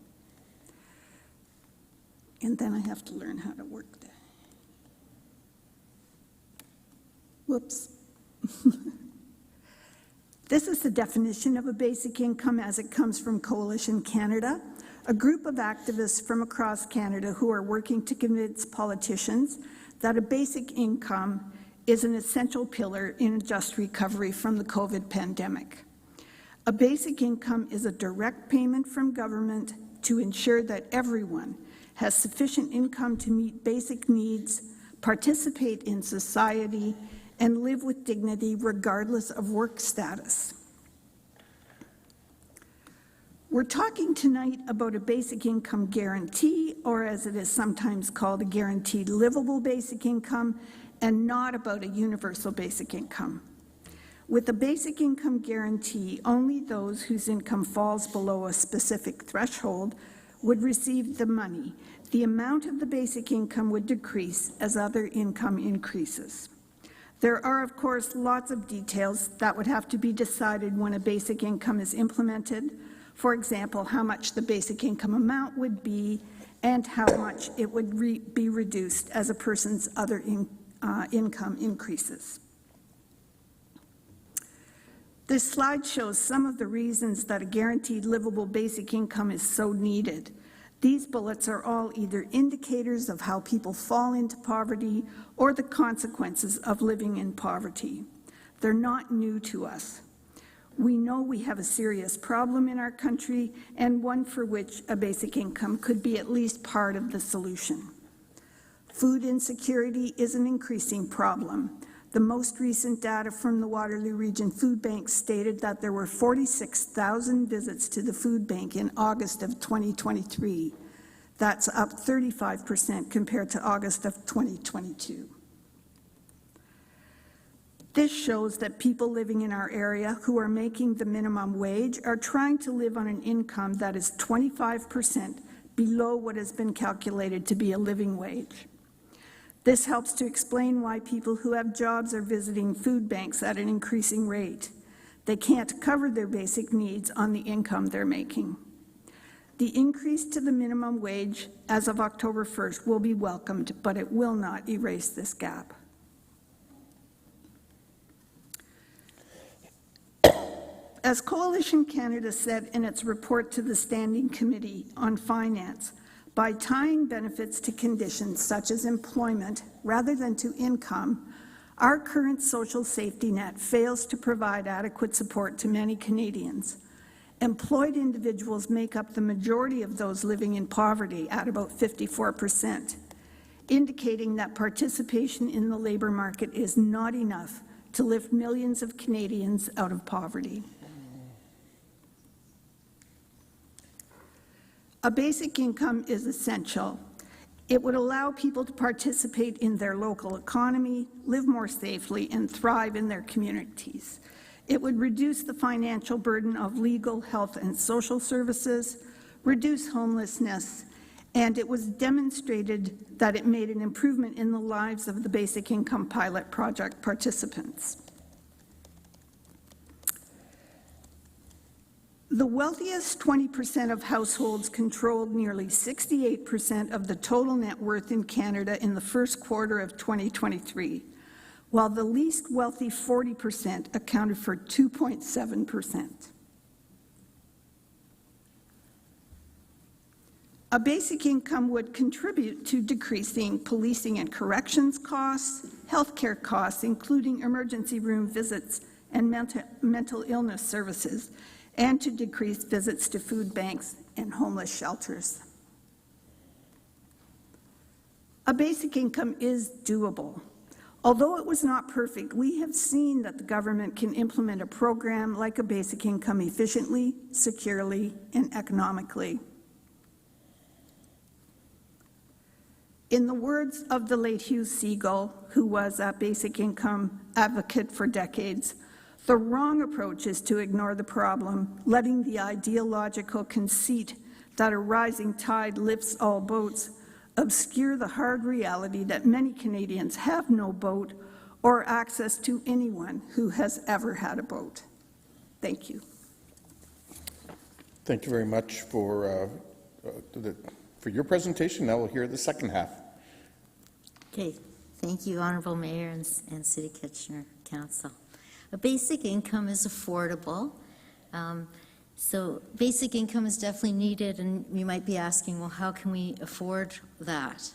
And then I have to learn how to work that. Whoops. This is the definition of a basic income as it comes from Coalition Canada, a group of activists from across Canada who are working to convince politicians that a basic income is an essential pillar in a just recovery from the COVID pandemic. A basic income is a direct payment from government to ensure that everyone has sufficient income to meet basic needs, participate in society, and live with dignity regardless of work status. We're talking tonight about a basic income guarantee, or as it is sometimes called, a guaranteed livable basic income, and not about a universal basic income. With a basic income guarantee, only those whose income falls below a specific threshold would receive the money. The amount of the basic income would decrease as other income increases. There are, of course, lots of details that would have to be decided when a basic income is implemented. For example, how much the basic income amount would be and how much it would be reduced as a person's other income increases. This slide shows some of the reasons that a guaranteed livable basic income is so needed. These bullets are all either indicators of how people fall into poverty or the consequences of living in poverty. They're not new to us. We know we have a serious problem in our country, and one for which a basic income could be at least part of the solution. Food insecurity is an increasing problem. The most recent data from the Waterloo Region Food Bank stated that there were 46,000 visits to the food bank in August of 2023. That's up 35% compared to August of 2022. This shows that people living in our area who are making the minimum wage are trying to live on an income that is 25% below what has been calculated to be a living wage. This helps to explain why people who have jobs are visiting food banks at an increasing rate. They can't cover their basic needs on the income they're making. The increase to the minimum wage as of October 1st will be welcomed, but it will not erase this gap. As Coalition Canada said in its report to the Standing Committee on Finance, by tying benefits to conditions such as employment rather than to income, our current social safety net fails to provide adequate support to many Canadians. Employed individuals make up the majority of those living in poverty at about 54%, indicating that participation in the labour market is not enough to lift millions of Canadians out of poverty. A basic income is essential. It would allow people to participate in their local economy, live more safely, and thrive in their communities. It would reduce the financial burden of legal, health, and social services, reduce homelessness, and it was demonstrated that it made an improvement in the lives of the Basic Income Pilot Project participants. The wealthiest 20% of households controlled nearly 68% of the total net worth in Canada in the first quarter of 2023, while the least wealthy 40% accounted for 2.7%. A basic income would contribute to decreasing policing and corrections costs, healthcare costs, including emergency room visits and mental illness services, and to decrease visits to food banks and homeless shelters. A basic income is doable. Although it was not perfect, we have seen that the government can implement a program like a basic income efficiently, securely, and economically. In the words of the late Hugh Segal, who was a basic income advocate for decades, the wrong approach is to ignore the problem, letting the ideological conceit that a rising tide lifts all boats obscure the hard reality that many Canadians have no boat or access to anyone who has ever had a boat. Thank you. Thank you very much for your presentation. Now we'll hear the second half. Okay, thank you, Honourable Mayor and City Kitchener Council. A basic income is affordable. So basic income is definitely needed, and you might be asking, well, how can we afford that?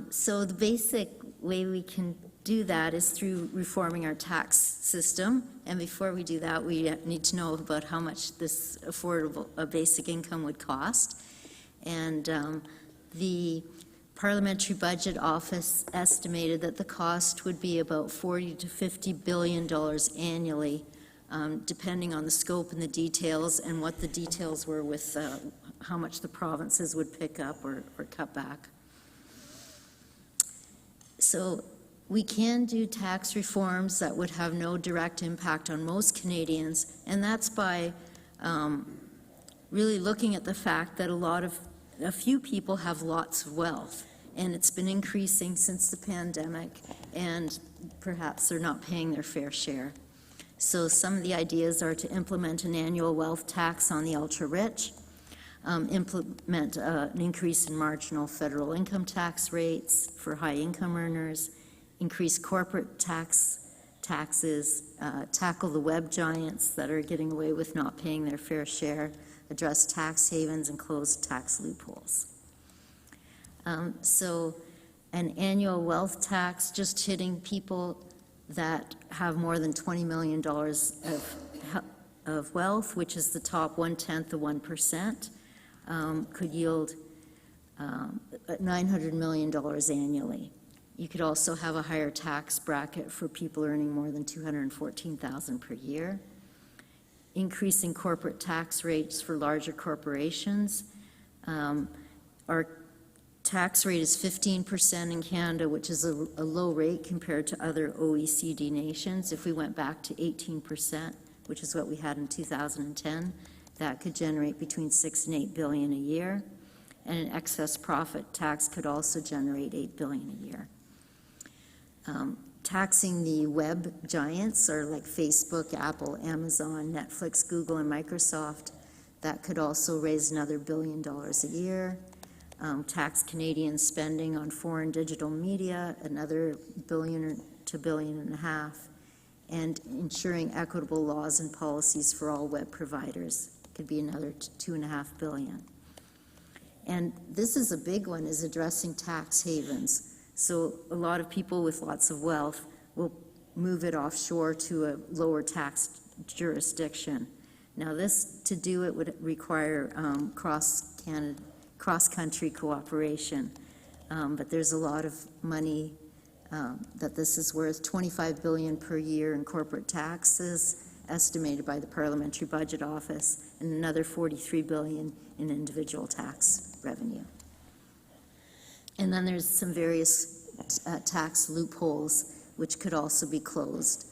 So the basic way we can do that is through reforming our tax system. And before we do that, we need to know about how much this affordable basic income would cost. And the Parliamentary Budget Office estimated that the cost would be about $40 to $50 billion annually, depending on the scope and the details and what the details were with how much the provinces would pick up or cut back. So we can do tax reforms that would have no direct impact on most Canadians, and that's by really looking at the fact that a few people have lots of wealth, and it's been increasing since the pandemic, and perhaps they're not paying their fair share. So some of the ideas are to implement an annual wealth tax on the ultra-rich, implement an increase in marginal federal income tax rates for high-income earners, increase corporate taxes, tackle the web giants that are getting away with not paying their fair share, address tax havens, and close tax loopholes. So an annual wealth tax just hitting people that have more than $20 million of wealth, which is the top 1/10 of 1%, could yield $900 million annually. You could also have a higher tax bracket for people earning more than $214,000 per year. Increasing corporate tax rates for larger corporations. Our tax rate is 15% in Canada, which is a low rate compared to other OECD nations. If we went back to 18%, which is what we had in 2010, that could generate between $6 and $8 billion a year. And an excess profit tax could also generate $8 billion a year. Taxing the web giants, or like Facebook, Apple, Amazon, Netflix, Google, and Microsoft, that could also raise another $1 billion a year. Tax Canadian spending on foreign digital media, another $1 billion to $1.5 billion, and ensuring equitable laws and policies for all web providers could be another $2.5 billion. And this is a big one, is addressing tax havens. So a lot of people with lots of wealth will move it offshore to a lower tax jurisdiction. Now this, to do it, would require cross-country cooperation, but there's a lot of money that this is worth. $25 billion per year in corporate taxes, estimated by the Parliamentary Budget Office, and another $43 billion in individual tax revenue. And then there's some various tax loopholes which could also be closed.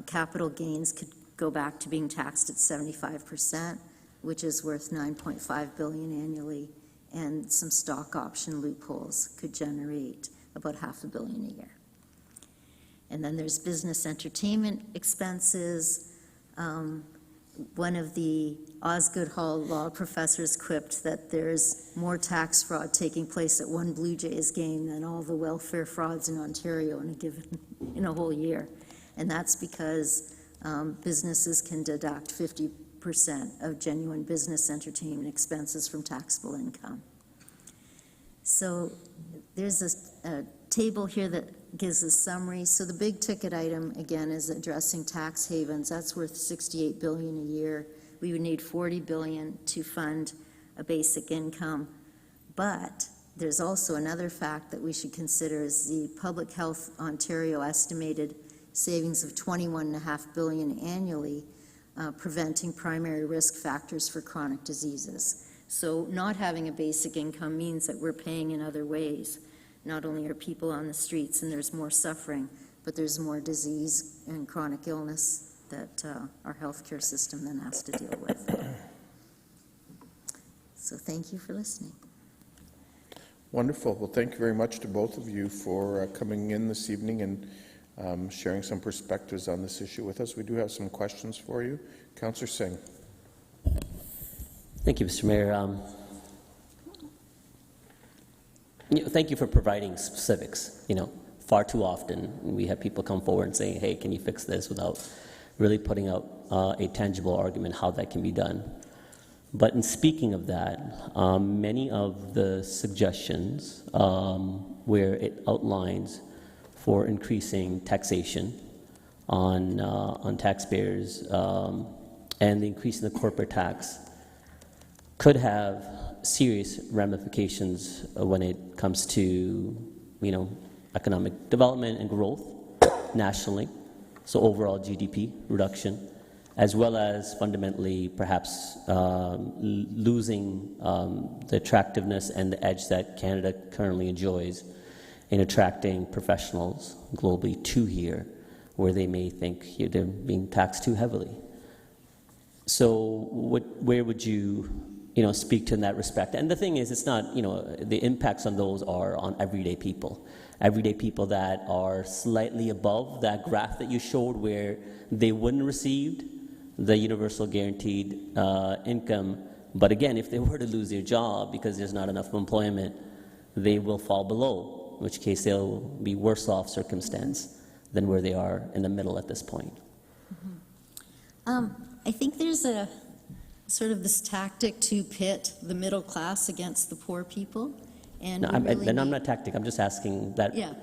Capital gains could go back to being taxed at 75%, which is worth $9.5 billion annually, and some stock option loopholes could generate about $500 million a year. And then there's business entertainment expenses. One of the Osgoode Hall law professors quipped that there's more tax fraud taking place at one Blue Jays game than all the welfare frauds in Ontario in a whole year. And that's because businesses can deduct 50% of genuine business entertainment expenses from taxable income. So there's a table here that gives a summary. So the big ticket item, again, is addressing tax havens. That's worth $68 billion a year. We would need $40 billion to fund a basic income. But there's also another fact that we should consider is the Public Health Ontario estimated savings of $21.5 billion annually, preventing primary risk factors for chronic diseases. So not having a basic income means that we're paying in other ways. Not only are people on the streets and there's more suffering, but there's more disease and chronic illness that our healthcare system then has to deal with. So thank you for listening. Wonderful. Well, thank you very much to both of you for coming in this evening and sharing some perspectives on this issue with us. We do have some questions for you. Councillor Singh. Thank you, Mr. Mayor. Thank you for providing specifics. Far too often we have people come forward and say, hey, can you fix this, without really putting out a tangible argument how that can be done. But in speaking of that, many of the suggestions where it outlines for increasing taxation on taxpayers and the increase in the corporate tax could have serious ramifications when it comes to, economic development and growth nationally, so overall GDP reduction, as well as fundamentally perhaps losing the attractiveness and the edge that Canada currently enjoys in attracting professionals globally to here, where they may think they're being taxed too heavily. So where would you speak to in that respect? And the thing is, it's not, the impacts on those are on everyday people that are slightly above that graph that you showed where they wouldn't receive the universal guaranteed income. But again, if they were to lose their job because there's not enough employment, they will fall below, in which case they'll be worse off circumstance than where they are in the middle at this point. I think there's a sort of this tactic to pit the middle class against the poor people, and I'm not tactic. I'm just asking that. Yeah.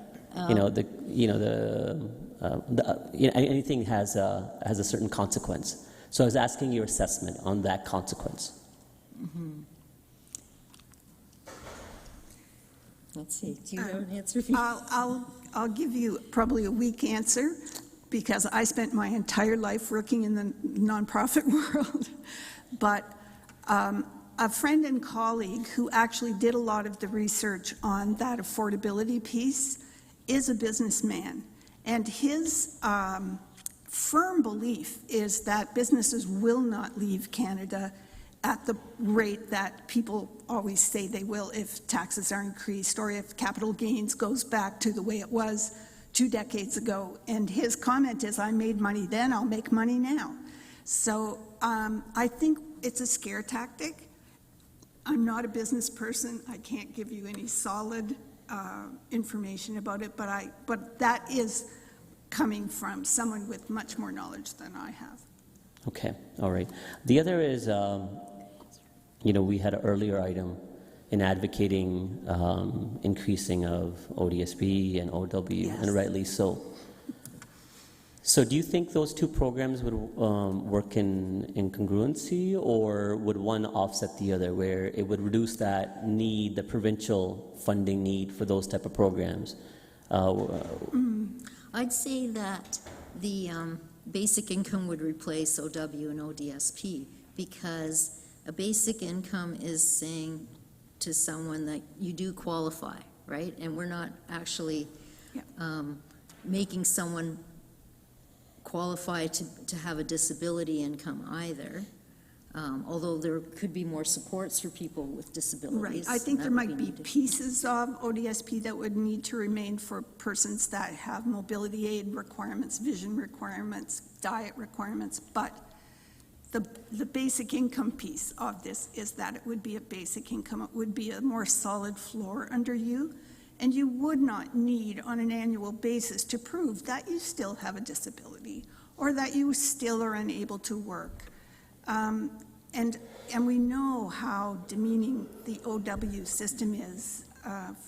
Anything has a certain consequence. So I was asking your assessment on that consequence. Mm-hmm. Let's see. Do you have an answer for me? I'll give you probably a weak answer, because I spent my entire life working in the nonprofit world. But a friend and colleague who actually did a lot of the research on that affordability piece is a businessman. And his firm belief is that businesses will not leave Canada at the rate that people always say they will if taxes are increased or if capital gains goes back to the way it was 2 decades ago. And his comment is, I made money then, I'll make money now. So I think it's a scare tactic. I'm not a business person. I can't give you any solid information about it, but that is coming from someone with much more knowledge than I have. Okay, all right. The other is, we had an earlier item in advocating increasing of ODSP and OW, yes. And rightly so. So do you think those two programs would work in congruency, or would one offset the other, where it would reduce that need, the provincial funding need for those type of programs? I'd say that the basic income would replace OW and ODSP, because a basic income is saying to someone that you do qualify, right? And we're not actually making someone qualify to have a disability income either, although there could be more supports for people with disabilities. Right. I think there might be pieces of ODSP that would need to remain for persons that have mobility aid requirements, vision requirements, diet requirements, but the basic income piece of this is that it would be a basic income. It would be a more solid floor under you, and you would not need on an annual basis to prove that you still have a disability or that you still are unable to work. And we know how demeaning the OW system is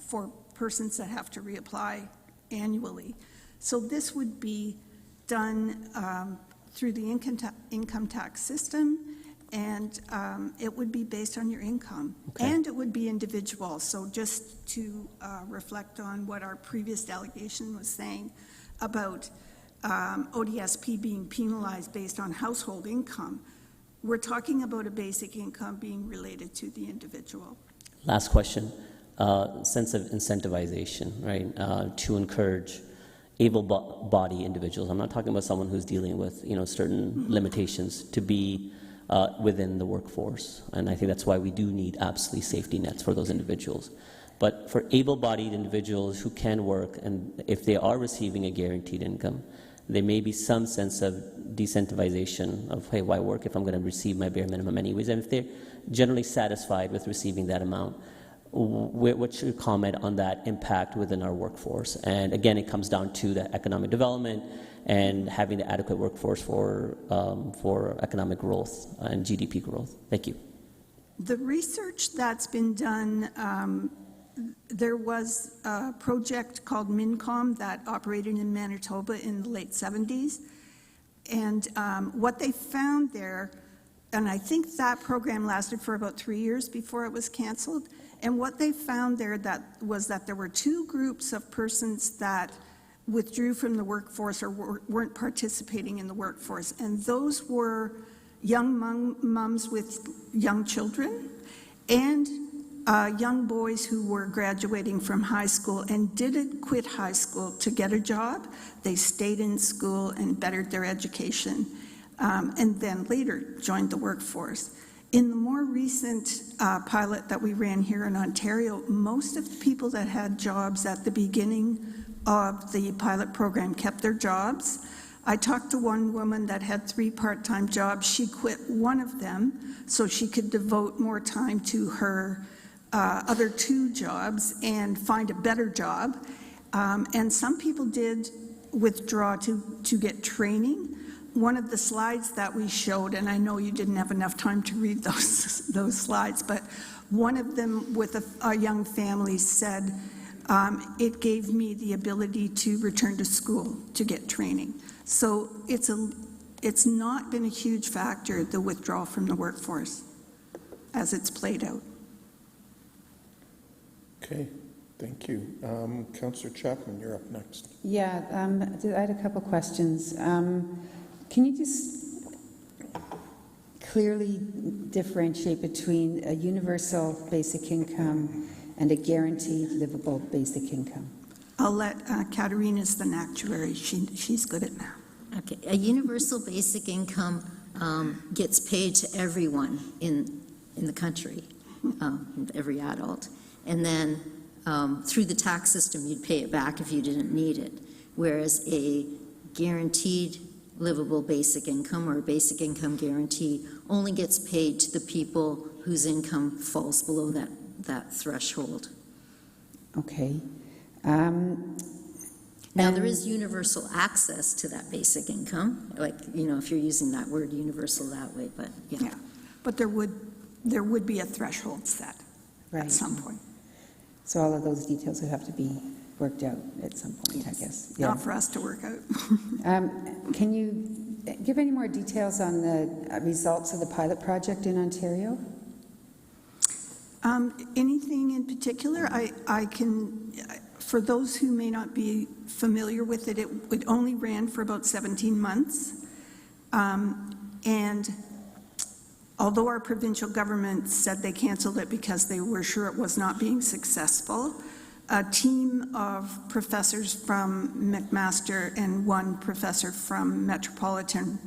for persons that have to reapply annually. So this would be done through the income tax system, and it would be based on your income. Okay. And it would be individual. So just to reflect on what our previous delegation was saying about ODSP being penalized based on household income, we're talking about a basic income being related to the individual. Last question. Sense of incentivization, right, to encourage able-bodied individuals. I'm not talking about someone who's dealing with, certain limitations to be within the workforce. And I think that's why we do need absolutely safety nets for those individuals. But for able-bodied individuals who can work, and if they are receiving a guaranteed income, there may be some sense of decentivization of, hey, why work if I'm going to receive my bare minimum anyways? And if they're generally satisfied with receiving that amount, what's your comment on that impact within our workforce? And again, it comes down to the economic development and having the adequate workforce for economic growth and GDP growth. Thank you. The research that's been done, there was a project called MINCOM that operated in Manitoba in the late 70s. And what they found there, and I think that program lasted for about 3 years before it was canceled. And what they found there was that there were two groups of persons that withdrew from the workforce or weren't participating in the workforce. And those were young mums with young children and young boys who were graduating from high school and didn't quit high school to get a job. They stayed in school and bettered their education, and then later joined the workforce. In the more recent pilot that we ran here in Ontario, most of the people that had jobs at the beginning of the pilot program kept their jobs. I talked to one woman that had 3 part-time jobs. She quit one of them so she could devote more time to her other 2 jobs and find a better job. And some people did withdraw to get training. One of the slides that we showed, and I know you didn't have enough time to read those slides, but one of them with a young family said, it gave me the ability to return to school to get training. So it's not been a huge factor, the withdrawal from the workforce, as it's played out. Okay, thank you. Councillor Chapman, you're up next. Yeah, I had a couple questions. Can you just clearly differentiate between a universal basic income and a guaranteed livable basic income? I'll let Katarina's the actuary. She's good at that. Okay, a universal basic income gets paid to everyone in the country, every adult. And then through the tax system, you'd pay it back if you didn't need it. Whereas a guaranteed livable basic income or a basic income guarantee only gets paid to the people whose income falls below that threshold. Okay. Now, there is universal access to that basic income, like, if you're using that word universal that way, but yeah. But there would be a threshold set at some point. So all of those details would have to be worked out at some point, I guess. Yeah. Not for us to work out. Can you give any more details on the results of the pilot project in Ontario? Anything in particular? I can, for those who may not be familiar with it, it only ran for about 17 months. And although our provincial government said they canceled it because they were sure it was not being successful, a team of professors from McMaster and one professor from Metropolitan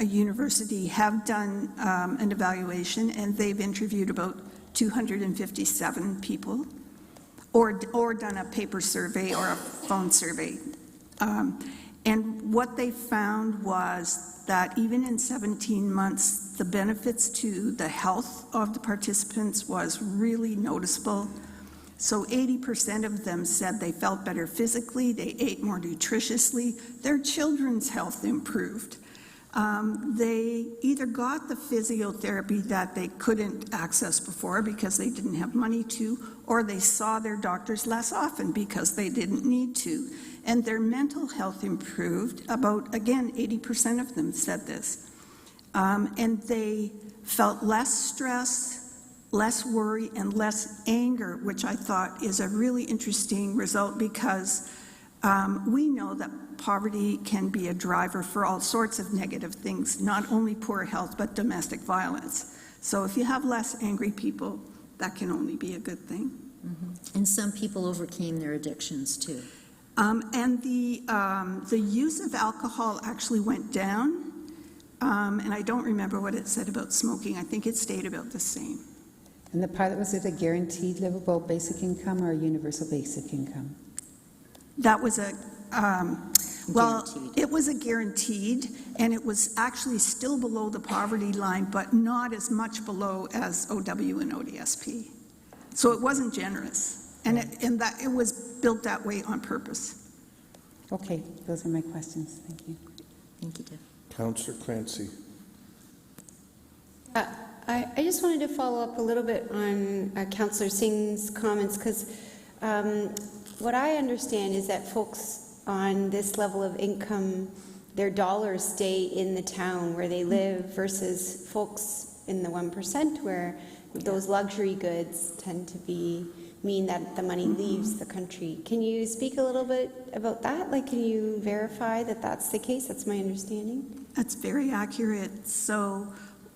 University have done an evaluation, and they've interviewed about 257 people, or done a paper survey or a phone survey. And what they found was that even in 17 months, the benefits to the health of the participants was really noticeable. So 80% of them said they felt better physically, they ate more nutritiously, their children's health improved. They either got the physiotherapy that they couldn't access before because they didn't have money to, or they saw their doctors less often because they didn't need to. And their mental health improved. About, again, 80% of them said this. And they felt less stress, less worry, and less anger, which I thought is a really interesting result because we know that poverty can be a driver for all sorts of negative things, not only poor health, but domestic violence. So if you have less angry people, that can only be a good thing. Mm-hmm. And some people overcame their addictions too. And the use of alcohol actually went down. And I don't remember what it said about smoking. I think it stayed about the same. And the pilot, was it a guaranteed livable basic income or a universal basic income? That was a, well, it was a guaranteed, and it was actually still below the poverty line, but not as much below as OW and ODSP. So it wasn't generous, and it was built that way on purpose. Okay, those are my questions. Thank you. Thank you, Deb. Councillor Clancy. I just wanted to follow up a little bit on Councillor Singh's comments, because what I understand is that folks on this level of income, their dollars stay in the town where they live versus folks in the 1% where those luxury goods tend to mean that the money leaves the country. Can you speak a little bit about that? Like, can you verify that that's the case? That's my understanding. That's very accurate. So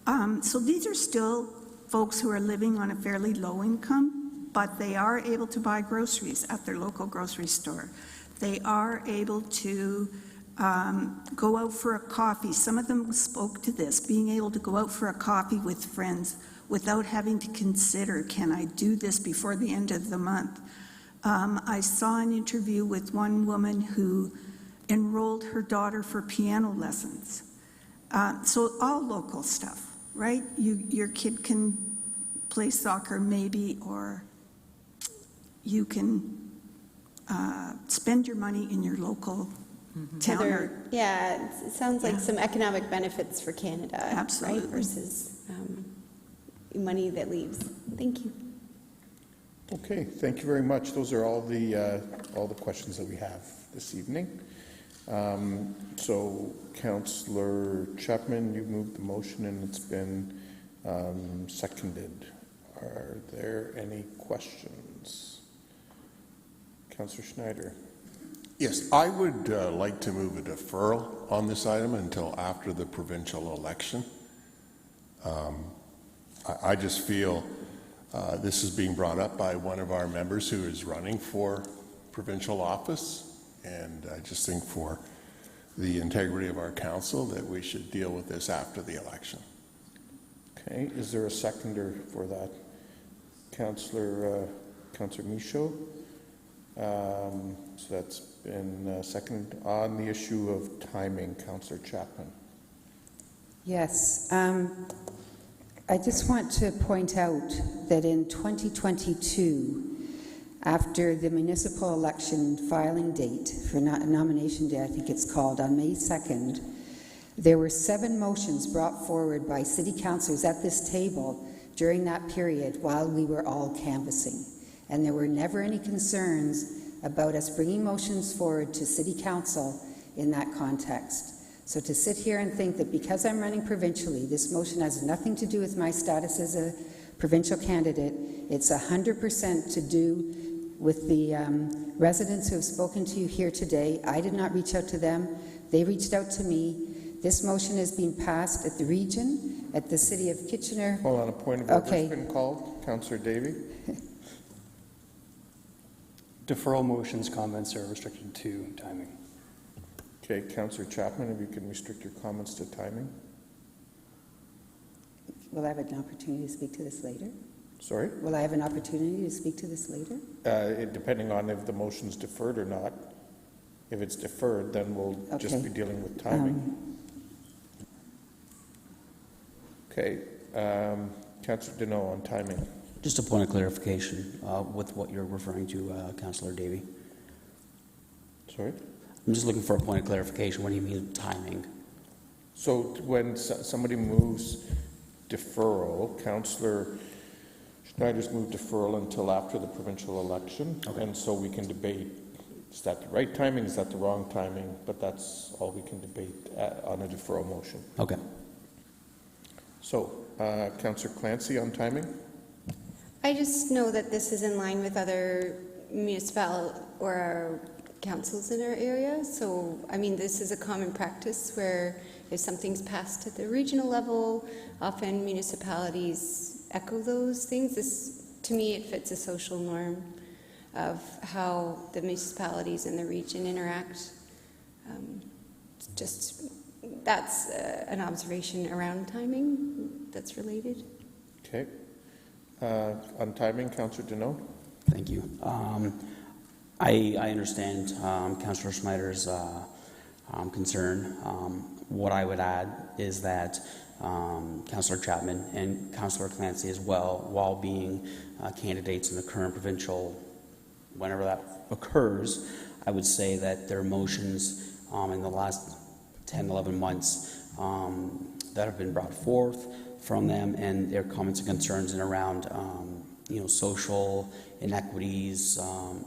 these are still folks who are living on a fairly low income, but they are able to buy groceries at their local grocery store. They are able to go out for a coffee. Some of them spoke to this, being able to go out for a coffee with friends without having to consider, can I do this before the end of the month? I saw an interview with one woman who enrolled her daughter for piano lessons. So all local stuff, right? Your kid can play soccer maybe, or you can spend your money in your local town. Yeah, it sounds like some economic benefits for Canada. Absolutely. Right, versus money that leaves. Thank you. Okay, thank you very much. Those are all the questions that we have this evening. So, Councillor Chapman, you moved the motion and it's been seconded. Are there any questions? Councillor Schneider. Yes, I would like to move a deferral on this item until after the provincial election. I just feel this is being brought up by one of our members who is running for provincial office, and I just think for the integrity of our council that we should deal with this after the election. Okay, is there a seconder for that? Councillor Michaud. So that's been seconded. On the issue of timing, Councillor Chapman. Yes. I just want to point out that in 2022, after the municipal election filing date for nomination day, I think it's called, on May 2nd, there were 7 motions brought forward by city councillors at this table during that period while we were all canvassing. And there were never any concerns about us bringing motions forward to city council in that context. So to sit here and think that because I'm running provincially, this motion has nothing to do with my status as a provincial candidate, it's 100% to do with the residents who have spoken to you here today. I did not reach out to them. They reached out to me. This motion is being passed at the region, at the city of Kitchener. Hold on, a point of order has been called. Councillor Davey. Deferral motions, comments are restricted to timing. Okay, Councillor Chapman, if you can restrict your comments to timing. Will I have an opportunity to speak to this later? Sorry? Will I have an opportunity to speak to this later? Depending on if the motion's deferred or not. If it's deferred, then we'll just be dealing with timing. Okay, Councillor Deneau on timing. Just a point of clarification with what you're referring to, Councillor Davey. Sorry? I'm just looking for a point of clarification. What do you mean timing? So when somebody moves deferral, Councillor Schneider's moved deferral until after the provincial election, and so we can debate, is that the right timing, is that the wrong timing, but that's all we can debate on a deferral motion. Okay. So, Councillor Clancy on timing? I just know that this is in line with other municipal or councils in our area. So, I mean, this is a common practice where if something's passed at the regional level, often municipalities echo those things. This, to me, it fits a social norm of how the municipalities in the region interact. That's an observation around timing that's related. Okay. On timing, Councillor Deneau? Thank you. I understand Councillor Schneider's concern. What I would add is that Councillor Chapman and Councillor Clancy as well, while being candidates in the current provincial, whenever that occurs, I would say that their motions in the last 10, 11 months that have been brought forth from them, and their comments and concerns and around social inequities.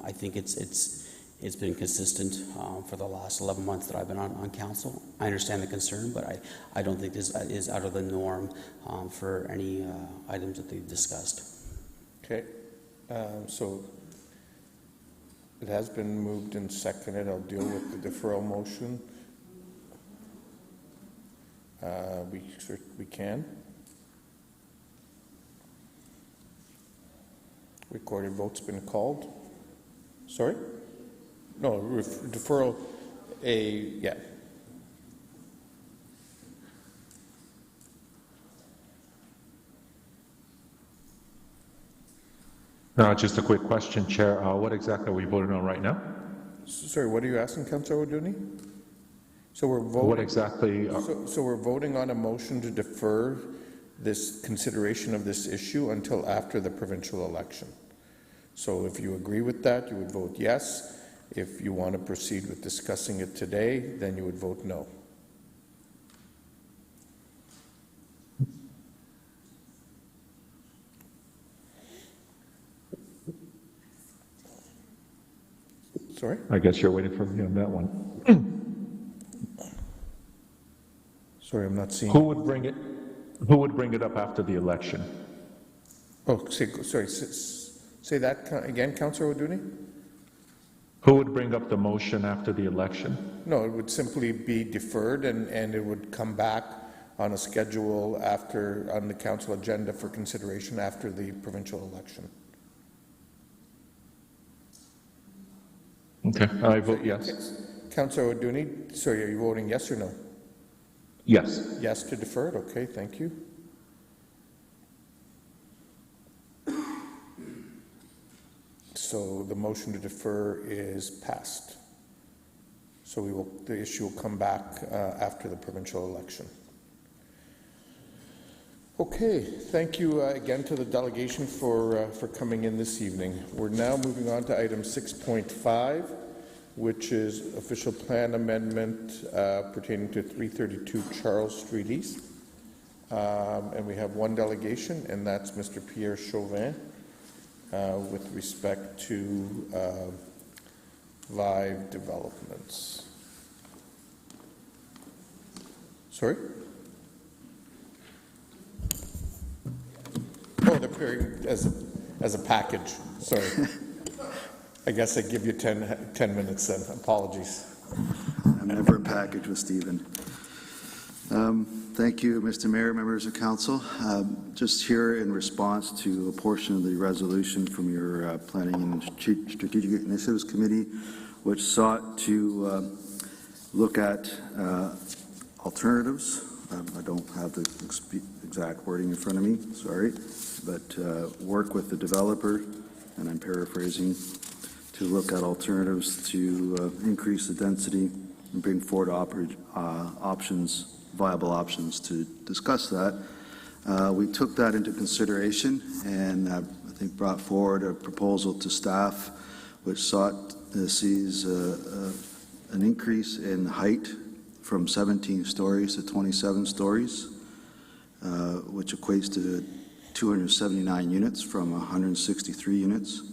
I think it's been consistent for the last 11 months that I've been on council. I understand the concern, but I don't think this is out of the norm for any items that they've discussed. Okay. So it has been moved and seconded. I'll deal with the deferral motion. We can. Recorded vote's been called. Sorry? No, deferral, yeah. Just a quick question, Chair. What exactly are we voting on right now? Sorry, what are you asking, Councillor O'Dooney? So we're voting. What exactly? So we're voting on a motion to defer this consideration of this issue until after the provincial election. So if you agree with that, you would vote yes. If you want to proceed with discussing it today, then you would vote no. Sorry? I guess you're waiting for me on that one. Sorry, I'm not seeing. Who would bring it up after the election? Oh, sorry. Say that again, Councillor O'Dooney? Who would bring up the motion after the election? No, it would simply be deferred, and it would come back on a schedule on the council agenda for consideration after the provincial election. Okay, I vote yes. Councillor O'Dooney, sorry, are you voting yes or no? Yes. Yes to deferred, okay, thank you. So the motion to defer is passed. So the issue will come back after the provincial election. Okay, thank you again to the delegation for coming in this evening. We're now moving on to item 6.5, which is official plan amendment pertaining to 332 Charles Street East. And we have one delegation, and that's Mr. Pierre Chauvin. With respect to Vive Developments. Sorry? Oh, they're appearing as a package. Sorry. I guess I give you 10 minutes then. Apologies. I'm never a package with Stephen. Thank you, Mr. Mayor, members of council. Just here in response to a portion of the resolution from your Planning and Strategic Initiatives Committee, which sought to look at alternatives. I don't have the exact wording in front of me, sorry, but work with the developer, and I'm paraphrasing, to look at alternatives to increase the density and bring forward viable options to discuss that. We took that into consideration and I think brought forward a proposal to staff which sees an increase in height from 17 stories to 27 stories, which equates to 279 units from 163 units,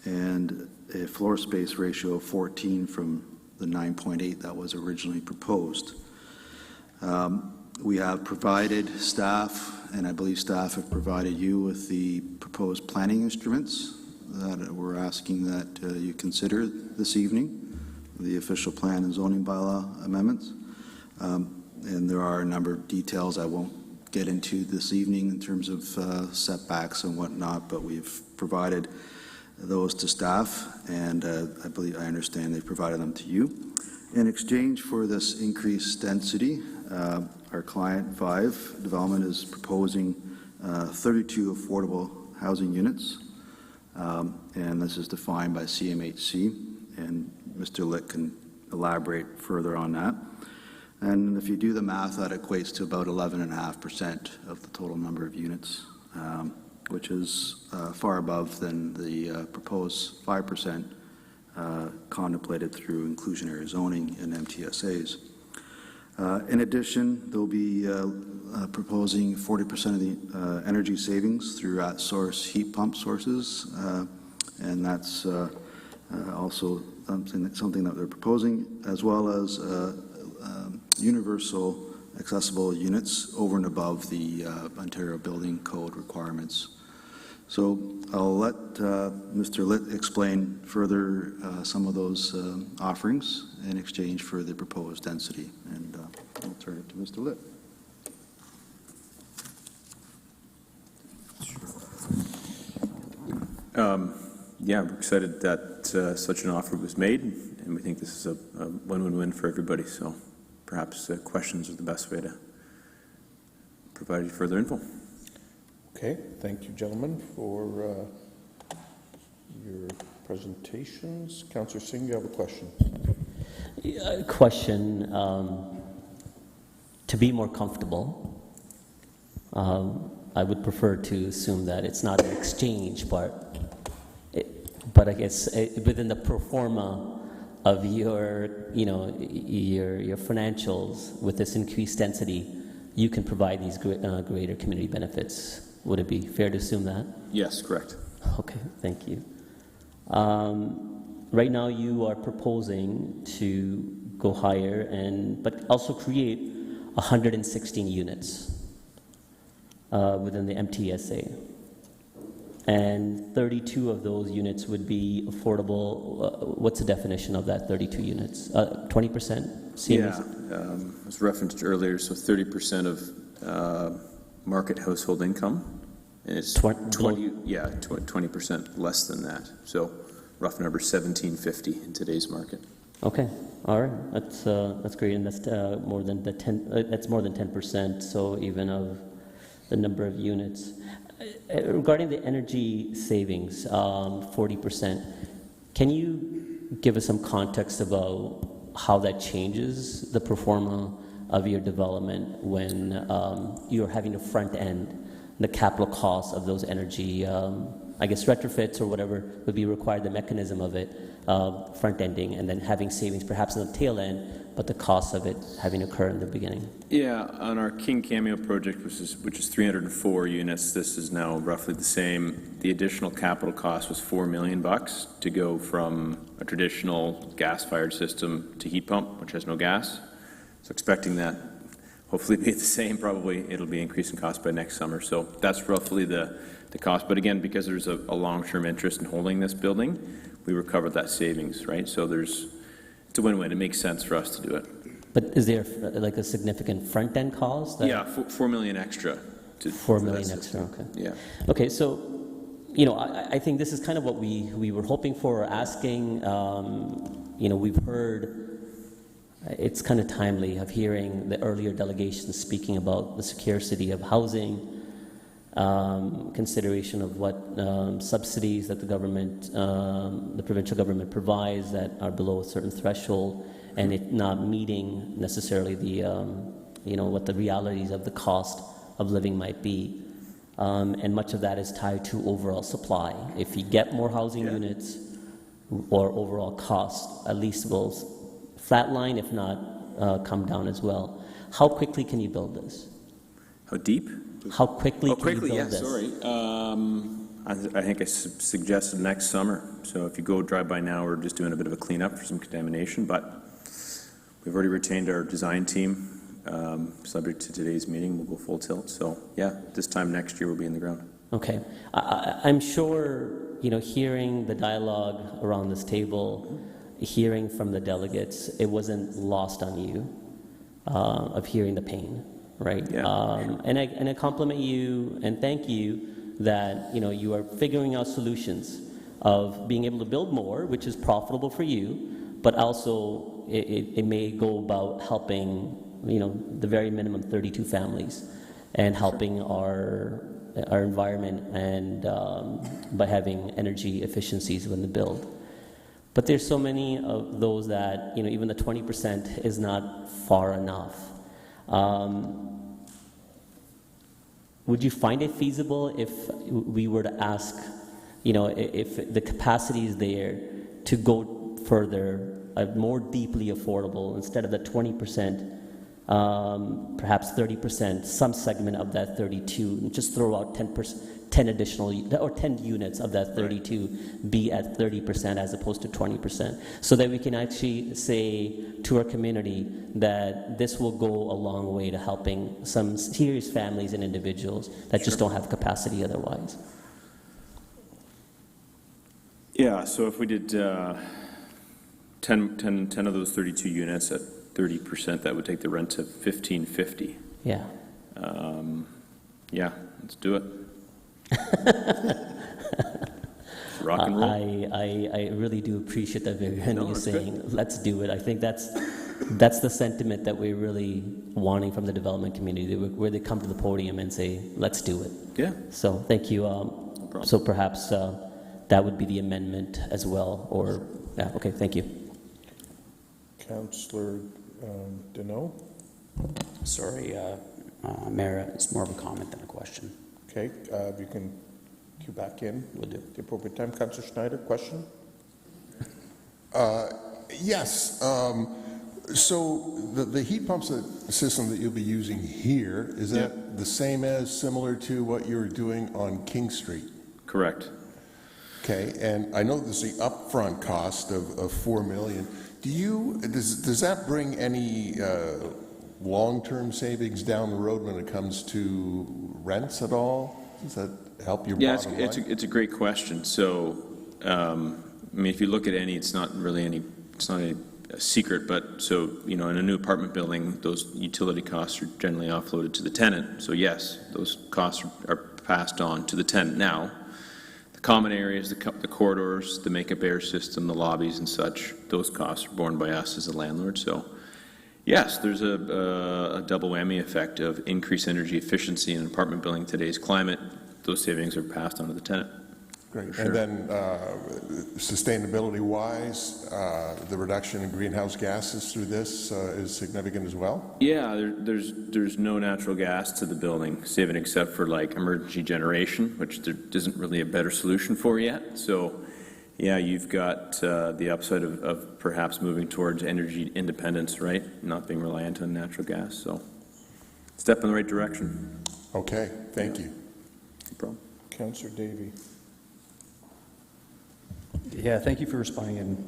and a floor space ratio of 14 from the 9.8 that was originally proposed. We have provided staff, and I believe staff have provided you with the proposed planning instruments that we're asking that you consider this evening, the official plan and zoning bylaw amendments. And there are a number of details I won't get into this evening in terms of setbacks and whatnot, but we've provided those to staff, and I understand they've provided them to you. In exchange for this increased density, our client, Vive Development, is proposing 32 affordable housing units, and this is defined by CMHC, and Mr. Litt can elaborate further on that. And if you do the math, that equates to about 11.5% of the total number of units, which is far above than the proposed 5% contemplated through inclusionary zoning and MTSAs. In addition, they'll be proposing 40% of the energy savings through at-source heat pump sources, and that's also something that they're proposing, as well as universal accessible units over and above the Ontario Building Code requirements. So I'll let Mr. Litt explain further some of those offerings in exchange for the proposed density, and I'll turn it to Mr. Litt. Yeah, we're excited that such an offer was made, and we think this is a win-win-win for everybody. So perhaps questions are the best way to provide you further info. Okay, thank you, gentlemen, for your presentations. Councillor Singh, you have a question? Question. To be more comfortable, I would prefer to assume that it's not an exchange, but I guess within the pro forma of your financials with this increased density, you can provide these greater community benefits. Would it be fair to assume that? Yes, correct. Okay, thank you. Right now, you are proposing to go higher, but also create 116 units within the MTSA. And 32 of those units would be affordable. What's the definition of that 32 units? 20%? Yeah, as referenced earlier, so 30% of market household income, and it's 20% less than that. So rough number, 1750 in today's market. Okay, all right, that's great, and that's more than the 10. That's more than 10%. So even of the number of units. Regarding the energy savings, 40%, can you give us some context about how that changes the pro forma of your development when you're having to front end the capital costs of those energy, I guess retrofits or whatever would be required, the mechanism of it, front ending, and then having savings perhaps in the tail end, but the cost of it having occurred in the beginning? Yeah, on our King Cameo project, which is 304 units, this is now roughly the same. The additional capital cost was $4 million to go from a traditional gas-fired system to heat pump, which has no gas. So expecting that hopefully be the same. Probably it'll be increasing cost by next summer. So that's roughly the cost. But again, because there's a long-term interest in holding this building, we recovered that savings, right? So it's a win-win. It makes sense for us to do it. But is there like a significant front-end cost? Yeah, $4 million extra. $4 million extra, okay. Yeah. Okay, so, I think this is kind of what we were hoping for or asking. We've heard, it's kind of timely of hearing the earlier delegations speaking about the scarcity of housing, consideration of what subsidies that the government, the provincial government provides that are below a certain threshold, and it not meeting necessarily the, what the realities of the cost of living might be. And much of that is tied to overall supply. If you get more housing units or overall cost, at least will flatline, if not come down as well. How quickly can you build this? How deep? How quickly Oh, can you quickly, build yeah, this? sorry. I think I suggested next summer. So if you go drive by now, we're just doing a bit of a cleanup for some contamination, but we've already retained our design team. Subject to today's meeting, we'll go full tilt. So yeah, this time next year we'll be in the ground. Okay. I'm sure, hearing the dialogue around this table, hearing from the delegates, it wasn't lost on you of hearing the pain, right? Yeah. And I compliment you and thank you that, you are figuring out solutions of being able to build more, which is profitable for you, but also it may go about helping, the very minimum 32 families and helping our environment and by having energy efficiencies when the build. But there's so many of those that, even the 20% is not far enough. Would you find it feasible if we were to ask, if the capacity is there to go further, more deeply affordable, instead of the 20%, perhaps 30%, some segment of that 32, and just throw out 10 additional, or 10 units of that 32 be at 30% as opposed to 20%, so that we can actually say to our community that this will go a long way to helping some serious families and individuals that just don't have capacity otherwise. Yeah, so if we did 10 of those 32 units at 30%, that would take the rent to $1,550. Yeah. Yeah, let's do it. Rock and roll. I really do appreciate that, Vivian, you saying, good. let's do it. I think that's the sentiment that we're really wanting from the development community, where they come to the podium and say, let's do it. Yeah. So thank you. So perhaps that would be the amendment as well, or, yeah, okay, thank you. Councillor Deneau? Sorry, Mayor, it's more of a comment than a question. Okay, you can cue back in. Will do. At the appropriate time. Councillor Schneider, question? Yes. So the heat pump system that you'll be using here, is that the same as, similar to what you're doing on King Street? Correct. Okay, and I know there's the upfront cost of $4 million. Does that bring any long-term savings down the road when it comes to rents at all? Does that help your bottom line? Yeah, it's a great question. So, if you look at it's not a secret, but so, in a new apartment building, those utility costs are generally offloaded to the tenant. So yes, those costs are passed on to the tenant. Now, the common areas, the corridors, the makeup air system, the lobbies and such, those costs are borne by us as a landlord. So yes, there's a double whammy effect of increased energy efficiency in an apartment building in today's climate. Those savings are passed on to the tenant. Great. Sure. And then sustainability-wise, the reduction in greenhouse gases through this is significant as well? Yeah, there's no natural gas to the building, saving except for like emergency generation, which there isn't really a better solution for yet. So yeah, you've got the upside of perhaps moving towards energy independence, right? Not being reliant on natural gas. So step in the right direction. Okay, thank you. No problem. Councillor Davey. Yeah, thank you for responding in,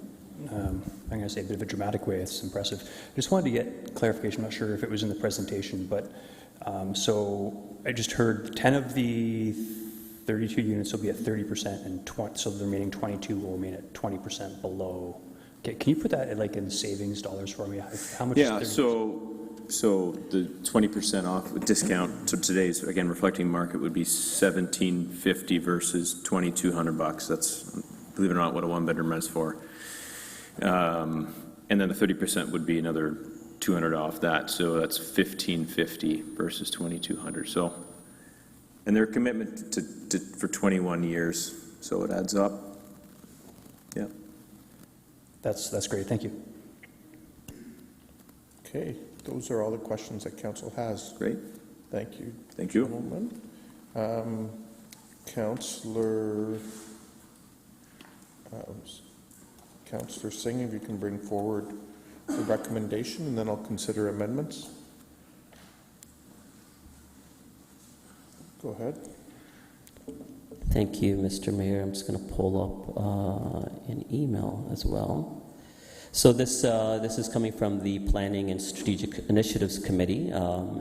I'm going to say, a bit of a dramatic way. It's impressive. Just wanted to get clarification. I'm not sure if it was in the presentation, but so I just heard 10 of the 32 units will be at 30%, and so the remaining 22 will remain at 20% below. Okay, can you put that in savings dollars for me? How much? Yeah, so the 20% off discount to today's, again, reflecting market, would be $1,750 versus $2,200. That's, believe it or not, what a one-bedroom rent's for. And then the 30% would be another $200 off that, so that's $1,550 versus $2,200. So, and their commitment for 21 years, so it adds up. Yeah. That's great. Thank you. Okay, those are all the questions that council has. Great. Thank you. Thank you. Gentlemen. Councillor Singh, if you can bring forward the recommendation, and then I'll consider amendments. Go ahead. Thank you, Mr. Mayor. I'm just going to pull up an email as well. So this is coming from the Planning and Strategic Initiatives Committee.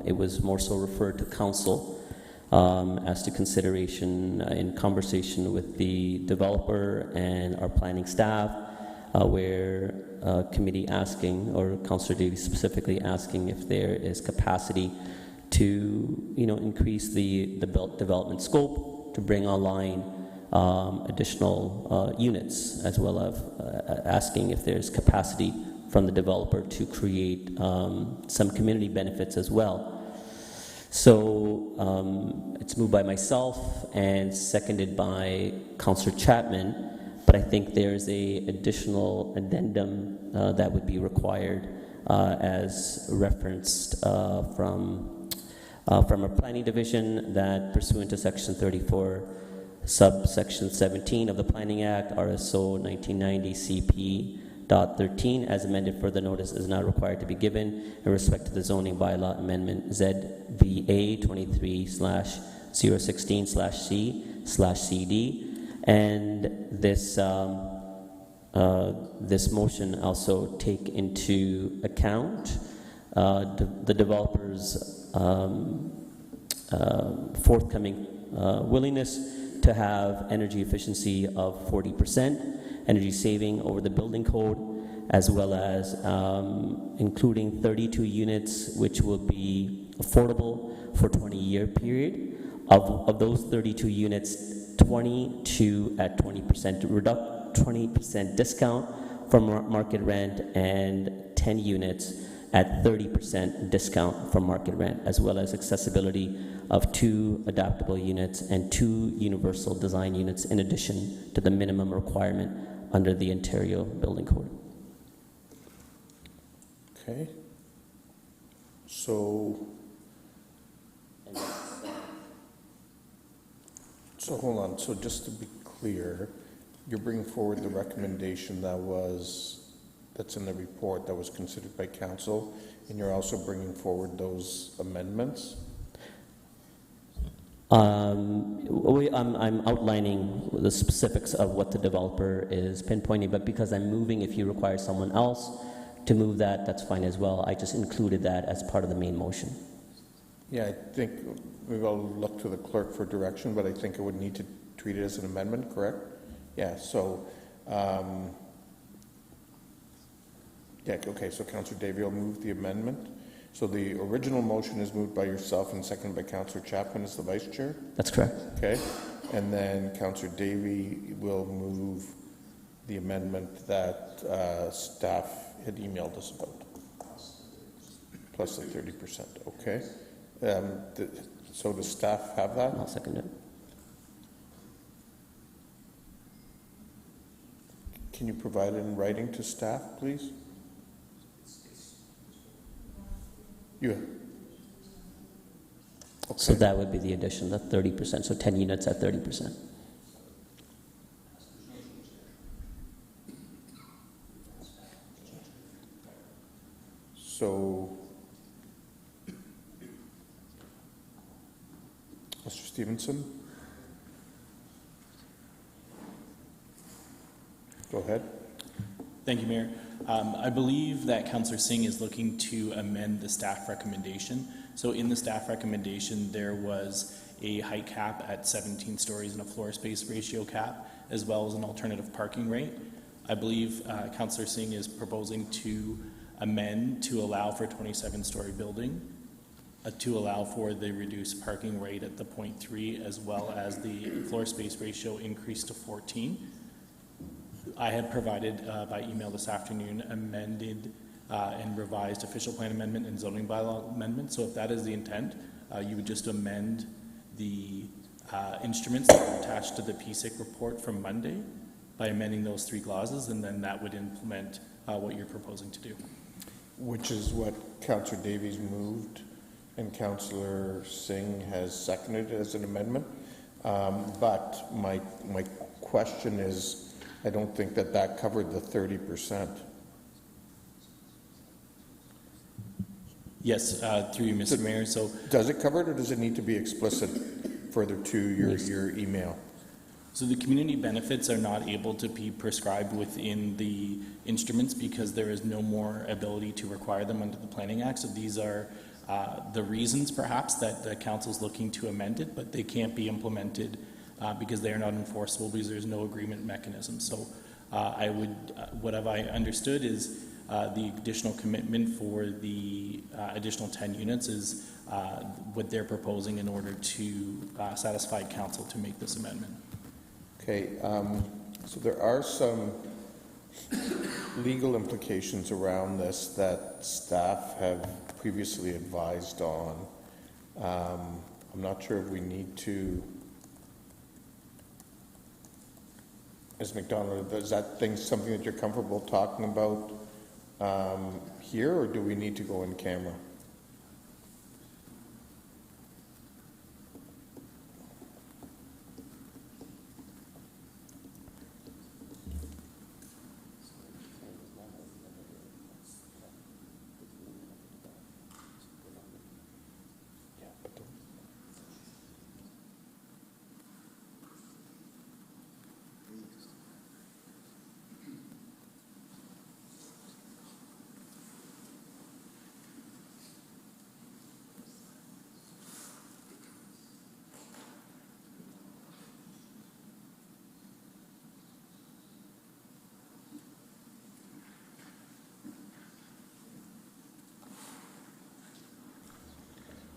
It was more so referred to Council as to consideration in conversation with the developer and our planning staff, where committee asking, or Councillor Davies specifically asking, if there is capacity to increase the development scope to bring online additional units, as well as asking if there's capacity from the developer to create some community benefits as well. So it's moved by myself and seconded by Councillor Chapman, but I think there's a additional addendum that would be required as referenced from our planning division, that pursuant to Section 34, subsection 17 of the Planning Act, RSO 1990 CP.13, as amended, further notice is now required to be given in respect to the zoning bylaw amendment ZVA 23/016/C/CD, and this motion also take into account the developer's forthcoming willingness to have energy efficiency of 40%, energy saving over the building code, as well as including 32 units which will be affordable for a 20-year period. Of those 32 units, 22 at 20% discount from market rent, and 10 units at 30% discount from market rent, as well as accessibility of 2 adaptable units and 2 universal design units in addition to the minimum requirement under the Ontario Building Code. Okay. So hold on. So just to be clear, you're bringing forward the recommendation that's in the report that was considered by council, and you're also bringing forward those amendments? I'm outlining the specifics of what the developer is pinpointing, but because I'm moving, if you require someone else to move that, that's fine as well. I just included that as part of the main motion. Yeah, I think we will look to the clerk for direction, but I think I would need to treat it as an amendment, correct? Yeah, so, okay, so Councillor Davey will move the amendment. So the original motion is moved by yourself and seconded by Councillor Chapman as the vice chair? That's correct. Okay, and then Councillor Davey will move the amendment that staff had emailed us about, plus the 30%, okay? So does staff have that? I'll second it. Can you provide it in writing to staff, please? You. Okay. So that would be the addition, the 30%, so 10 units at 30%. So, Mr. Stevenson? Go ahead. Thank you, Mayor. I believe that Councillor Singh is looking to amend the staff recommendation. So in the staff recommendation, there was a height cap at 17 stories and a floor space ratio cap, as well as an alternative parking rate. I believe Councillor Singh is proposing to amend to allow for a 27-story building, to allow for the reduced parking rate at the 0.3, as well as the floor space ratio increase to 14. I had provided by email this afternoon amended and revised official plan amendment and zoning bylaw amendment. So if that is the intent, you would just amend the instruments that are attached to the PSIC report from Monday by amending those 3 clauses, and then that would implement what you're proposing to do. Which is what Councillor Davies moved and Councillor Singh has seconded as an amendment. But my question is, I don't think that covered the 30%. Yes, through you, Mr. Mayor. So, does it cover it, or does it need to be explicit further to your email? So the community benefits are not able to be prescribed within the instruments because there is no more ability to require them under the Planning Act. So these are the reasons, perhaps, that the council is looking to amend it, but they can't be implemented because they are not enforceable because there's no agreement mechanism. So what have I understood is the additional commitment for the additional 10 units is what they're proposing in order to satisfy council to make this amendment. Okay, so there are some legal implications around this that staff have previously advised on. I'm not sure if we need to. Ms. McDonald, is that something that you're comfortable talking about here, or do we need to go in camera?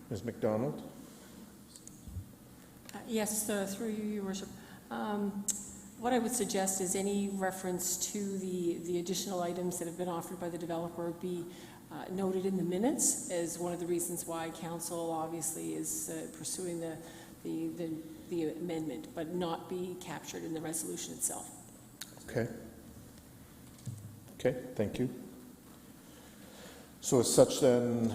Ms. McDonald? Yes, through you, Your Worship. What I would suggest is any reference to the additional items that have been offered by the developer be noted in the minutes as one of the reasons why council obviously is pursuing the amendment, but not be captured in the resolution itself. Okay. Okay, thank you. So as such then,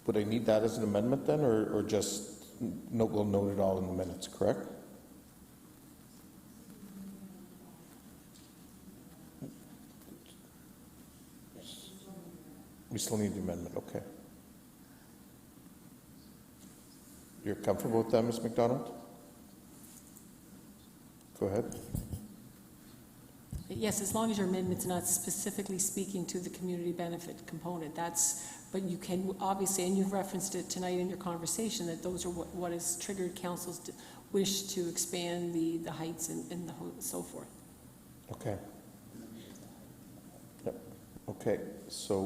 would I need that as an amendment then, or just we'll note it all in the minutes, correct? We still need the amendment, okay. You're comfortable with that, Ms. McDonald? Go ahead. Yes, as long as your amendment's not specifically speaking to the community benefit component, but you can obviously, and you've referenced it tonight in your conversation, that those are what has triggered council's wish to expand the heights and so forth. Okay. Yep. Okay, so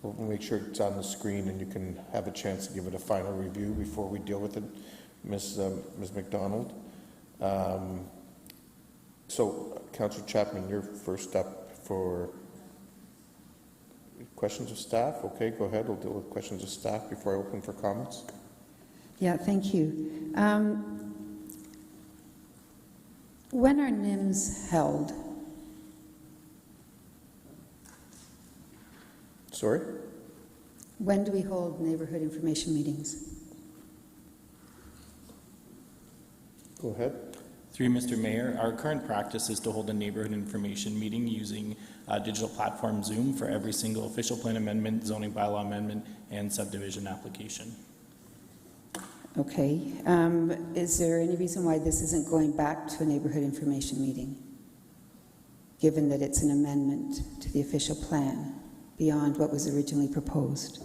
we'll make sure it's on the screen and you can have a chance to give it a final review before we deal with it, Ms. McDonald. So, Councillor Chapman, you're first up for questions of staff. Okay, go ahead. We'll deal with questions of staff before I open for comments. Yeah, thank you. When are NIMS held? Sorry? When do we hold neighborhood information meetings? Go ahead. Through Mr. Mayor, our current practice is to hold a neighborhood information meeting using digital platform Zoom for every single official plan amendment, zoning bylaw amendment, and subdivision application. Okay. Is there any reason why this isn't going back to a neighborhood information meeting, given that it's an amendment to the official plan beyond what was originally proposed?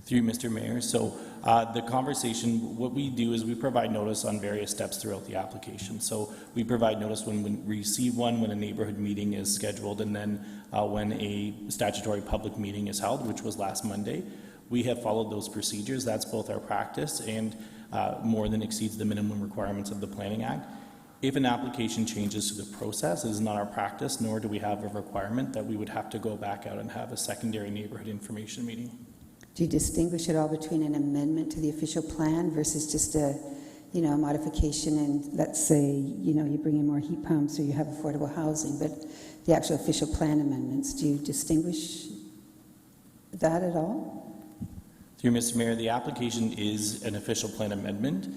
Through Mr. Mayor, so the conversation, what we do is we provide notice on various steps throughout the application. So we provide notice when we receive one, when a neighborhood meeting is scheduled, and then when a statutory public meeting is held, which was last Monday. We have followed those procedures. That's both our practice and more than exceeds the minimum requirements of the Planning Act. If an application changes to the process, it is not our practice, nor do we have a requirement that we would have to go back out and have a secondary neighborhood information meeting. Do you distinguish at all between an amendment to the official plan versus just a modification, and let's say, you bring in more heat pumps or you have affordable housing, but the actual official plan amendments, do you distinguish that at all? Through Mr. Mayor, the application is an official plan amendment.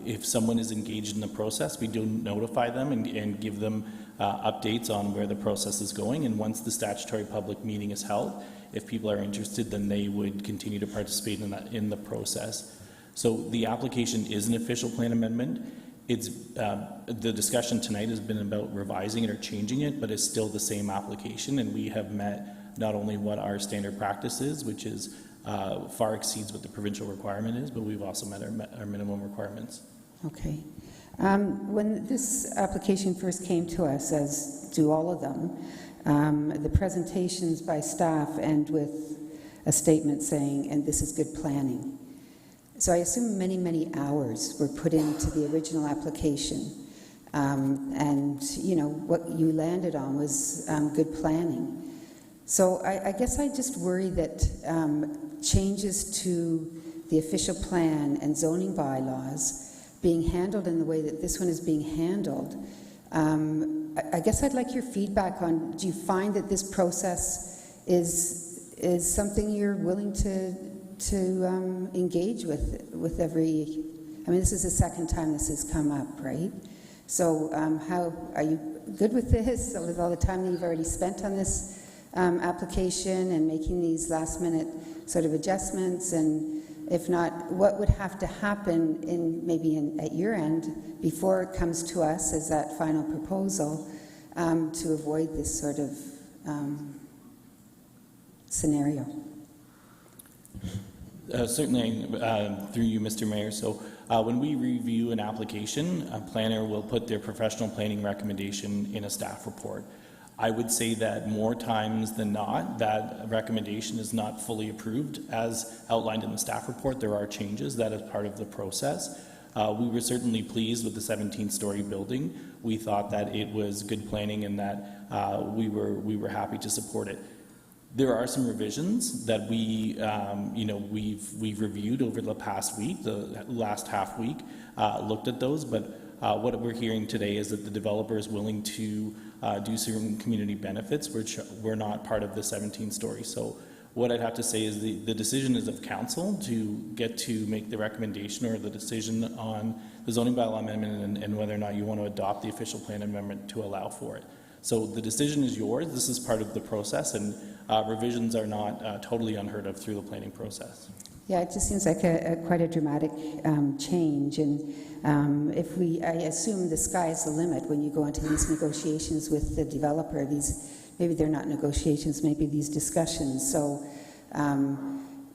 If someone is engaged in the process, we do notify them and give them updates on where the process is going, and once the statutory public meeting is held, if people are interested, then they would continue to participate in the process. So the application is an official plan amendment. It's the discussion tonight has been about revising it or changing it, but it's still the same application, and we have met not only what our standard practice is, which is far exceeds what the provincial requirement is, but we've also met our minimum requirements. Okay. When this application first came to us, as do all of them, the presentations by staff end with a statement saying, and this is good planning. So I assume many, many hours were put into the original application. And, you know, what you landed on was good planning. So I guess I just worry that changes to the official plan and zoning bylaws being handled in the way that this one is being handled, I guess I'd like your feedback on, do you find that this process is something you're willing to engage with every, I mean, this is the second time this has come up, right? So how, are you good with this, with all the time that you've already spent on this application and making these last minute sort of adjustments? And if not, what would have to happen at your end before it comes to us as that final proposal to avoid this sort of scenario? Certainly, through you, Mr. Mayor. So when we review an application, a planner will put their professional planning recommendation in a staff report. I would say that more times than not, that recommendation is not fully approved as outlined in the staff report. There are changes that is part of the process. We were certainly pleased with the 17-story building. We thought that it was good planning and that we were happy to support it. There are some revisions that we've reviewed over the past week, the last half week, looked at those, but what we're hearing today is that the developer is willing to do certain community benefits which were not part of the 17-story. So what I'd have to say is the decision is of council to get to make the recommendation or the decision on the zoning bylaw amendment and whether or not you want to adopt the official plan amendment to allow for it. So the decision is yours. This is part of the process, and revisions are not totally unheard of through the planning process. Yeah, it just seems like quite a dramatic change, and I assume the sky is the limit when you go into these negotiations with the developer. Maybe they're not negotiations, maybe these discussions. So,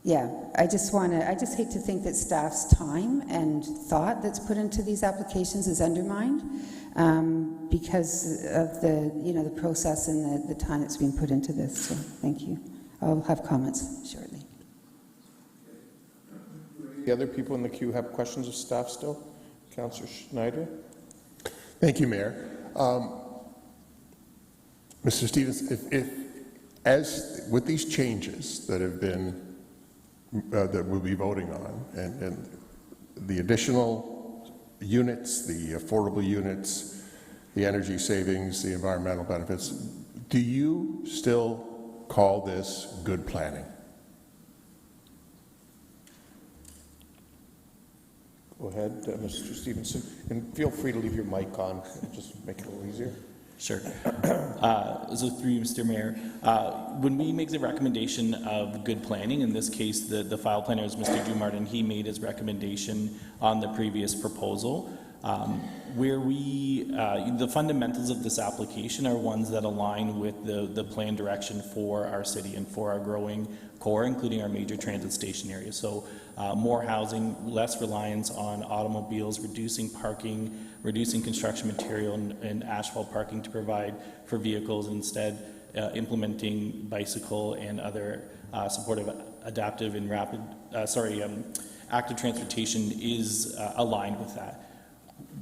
yeah, I just hate to think that staff's time and thought that's put into these applications is undermined because of the process and the time that's being put into this. So, thank you. I'll have comments shortly. The other people in the queue have questions of staff still? Councillor Schneider? Thank you, Mayor. Mr. Stevens, as with these changes that have been, that we'll be voting on, and the additional units, the affordable units, the energy savings, the environmental benefits, do you still call this good planning? Go ahead, Mr. Stevenson, and feel free to leave your mic on, just make it a little easier. Sure. So through you, Mr. Mayor, when we make the recommendation of good planning, in this case, the file planner is Mr. Dumart, he made his recommendation on the previous proposal. Where the fundamentals of this application are ones that align with the plan direction for our city and for our growing core, including our major transit station areas. So more housing, less reliance on automobiles, reducing parking, reducing construction material and asphalt parking to provide for vehicles, instead implementing bicycle and other supportive, adaptive and active transportation is aligned with that.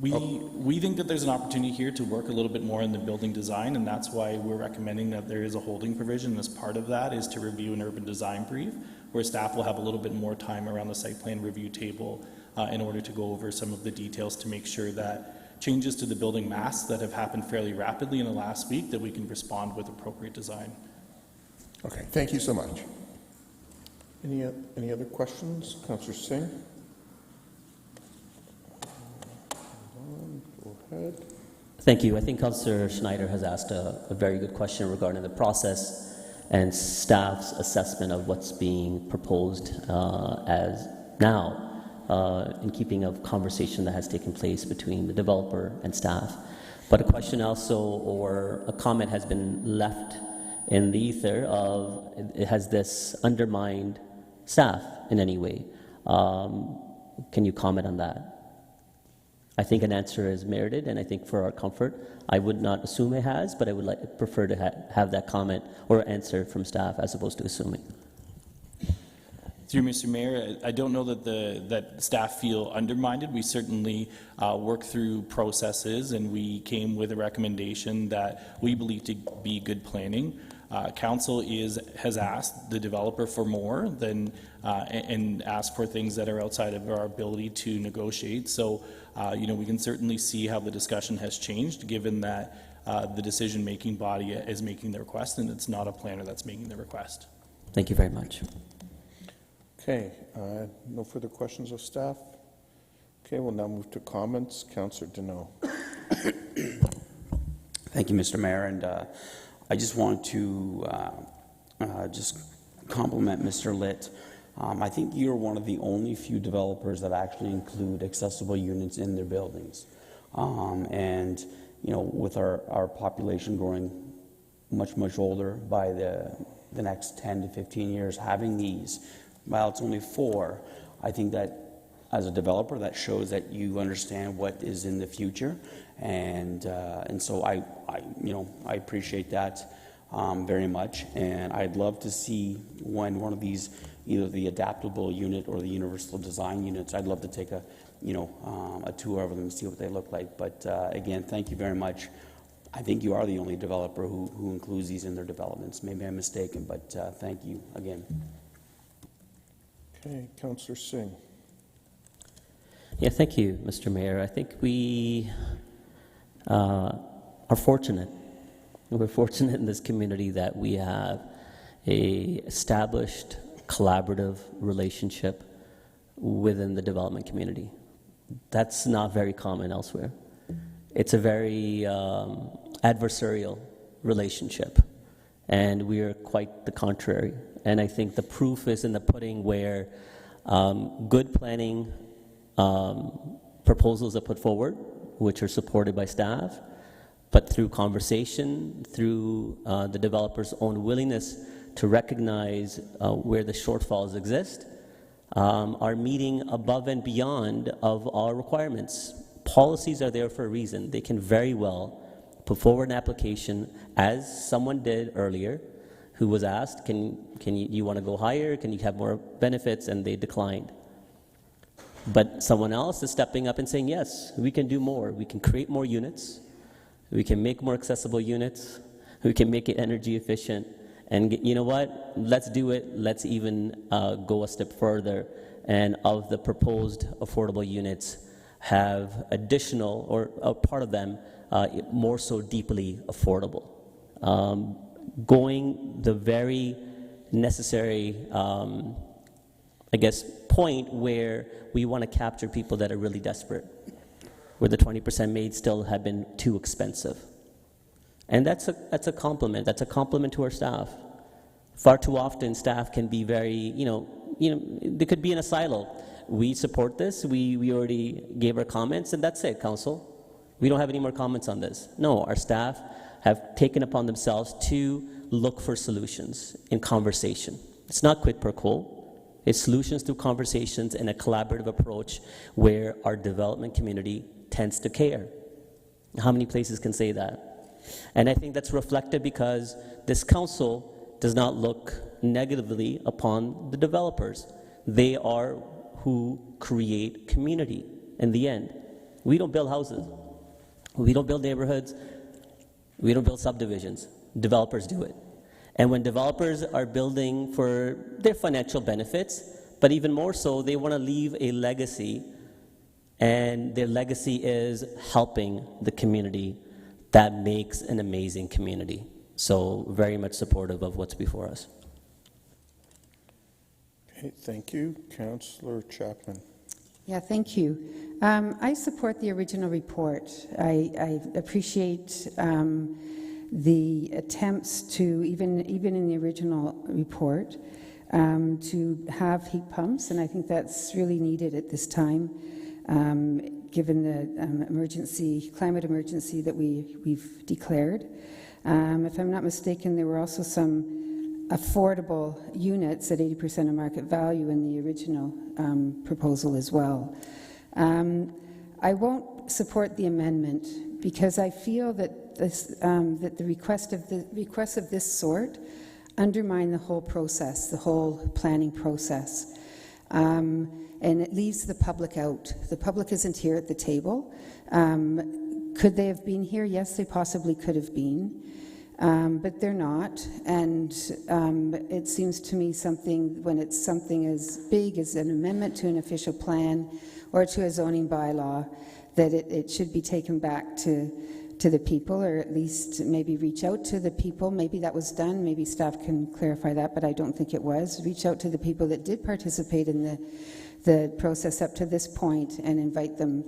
We think that there's an opportunity here to work a little bit more in the building design, and that's why we're recommending that there is a holding provision. As part of that is to review an urban design brief, where staff will have a little bit more time around the site plan review table in order to go over some of the details to make sure that changes to the building mass that have happened fairly rapidly in the last week, that we can respond with appropriate design. Okay, thank you so much. Any other questions? Councillor Singh? Go ahead. Thank you. I think Councillor Schneider has asked a very good question regarding the process and staff's assessment of what's being proposed as now, in keeping of conversation that has taken place between the developer and staff. But a question also, or a comment has been left in the ether of, has this undermined staff in any way? Can you comment on that? I think an answer is merited, and I think for our comfort, I would not assume it has, but I would prefer to have that comment or answer from staff as opposed to assuming. Through Mr. Mayor, I don't know that that staff feel undermined. We certainly work through processes, and we came with a recommendation that we believe to be good planning. Council has asked the developer for more than and asked for things that are outside of our ability to negotiate. So, we can certainly see how the discussion has changed, given that the decision-making body is making the request, and it's not a planner that's making the request. Thank you very much. Okay, no further questions of staff? Okay, we'll now move to comments. Councillor Deneau. Thank you, Mr. Mayor, and I just want to just compliment Mr. Litt. I think you're one of the only few developers that actually include accessible units in their buildings. And, with our population growing much, much older by the next 10 to 15 years, having these, while it's only 4, I think that as a developer, that shows that you understand what is in the future. And so I appreciate that very much. And I'd love to see when one of these, either the adaptable unit or the universal design units, I'd love to take a tour of them and see what they look like. But again, thank you very much. I think you are the only developer who includes these in their developments. Maybe I'm mistaken, but thank you again. Okay, Councillor Singh. Yeah, thank you, Mr. Mayor. I think we are fortunate. We're fortunate in this community that we have a established collaborative relationship within the development community. That's not very common elsewhere. It's a very adversarial relationship, and we are quite the contrary. And I think the proof is in the pudding, where good planning proposals are put forward, which are supported by staff, but through conversation, through the developer's own willingness to recognize where the shortfalls exist, are meeting above and beyond of our requirements. Policies are there for a reason. They can very well put forward an application, as someone did earlier, who was asked, can you want to go higher? Can you have more benefits? And they declined. But someone else is stepping up and saying, yes, we can do more. We can create more units. We can make more accessible units. We can make it energy efficient. And you know what? Let's do it. Let's even go a step further. And of the proposed affordable units, have additional, or a part of them, more so deeply affordable. Going the very necessary, point where we want to capture people that are really desperate, where the 20% made still have been too expensive. And that's a compliment. That's a compliment to our staff. Far too often, staff can be very, they could be in a silo. We support this. We already gave our comments, and that's it, Council. We don't have any more comments on this. No, our staff have taken upon themselves to look for solutions in conversation. It's not quid pro quo. It's solutions through conversations and a collaborative approach where our development community tends to care. How many places can say that? And I think that's reflected because this council does not look negatively upon the developers. They are who create community in the end. We don't build houses. We don't build neighborhoods. We don't build subdivisions. Developers do it. And when developers are building for their financial benefits, but even more so, they want to leave a legacy, and their legacy is helping the community that makes an amazing community. So very much supportive of what's before us. Okay, thank you. Councillor Chapman. Yeah, thank you. I support the original report. I appreciate the attempts to, even in the original report, to have heat pumps, and I think that's really needed at this time, given the climate emergency that we've declared. If I'm not mistaken, there were also some affordable units at 80% of market value in the original proposal as well. I won't support the amendment because I feel that that the requests of this sort undermine the whole process, the whole planning process, and it leaves the public out. The public isn't here at the table. Could they have been here? Yes, they possibly could have been. But they're not, and it seems to me when it's something as big as an amendment to an official plan or to a zoning bylaw, that it should be taken back to the people, or at least maybe reach out to the people. Maybe that was done, maybe staff can clarify that, but I don't think it was. Reach out to the people that did participate in the process up to this point and invite them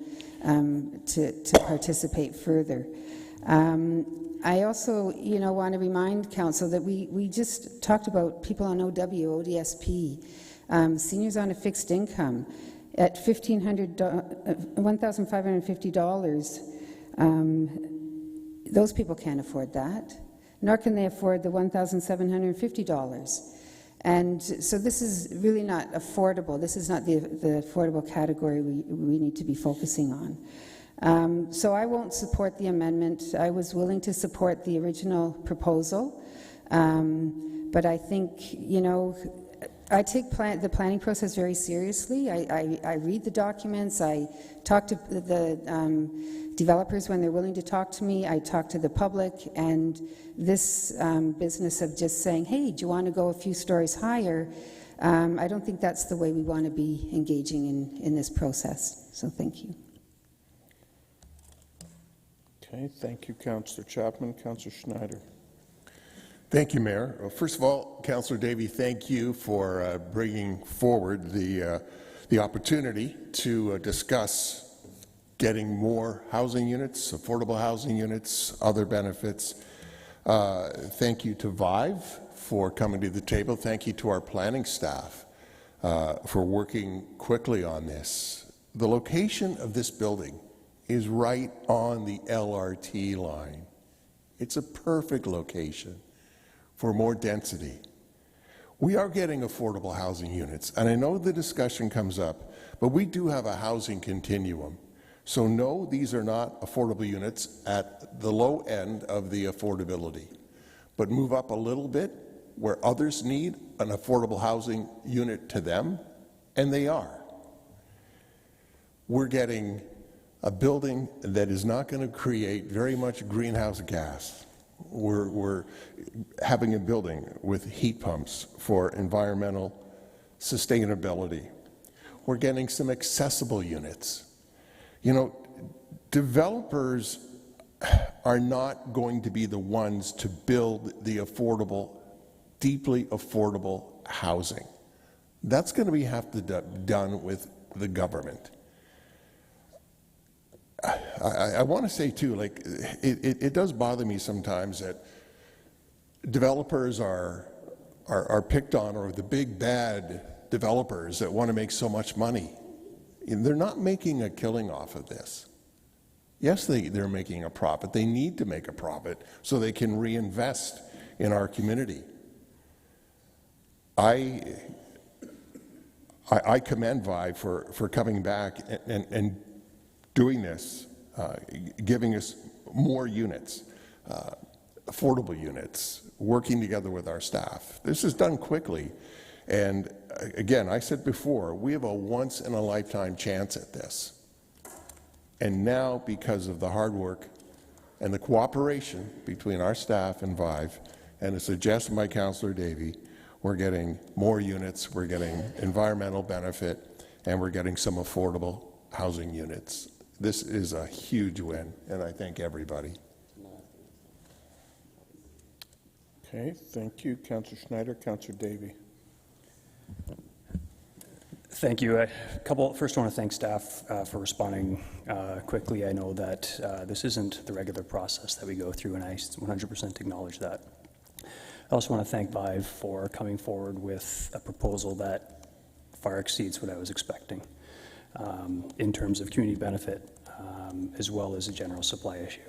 to participate further. I also, want to remind Council that we just talked about people on OW, ODSP, seniors on a fixed income at $1,550. Those people can't afford that, nor can they afford the $1,750. And so this is really not affordable. This is not the affordable category we need to be focusing on. So I won't support the amendment. I was willing to support the original proposal, but I think, I take the planning process very seriously. I read the documents. I talk to the developers when they're willing to talk to me. I talk to the public, and this business of just saying, hey, do you want to go a few stories higher? I don't think that's the way we want to be engaging in this process. So thank you. Okay, thank you, Councillor Chapman. Councillor Schneider. Thank you, Mayor. Well, first of all, Councillor Davey, thank you for bringing forward the opportunity to discuss getting more housing units, affordable housing units, other benefits. Thank you to VIVE for coming to the table. Thank you to our planning staff for working quickly on this. The location of this building is right on the LRT line. It's a perfect location for more density. We are getting affordable housing units, and I know the discussion comes up, but we do have a housing continuum. So no, these are not affordable units at the low end of the affordability, but move up a little bit where others need an affordable housing unit to them, and they are. We're getting a building that is not going to create very much greenhouse gas. We're having a building with heat pumps for environmental sustainability. We're getting some accessible units. Developers are not going to be the ones to build the affordable, deeply affordable housing. That's going to have to be done with the government. I want to say too, it does bother me sometimes that developers are picked on, or the big bad developers that want to make so much money. And they're not making a killing off of this. Yes, they're making a profit. They need to make a profit so they can reinvest in our community. I commend VIVE for coming back and doing this, giving us more units, affordable units, working together with our staff. This is done quickly. And again, I said before, we have a once-in-a-lifetime chance at this. And now, because of the hard work and the cooperation between our staff and VIVE, and a suggestion by Councillor Davey, we're getting more units, we're getting environmental benefit, and we're getting some affordable housing units. This is a huge win, and I thank everybody. Okay, thank you, Councillor Schneider. Councillor Davey. Thank you. First, I want to thank staff for responding quickly. I know that this isn't the regular process that we go through, and I 100% acknowledge that. I also want to thank Vive for coming forward with a proposal that far exceeds what I was expecting in terms of community benefit as well as a general supply issue.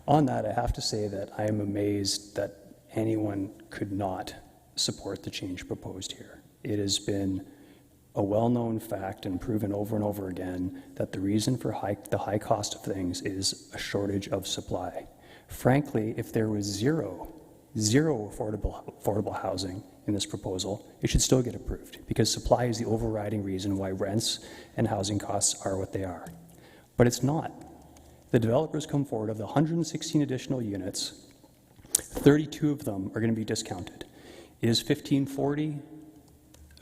On that, I have to say that I am amazed that anyone could not support the change proposed here. It has been a well-known fact and proven over and over again that the reason for the high cost of things is a shortage of supply. Frankly, if there was zero affordable housing in this proposal, it should still get approved because supply is the overriding reason why rents and housing costs are what they are. But it's not. The developers come forward of the 116 additional units, 32 of them are going to be discounted. Is $1,540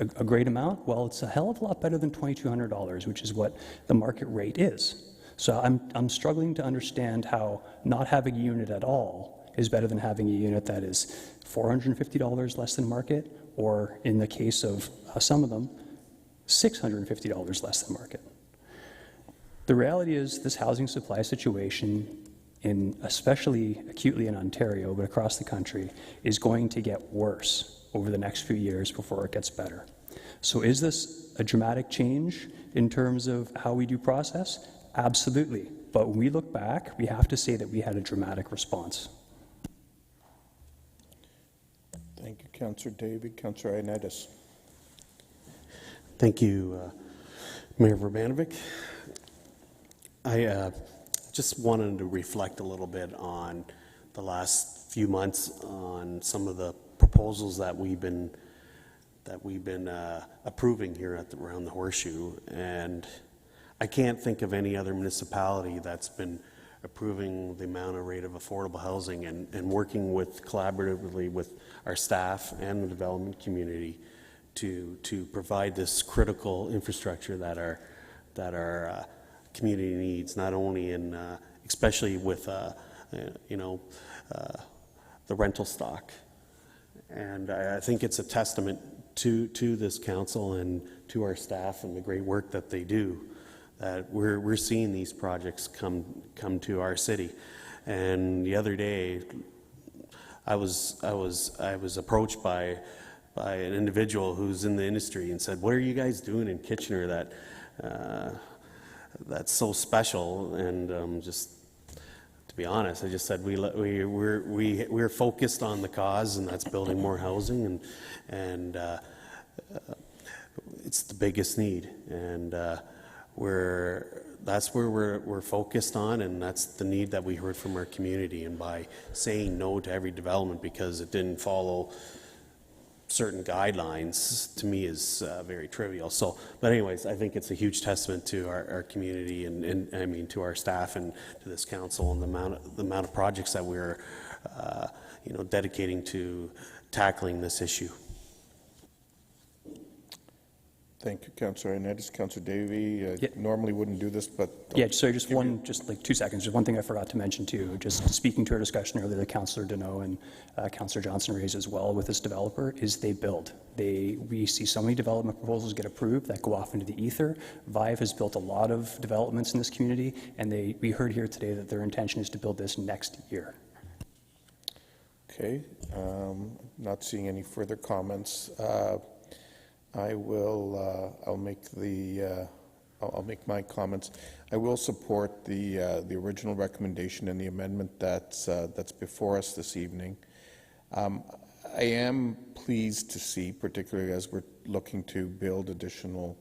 a great amount? Well, it's a hell of a lot better than $2,200, which is what the market rate is. So I'm struggling to understand how not having a unit at all is better than having a unit that is $450 less than market, or in the case of some of them, $650 less than market. The reality is this housing supply situation, especially acutely in Ontario, but across the country, is going to get worse over the next few years before it gets better. So is this a dramatic change in terms of how we do process? Absolutely. But when we look back, we have to say that we had a dramatic response. Thank you, Councillor Davey. Councillor Ioannidis. Thank you, Mayor Urbanovic. I just wanted to reflect a little bit on the last few months on some of the proposals that we've been approving here around the Horseshoe, and I can't think of any other municipality that's been approving the amount of rate of affordable housing and working collaboratively with our staff and the development community to provide this critical infrastructure that our community needs, not only especially with the rental stock. And I think it's a testament to this council and to our staff and the great work that they do that we're seeing these projects come to our city. And the other day, I was approached by an individual who's in the industry and said, "What are you guys doing in Kitchener that's so special?" And just to be honest, I just said we're focused on the cause, and that's building more housing, and it's the biggest need, and that's where we're focused on, and that's the need that we heard from our community. And by saying no to every development because it didn't follow certain guidelines, to me is very trivial. So, but anyways, I think it's a huge testament to our community and I mean to our staff and to this council and the amount of projects that we're dedicating to tackling this issue. Thank you, Councillor Ioannidis. Councillor Davey, normally wouldn't do this, but... Yeah, sorry, just like 2 seconds. Just one thing I forgot to mention too, just speaking to our discussion earlier that Councillor Deneau and Councillor Johnson raised as well with this developer, is they build. We see so many development proposals get approved that go off into the ether. Vive has built a lot of developments in this community, and we heard here today that their intention is to build this next year. Okay, not seeing any further comments. I'll make my comments. I will support the original recommendation and the amendment that's before us this evening. I am pleased to see, particularly as we're looking to build additional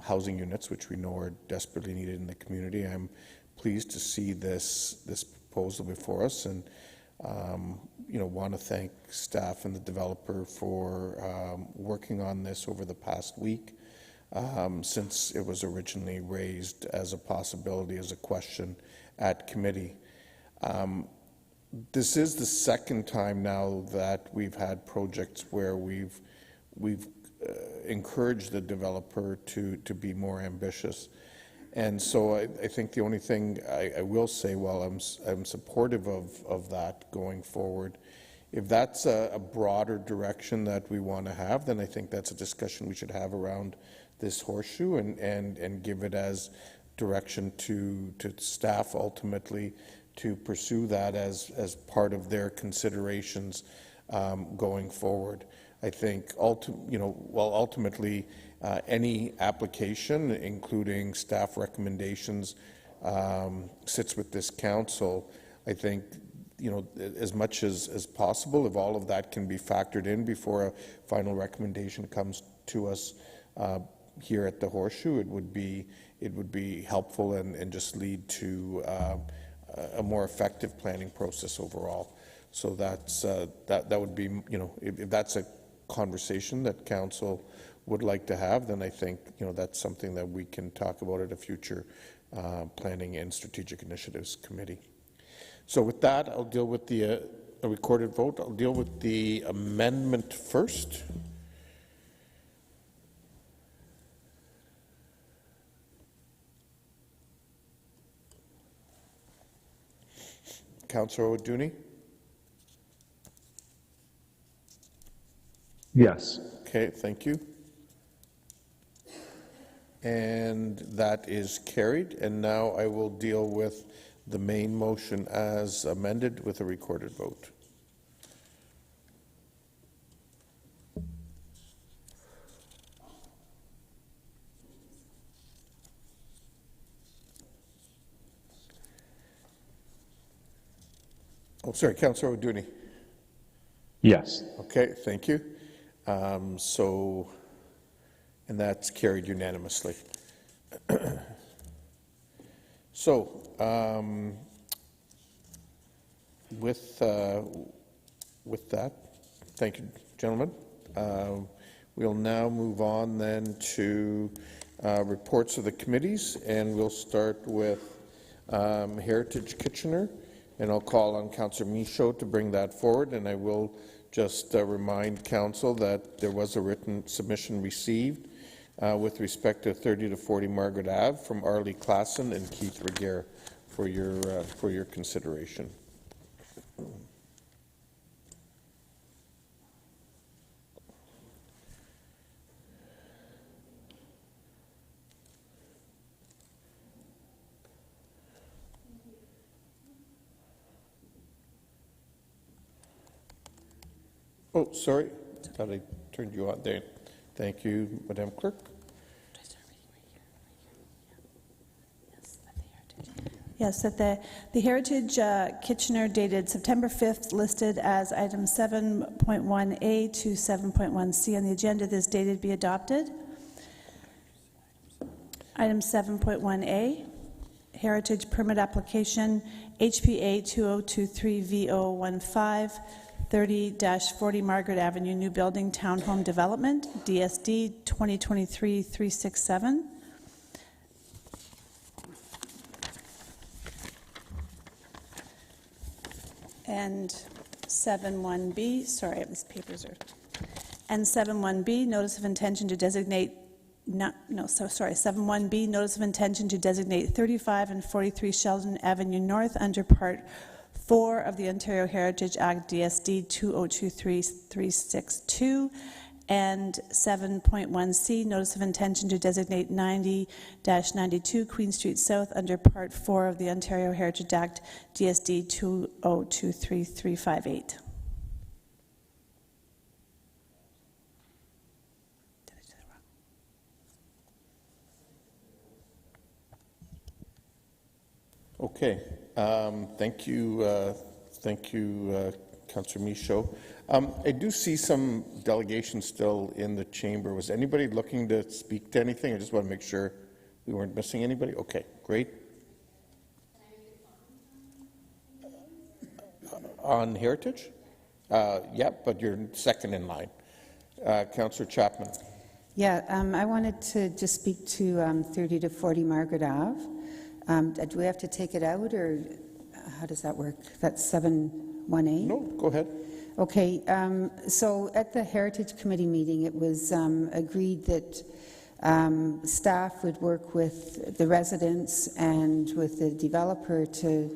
housing units, which we know are desperately needed in the community. I'm pleased to see this proposal before us, and want to thank staff and the developer for working on this over the past week since it was originally raised as a possibility, as a question at committee. This is the second time now that we've had projects where we've encouraged the developer to be more ambitious. And so I think the only thing I will say, while I'm supportive of that going forward, if that's a broader direction that we want to have, then I think that's a discussion we should have around this horseshoe and give it as direction to staff ultimately to pursue that as part of their considerations going forward. I think ultimately any application, including staff recommendations, sits with this council. I think as much as possible, if all of that can be factored in before a final recommendation comes to us here at the Horseshoe, it would be helpful and just lead to a more effective planning process overall. So that would be, if that's a conversation that council would like to have, then I think that's something that we can talk about at a future Planning and Strategic Initiatives Committee. So with that, I'll deal with a recorded vote. I'll deal with the amendment first. Councillor O'Dooney? Yes. Okay, thank you. And that is carried. And now I will deal with the main motion as amended with a recorded vote. Oh, sorry, Councillor O'Dooney. Yes. Okay, thank you. And that's carried unanimously. So, with that, thank you, gentlemen. We'll now move on then to reports of the committees, and we'll start with Heritage Kitchener, and I'll call on Councillor Michaud to bring that forward, and I will just remind Council that there was a written submission received with respect to 30 to 40 Margaret Ave from Arlie Klassen and Keith Regier for your consideration. Oh, sorry. Thought I turned you on there. Thank you, Madam Clerk. Yes, that the Heritage Kitchener dated September 5th listed as item 7.1A to 7.1C on the agenda. This dated be adopted. Item 7.1A, Heritage Permit Application HPA 2023-VO15 30-40 Margaret Avenue, New Building Townhome Development, DSD 2023-367. And 7.1B, sorry, these papers are. And 7.1B, Notice of Intention to Designate, 7.1B, Notice of Intention to Designate 35 and 43 Sheldon Avenue North under Part 4 of the Ontario Heritage Act, DSD 2023-362, and 7.1C, Notice of Intention to Designate 90-92 Queen Street South under Part 4 of the Ontario Heritage Act, DSD 2023-358. Okay. Thank you, Councillor Michaud. I do see some delegations still in the chamber. Was anybody looking to speak to anything? I just want to make sure we weren't missing anybody. Okay, great. On Heritage? Yeah, but you're second in line. Councillor Chapman. Yeah, I wanted to just speak to 30 to 40 Margaret Ave. Do we have to take it out, or how does that work? That's 7.1A? No, go ahead. Okay, so at the Heritage Committee meeting, it was agreed that staff would work with the residents and with the developer to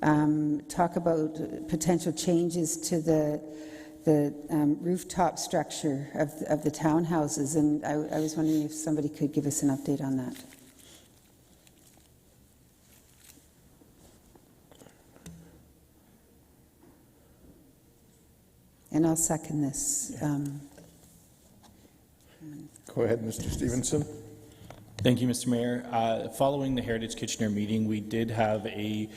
talk about potential changes to the rooftop structure of the townhouses, and I was wondering if somebody could give us an update on that. And I'll second this. Go ahead, Mr. Stevenson. Thank you, Mr. Mayor. Following the Heritage Kitchener meeting, we did have a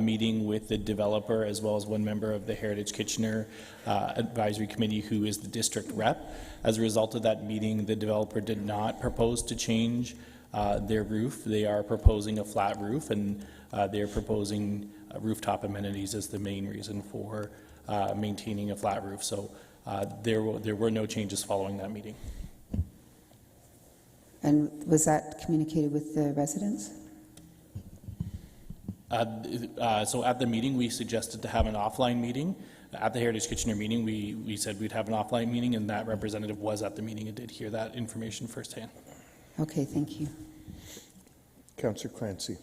meeting with the developer as well as one member of the Heritage Kitchener Advisory Committee who is the district rep. As a result of that meeting, the developer did not propose to change their roof. They are proposing a flat roof, and they are proposing rooftop amenities as the main reason for maintaining a flat roof. So there were no changes following that meeting. And was that communicated with the residents? So at the meeting, we suggested to have an offline meeting. At the Heritage Kitchener meeting, we said we'd have an offline meeting, and that representative was at the meeting and did hear that information firsthand. Okay, thank you. Councillor Clancy.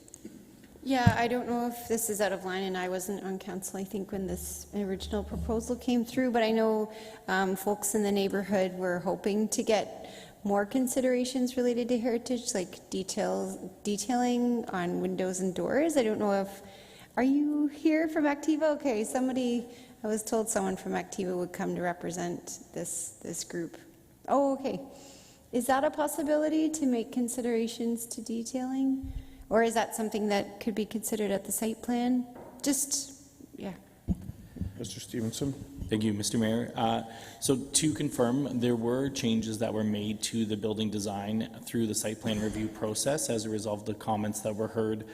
Yeah, I don't know if this is out of line, and I wasn't on council, I think, when this original proposal came through, but I know folks in the neighborhood were hoping to get more considerations related to heritage, like detailing on windows and doors. I don't know if, are you here from Activa? Okay, I was told someone from Activa would come to represent this group. Oh, okay. Is that a possibility to make considerations to detailing? Or is that something that could be considered at the site plan? Yeah. Mr. Stevenson. Thank you, Mr. Mayor. So to confirm, there were changes that were made to the building design through the site plan review process as a result of the comments that were heard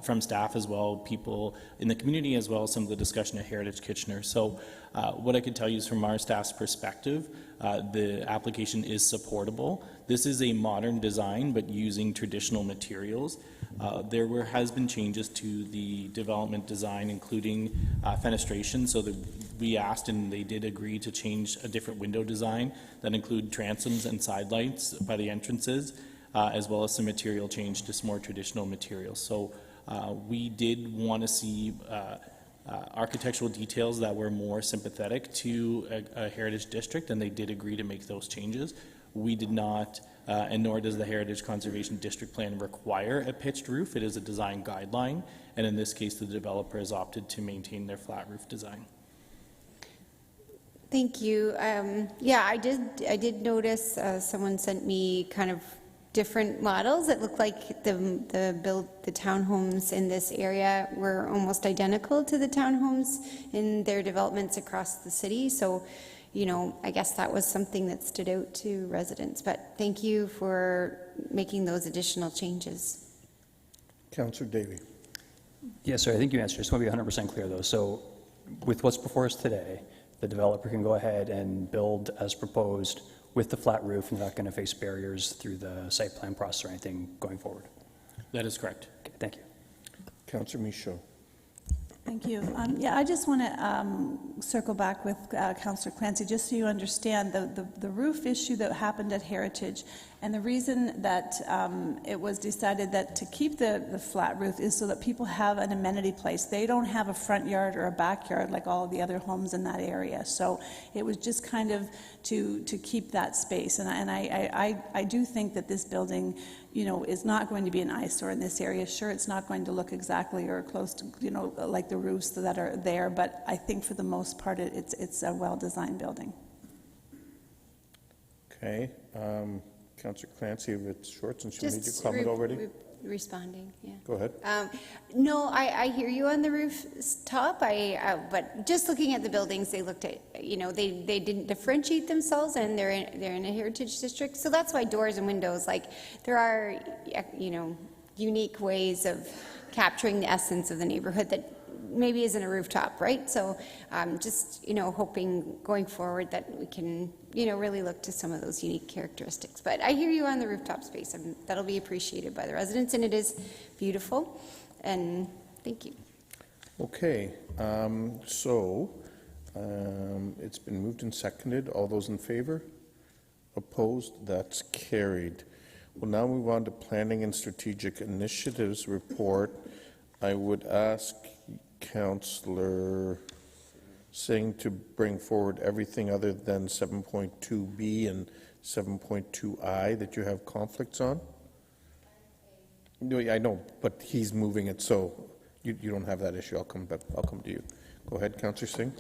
from staff as well, people in the community, as well as some of the discussion at Heritage Kitchener. So what I could tell you is from our staff's perspective, the application is supportable. This is a modern design, but using traditional materials. There has been changes to the development design, including fenestration. So we asked, and they did agree to change a different window design that include transoms and side lights by the entrances, as well as some material change to some more traditional materials. So we did want to see architectural details that were more sympathetic to a heritage district, and they did agree to make those changes. We did not, and nor does the Heritage Conservation District Plan require a pitched roof. It is a design guideline, and in this case, the developer has opted to maintain their flat roof design. Thank you. Yeah, I did notice someone sent me kind of different models. It looked like the townhomes in this area were almost identical to the townhomes in their developments across the city. So, you know, I guess that was something that stood out to residents. But thank you for making those additional changes. Councillor Davey. Yes, sir. I think you answered. Just want to be 100% clear, though. So, with what's before us today, the developer can go ahead and build as proposed with the flat roof, and they're not going to face barriers through the site plan process or anything going forward. That is correct. Okay, thank you. Councillor Michaud. Thank you. Yeah, I just want to circle back with Councillor Clancy, just so you understand the roof issue that happened at Heritage, and the reason that it was decided that to keep the flat roof is so that people have an amenity place. They don't have a front yard or a backyard like all of the other homes in that area. So it was just kind of to keep that space. And I do think that this building, you know, is not going to be an eyesore in this area. Sure, it's not going to look exactly or close to, you know, like the roofs that are there, but I think for the most part it's a well-designed building. Okay. Councillor Clancy, if it's short, since you made your comment already. Responding, yeah. Go ahead. No, I hear you on the rooftop. But just looking at the buildings, they looked at, you know, they didn't differentiate themselves, and they're in a heritage district. So that's why doors and windows, like, there are, you know, unique ways of capturing the essence of the neighborhood that maybe isn't a rooftop, right? So just, you know, hoping going forward that we can, you know, really look to some of those unique characteristics. But I hear you on the rooftop space, and that'll be appreciated by the residents, and it is beautiful, and thank you. Okay, it's been moved and seconded. All those in favor? Opposed? That's carried. We'll now move on to Planning and Strategic Initiatives Report. I would ask Councillor Singh to bring forward everything other than 7.2B and 7.2I that you have conflicts on? No, I know, but he's moving it, so you don't have that issue. I'll come to you. Go ahead, Councillor Singh.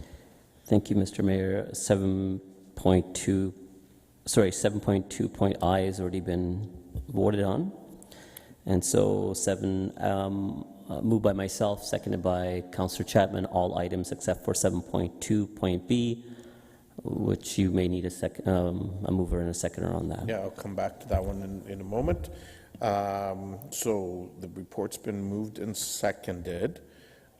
Thank you, Mr. Mayor. 7.2.I has already been voted on. And so 7, moved by myself, seconded by Councillor Chapman, all items except for 7.2.B, which you may need a mover and a seconder on that. Yeah, I'll come back to that one in a moment. So the report's been moved and seconded.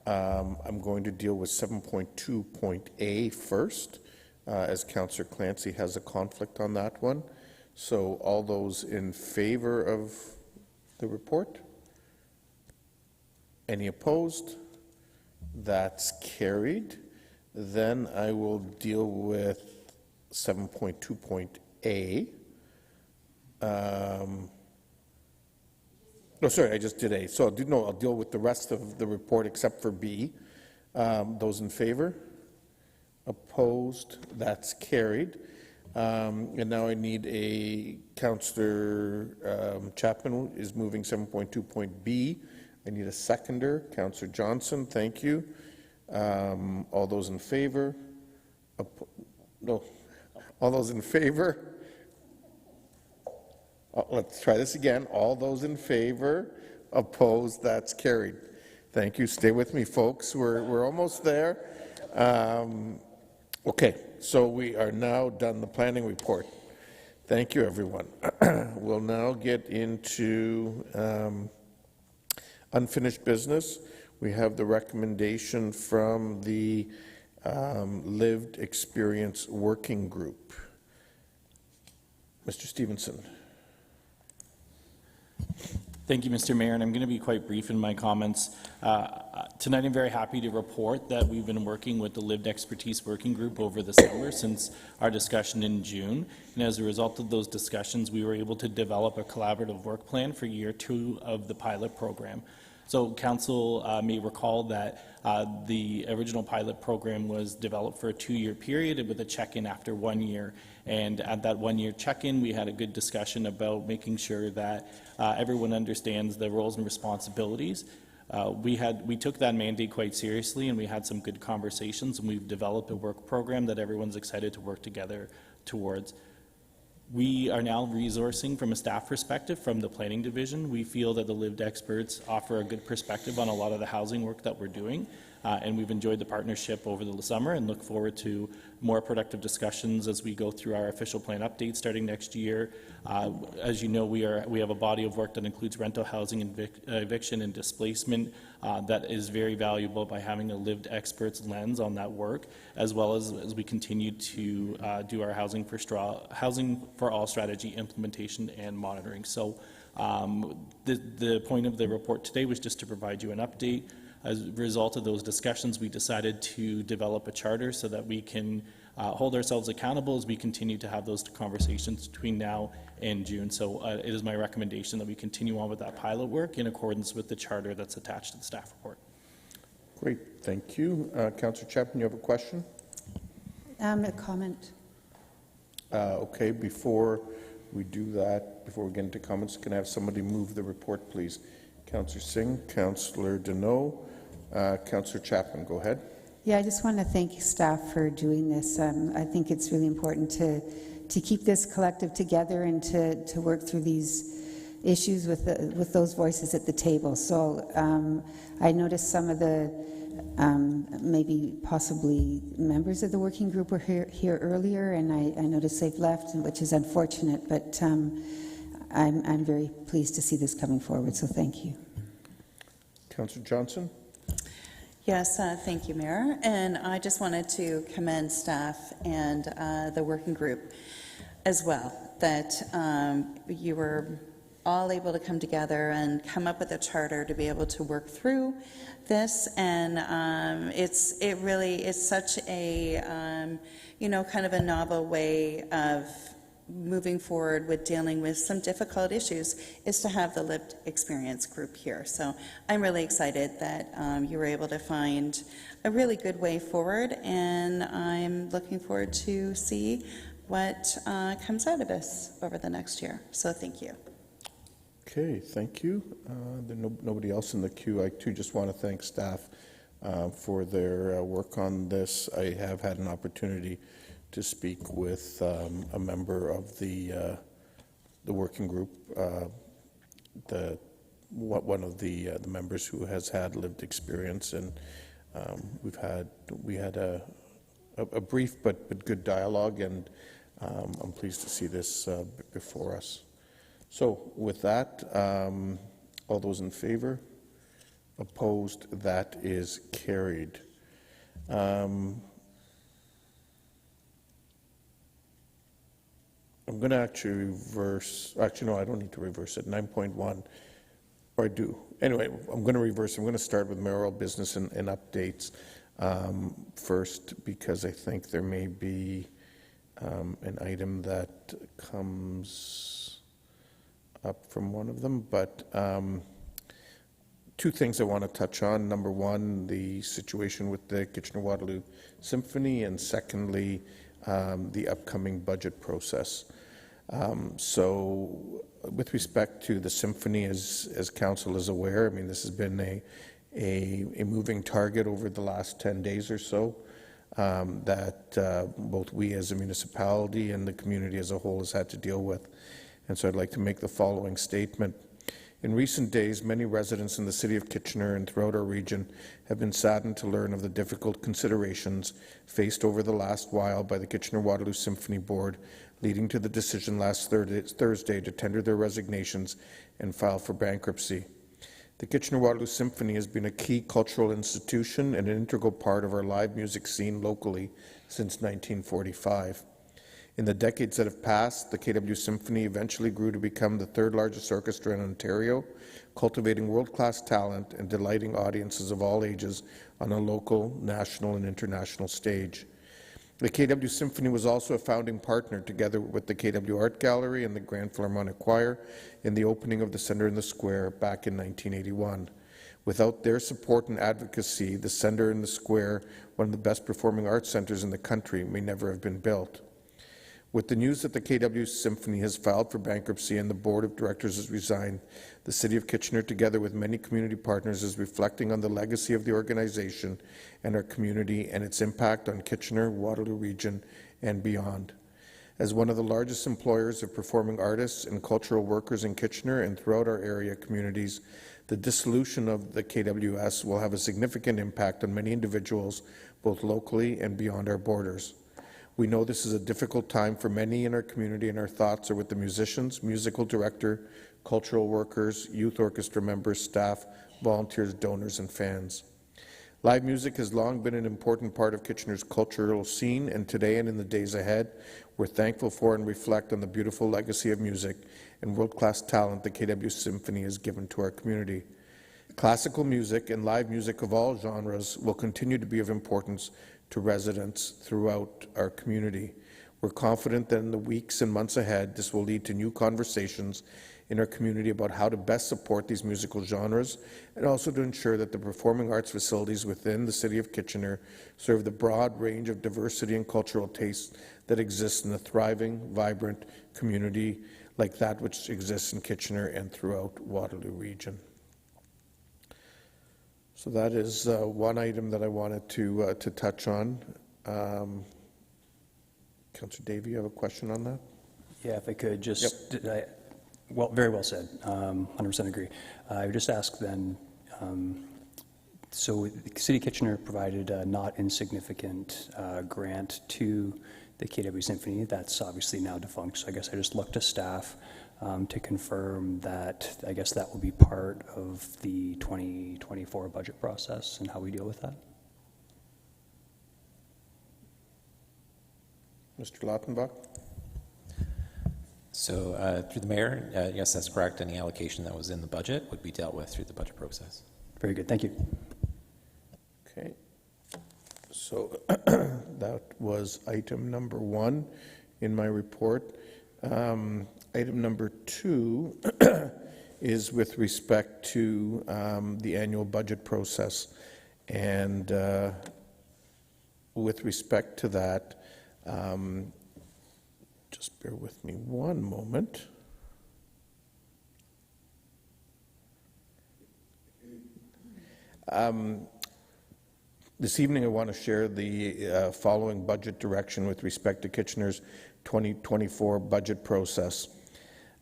I'm going to deal with 7.2.A first, as Councillor Clancy has a conflict on that one. So all those in favor of the report? Any opposed? That's carried. Then I will deal with 7.2.A. No, sorry, I just did A. So I'll deal with the rest of the report except for B. Those in favor? Opposed? That's carried. And now I need a Councillor Chapman is moving 7.2.B. I need a seconder. Councillor Johnson, thank you. All those in favor? No. All those in favor? Let's try this again. All those in favor? Opposed? That's carried. Thank you. Stay with me, folks. We're almost there. Okay, so we are now done the planning report. Thank you, everyone. We'll now get into unfinished business. We have the recommendation from the Lived Experience Working Group. Mr. Stevenson. Thank you, Mr. Mayor, and I'm going to be quite brief in my comments. Tonight I'm very happy to report that we've been working with the Lived Expertise Working Group over the summer since our discussion in June, and as a result of those discussions we were able to develop a collaborative work plan for year 2 of the pilot program. So Council may recall that the original pilot program was developed for a 2-year period with a check-in after 1 year. And at that 1-year check-in, we had a good discussion about making sure that everyone understands the roles and responsibilities. We took that mandate quite seriously, and we had some good conversations, and we've developed a work program that everyone's excited to work together towards. We are now resourcing from a staff perspective from the planning division. We feel that the Lived Experts offer a good perspective on a lot of the housing work that we're doing, and we've enjoyed the partnership over the summer and look forward to more productive discussions as we go through our official plan update starting next year. As you know, we have a body of work that includes rental housing, eviction and displacement that is very valuable by having a Lived Experts lens on that work, as well as we continue to do our Housing for All strategy implementation and monitoring. So the point of the report today was just to provide you an update. As a result of those discussions, we decided to develop a charter so that we can hold ourselves accountable as we continue to have those conversations between now and June. So it is my recommendation that we continue on with that pilot work in accordance with the charter that's attached to the staff report. Great, thank you. Councillor Chapman, you have a question? A comment. Okay, before we do that, before we get into comments, can I have somebody move the report, please? Councillor Singh, Councillor Deneau, Councillor Chapman, go ahead. Yeah, I just want to thank staff for doing this. I think it's really important to keep this collective together and to work through these issues with those voices at the table. So I noticed some of the maybe possibly members of the working group were here earlier, and I noticed they've left, which is unfortunate, but I'm very pleased to see this coming forward, so thank you. Councillor Johnson. Yes, thank you, Mayor. And I just wanted to commend staff and the working group as well, that you were all able to come together and come up with a charter to be able to work through this. And it really is such a, kind of a novel way of moving forward with dealing with some difficult issues is to have the lived experience group here. So I'm really excited that you were able to find a really good way forward, and I'm looking forward to see what comes out of this over the next year. So thank you. Okay, thank you. Nobody else in the queue. I too just want to thank staff for their work on this. I have had an opportunity to speak with a member of the working group, one of the members who has had lived experience, and we had a brief but good dialogue, and I'm pleased to see this before us. So with that, all those in favor? Opposed? That is carried. I'm going to actually reverse, actually no, I don't need to reverse it, 9.1, or I do. Anyway, I'm going to reverse. I'm going to start with mayoral business and updates first, because I think there may be an item that comes up from one of them, but two things I want to touch on. Number one, the situation with the Kitchener-Waterloo Symphony, and secondly, the upcoming budget process. So with respect to the symphony, as council is aware, I mean, this has been a moving target over the last 10 days or so, that both we as a municipality and the community as a whole has had to deal with. And so I'd like to make the following statement. In recent days, many residents in the City of Kitchener and throughout our region have been saddened to learn of the difficult considerations faced over the last while by the Kitchener-Waterloo Symphony Board, leading to the decision last Thursday to tender their resignations and file for bankruptcy. The Kitchener-Waterloo Symphony has been a key cultural institution and an integral part of our live music scene locally since 1945. In the decades that have passed, the KW Symphony eventually grew to become the third largest orchestra in Ontario, cultivating world-class talent and delighting audiences of all ages on a local, national, and international stage. The KW Symphony was also a founding partner, together with the KW Art Gallery and the Grand Philharmonic Choir, in the opening of the Centre in the Square back in 1981. Without their support and advocacy, the Centre in the Square, one of the best performing arts centres in the country, may never have been built. With the news that the KW Symphony has filed for bankruptcy and the Board of Directors has resigned, the City of Kitchener, together with many community partners, is reflecting on the legacy of the organization and our community and its impact on Kitchener, Waterloo Region, and beyond. As one of the largest employers of performing artists and cultural workers in Kitchener and throughout our area communities, the dissolution of the KWS will have a significant impact on many individuals, both locally and beyond our borders. We know this is a difficult time for many in our community, and our thoughts are with the musicians, musical director, cultural workers, youth orchestra members, staff, volunteers, donors, and fans. Live music has long been an important part of Kitchener's cultural scene, and today and in the days ahead, we're thankful for and reflect on the beautiful legacy of music and world-class talent the KW Symphony has given to our community. Classical music and live music of all genres will continue to be of importance to residents throughout our community. We're confident that in the weeks and months ahead, this will lead to new conversations in our community about how to best support these musical genres, and also to ensure that the performing arts facilities within the City of Kitchener serve the broad range of diversity and cultural tastes that exists in a thriving, vibrant community like that which exists in Kitchener and throughout Waterloo Region. So that is one item that I wanted to touch on. Councillor Davey, you have a question on that? Yeah, if I could just, well, very well said, 100% agree. I would just ask then, so the City of Kitchener provided a not insignificant grant to the KW Symphony. That's obviously now defunct, so I guess I just look to staff to confirm that I guess that will be part of the 2024 budget process and how we deal with that. Mr. Lautenbach? So through the mayor, yes, that's correct. Any allocation that was in the budget would be dealt with through the budget process. Very good. Thank you. Okay. So that was item number 1 in my report. Item number 2 is with respect to the annual budget process. And with respect to that, just bear with me one moment. This evening, I want to share the following budget direction with respect to Kitchener's 2024 budget process.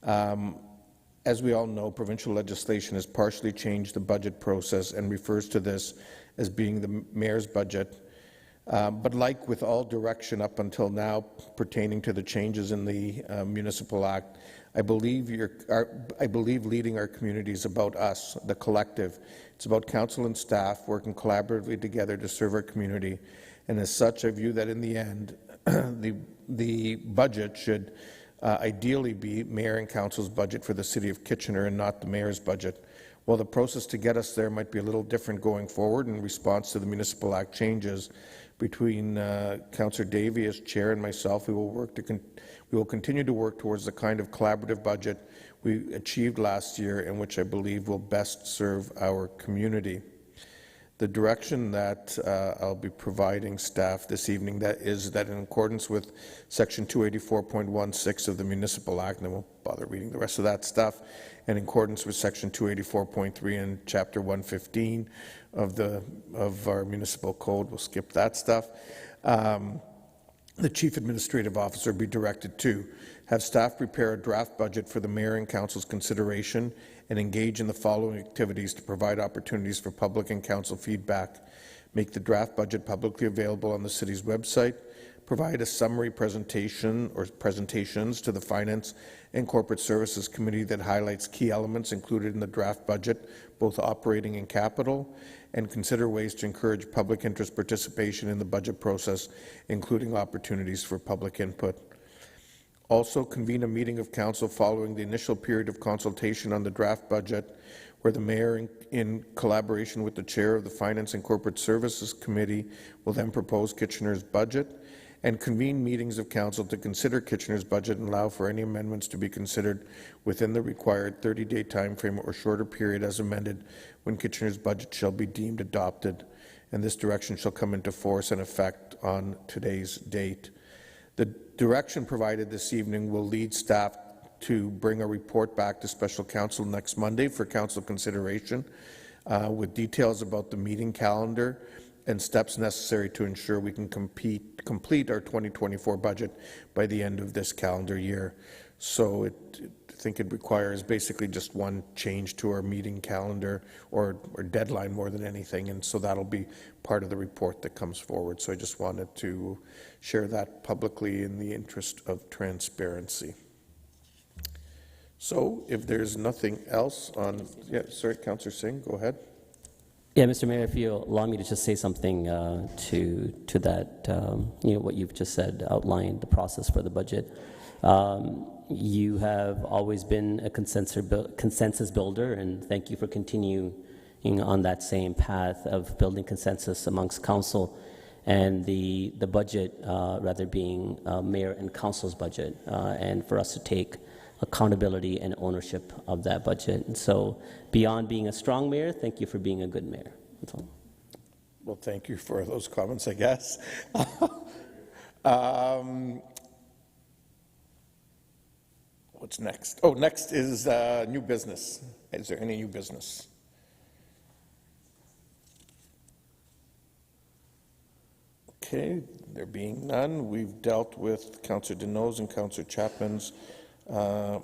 As we all know, provincial legislation has partially changed the budget process and refers to this as being the mayor's budget. But like with all direction up until now pertaining to the changes in the Municipal Act, I believe leading our community is about us, the collective. It's about council and staff working collaboratively together to serve our community. And as such, I view that in the end, the budget should ideally be mayor and council's budget for the city of Kitchener and not the mayor's budget. While the process to get us there might be a little different going forward in response to the Municipal Act changes, between Councillor Davey as chair and myself, we will continue to work towards the kind of collaborative budget we achieved last year and which I believe will best serve our community. The direction that I'll be providing staff this evening is that in accordance with Section 284.16 of the Municipal Act, and I won't bother reading the rest of that stuff, and in accordance with Section 284.3 and Chapter 115 of our Municipal Code, we'll skip that stuff, the Chief Administrative Officer be directed to have staff prepare a draft budget for the Mayor and Council's consideration and engage in the following activities to provide opportunities for public and council feedback. Make the draft budget publicly available on the city's website. Provide a summary presentation or presentations to the Finance and Corporate Services Committee that highlights key elements included in the draft budget, both operating and capital, and consider ways to encourage public interest participation in the budget process, including opportunities for public input. Also, convene a meeting of council following the initial period of consultation on the draft budget, where the mayor, in collaboration with the chair of the Finance and Corporate Services Committee, will then propose Kitchener's budget, and convene meetings of council to consider Kitchener's budget and allow for any amendments to be considered within the required 30-day time frame or shorter period as amended when Kitchener's budget shall be deemed adopted, and this direction shall come into force and effect on today's date. The direction provided this evening will lead staff to bring a report back to Special Council next Monday for council consideration with details about the meeting calendar and steps necessary to ensure we can complete our 2024 budget by the end of this calendar year. So I think it requires basically just one change to our meeting calendar or deadline more than anything, and so that'll be part of the report that comes forward. So I just wanted to share that publicly in the interest of transparency. So if there's nothing else on, sorry, Councillor Singh, go ahead. Yeah, Mr. Mayor, if you allow me to just say something to that, what you've just said, outlined the process for the budget. You have always been a consensus builder, and thank you for continuing on that same path of building consensus amongst council and the budget rather being mayor and council's budget, and for us to take accountability and ownership of that budget. And so beyond being a strong mayor, thank you for being a good mayor. That's all. Well, thank you for those comments, I guess. What's next? Oh, next is new business. Is there any new business? Okay, there being none, we've dealt with Councillor Deneau's and Councillor Chapman's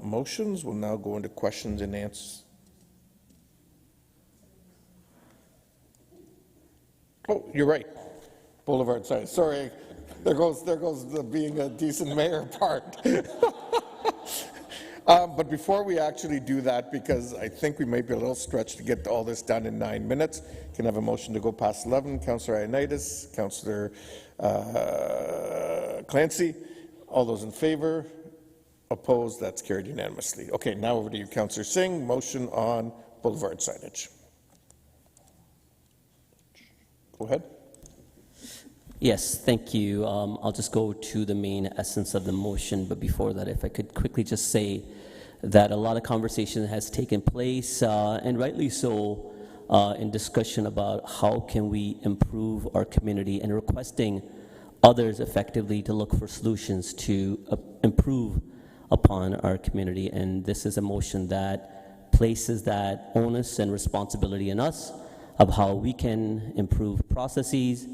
motions. We'll now go into questions and answers. Oh, you're right. Boulevard side. Sorry, there goes the being a decent mayor part. But before we actually do that, because I think we may be a little stretched to get all this done in 9 minutes, can I have a motion to go past 11? Councillor Ioannidis, Councillor Clancy, all those in favour? Opposed? That's carried unanimously. Okay, now over to you, Councillor Singh. Motion on boulevard signage. Go ahead. Yes, thank you. I'll just go to the main essence of the motion, but before that, if I could quickly just say that a lot of conversation has taken place, and rightly so, in discussion about how can we improve our community and requesting others effectively to look for solutions to improve upon our community. And this is a motion that places that onus and responsibility on us of how we can improve processes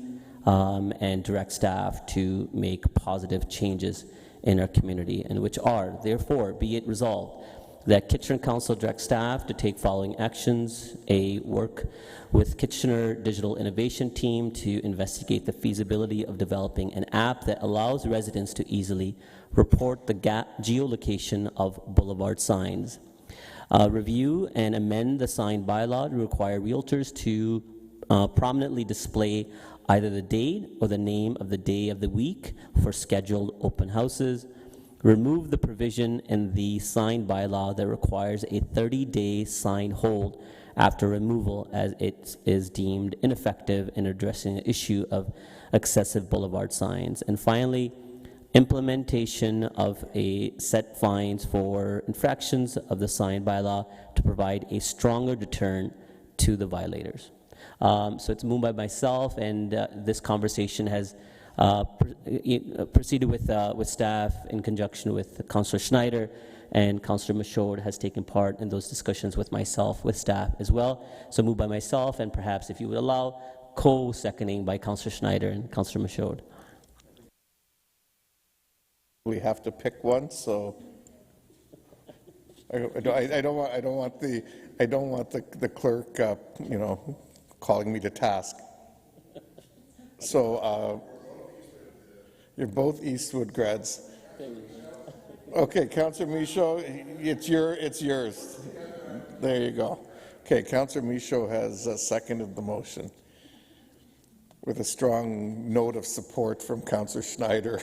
and direct staff to make positive changes in our community, and which are, therefore, be it resolved that Kitchener Council directs staff to take following actions. A, work with Kitchener Digital Innovation Team to investigate the feasibility of developing an app that allows residents to easily report the geolocation of boulevard signs. Review and amend the sign bylaw to require realtors to prominently display either the date or the name of the day of the week for scheduled open houses. Remove the provision in the sign bylaw that requires a 30-day sign hold after removal, as it is deemed ineffective in addressing the issue of excessive boulevard signs. And finally, implementation of a set fines for infractions of the sign bylaw to provide a stronger deterrent to the violators. So it's moved by myself, and this conversation has proceeded with staff in conjunction with Councillor Schneider, and Councillor Michaud has taken part in those discussions with myself, with staff as well. So moved by myself, and perhaps if you would allow, co-seconding by Councillor Schneider and Councillor Michaud. We have to pick one, so I don't want the clerk, calling me to task. So you're both Eastwood grads. Okay, Councillor Michaud, it's yours. There you go. Okay, Councillor Michaud has seconded the motion with a strong note of support from Councillor Schneider.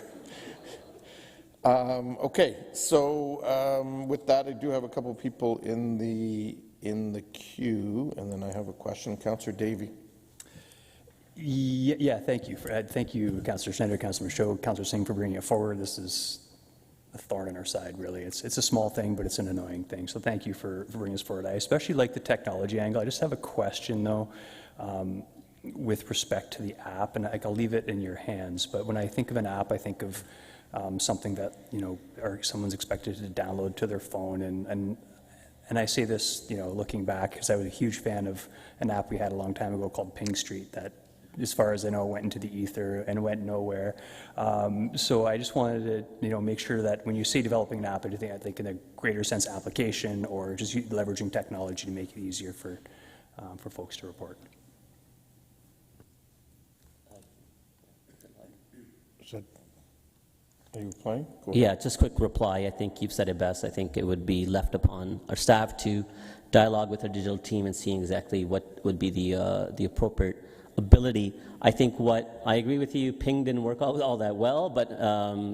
Okay, so with that, I do have a couple of people in the queue, and then I have a question. Councillor Davey. Yeah, thank you. Thank you, Councillor Schneider, Councillor Michaud, Councillor Singh for bringing it forward. This is a thorn in our side, really. It's a small thing, but it's an annoying thing. So thank you for bringing this forward. I especially like the technology angle. I just have a question, though, with respect to the app, and I'll leave it in your hands. But when I think of an app, I think of something that or someone's expected to download to their phone, and I say this, looking back, because I was a huge fan of an app we had a long time ago called Ping Street that, as far as I know, went into the ether and went nowhere. So I just wanted to, make sure that when you say developing an app, I think in a greater sense application, or just leveraging technology to make it easier for folks to report. Are you replying? Yeah, just quick reply. I think you've said it best. I think it would be left upon our staff to dialogue with our digital team and seeing exactly what would be the appropriate ability. I think I agree with you, Ping didn't work all that well, but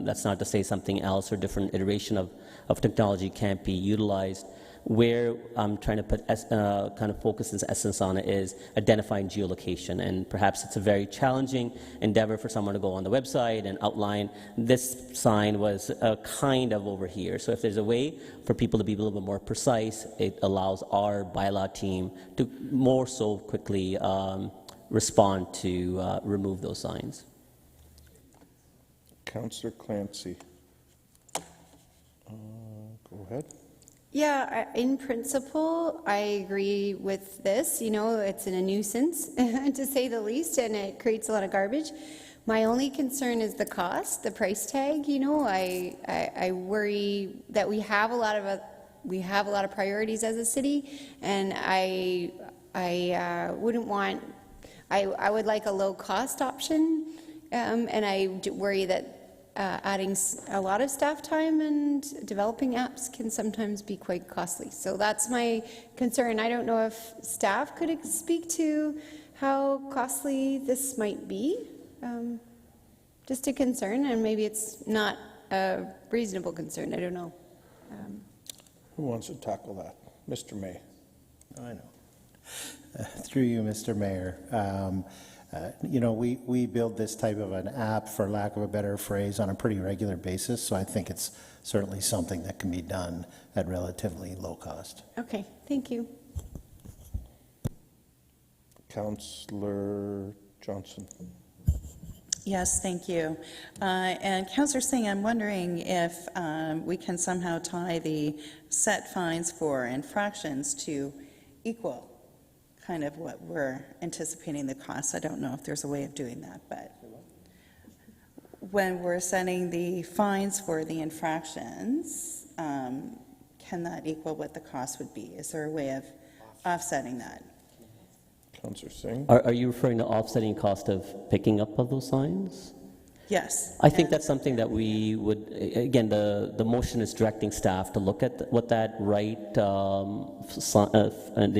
that's not to say something else or different iteration of technology can't be utilized. Where I'm trying to put kind of focus and essence on it is identifying geolocation, and perhaps it's a very challenging endeavor for someone to go on the website and outline this sign was kind of over here. So if there's a way for people to be a little bit more precise, it allows our bylaw team to more so quickly respond to remove those signs. Councillor Clancy. Go ahead. Yeah, in principle, I agree with this. It's a nuisance, to say the least, and it creates a lot of garbage. My only concern is the cost, the price tag. I worry that we have a lot of priorities as a city, and I wouldn't want. I would like a low-cost option, and I worry that adding a lot of staff time and developing apps can sometimes be quite costly. So that's my concern. I don't know if staff could speak to how costly this might be. Just a concern, and maybe it's not a reasonable concern. I don't know. Who wants to tackle that? Mr. May. I know. Through you, Mr. Mayor. You know, we build this type of an app, for lack of a better phrase, on a pretty regular basis, so I think it's certainly something that can be done at relatively low cost. Okay, thank you. Councillor Johnson. Yes, thank you. And Councillor Singh, I'm wondering if we can somehow tie the set fines for infractions to equal kind of what we're anticipating the costs. I don't know if there's a way of doing that, but when we're setting the fines for the infractions, can that equal what the cost would be? Is there a way of offsetting that? Councillor Singh. Are you referring to offsetting cost of picking up of those signs? Yes. I think that's something that we would, again, the motion is directing staff to look at what that the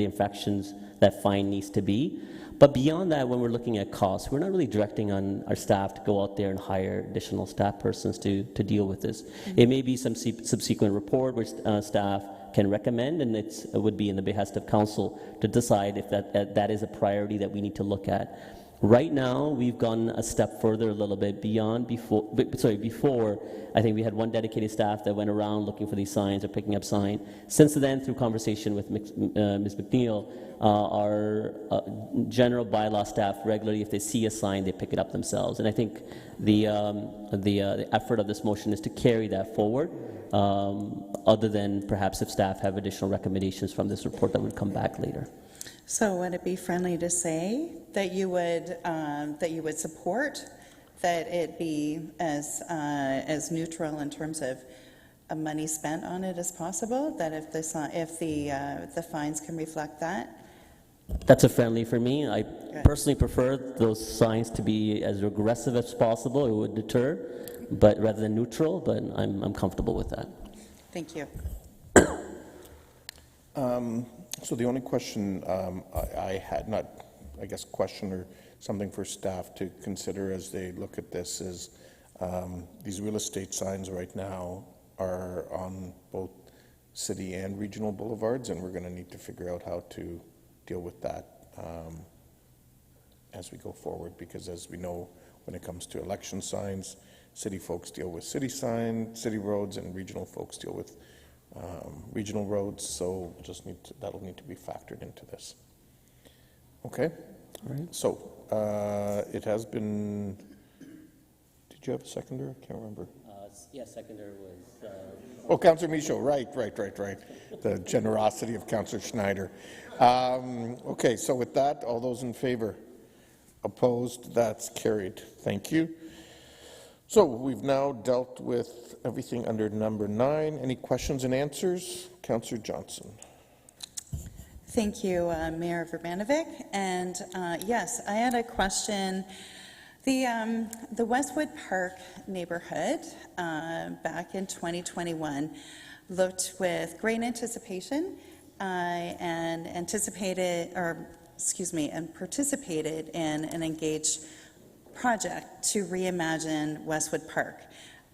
infractions, that fine needs to be. But beyond that, when we're looking at costs, we're not really directing on our staff to go out there and hire additional staff persons to deal with this. It may be some subsequent report which staff can recommend, and it would be in the behest of council to decide if that is a priority that we need to look at. Right now, we've gone a step further a little bit beyond before, I think we had one dedicated staff that went around looking for these signs or picking up signs. Since then, through conversation with Ms. McNeil, our general bylaw staff regularly, if they see a sign, they pick it up themselves. And I think the effort of this motion is to carry that forward, other than perhaps if staff have additional recommendations from this report that would come back later. So would it be friendly to say that you would support that it be as neutral in terms of money spent on it as possible? That if the fines can reflect that? That's a friendly for me. I personally prefer those signs to be as regressive as possible. It would deter, but rather than neutral. But I'm comfortable with that. Thank you. So the only question I had, not, I guess, question or something for staff to consider as they look at this is these real estate signs right now are on both city and regional boulevards, and we're going to need to figure out how to deal with that as we go forward, because as we know, when it comes to election signs, city folks deal with city signs, city roads, and regional folks deal with regional roads, so that'll need to be factored into this. Okay? All right. So, it has been, did you have a seconder? I can't remember. Yes, seconder was... Oh, Councillor Michaud, right. The generosity of Councillor Schneider. Okay, so with that, all those in favor? Opposed? That's carried. Thank you. So we've now dealt with everything under number 9. Any questions and answers? Councillor Johnson. Thank you, Mayor Urbanovic. And yes, I had a question. The Westwood Park neighborhood back in 2021 looked with great anticipation and participated in an engaged project to reimagine Westwood Park.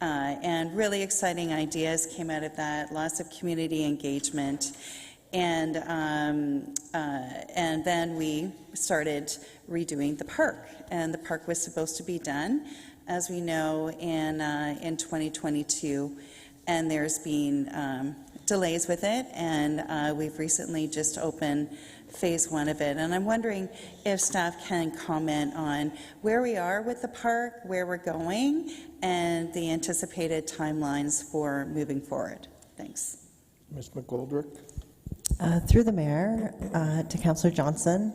And really exciting ideas came out of that, lots of community engagement. And then we started redoing the park, and the park was supposed to be done, as we know, in 2022, and there's been delays with it, and we've recently just opened phase 1 of it. And I'm wondering if staff can comment on where we are with the park, where we're going, and the anticipated timelines for moving forward. Thanks. Ms. McGoldrick. Through the Mayor, to Councillor Johnson.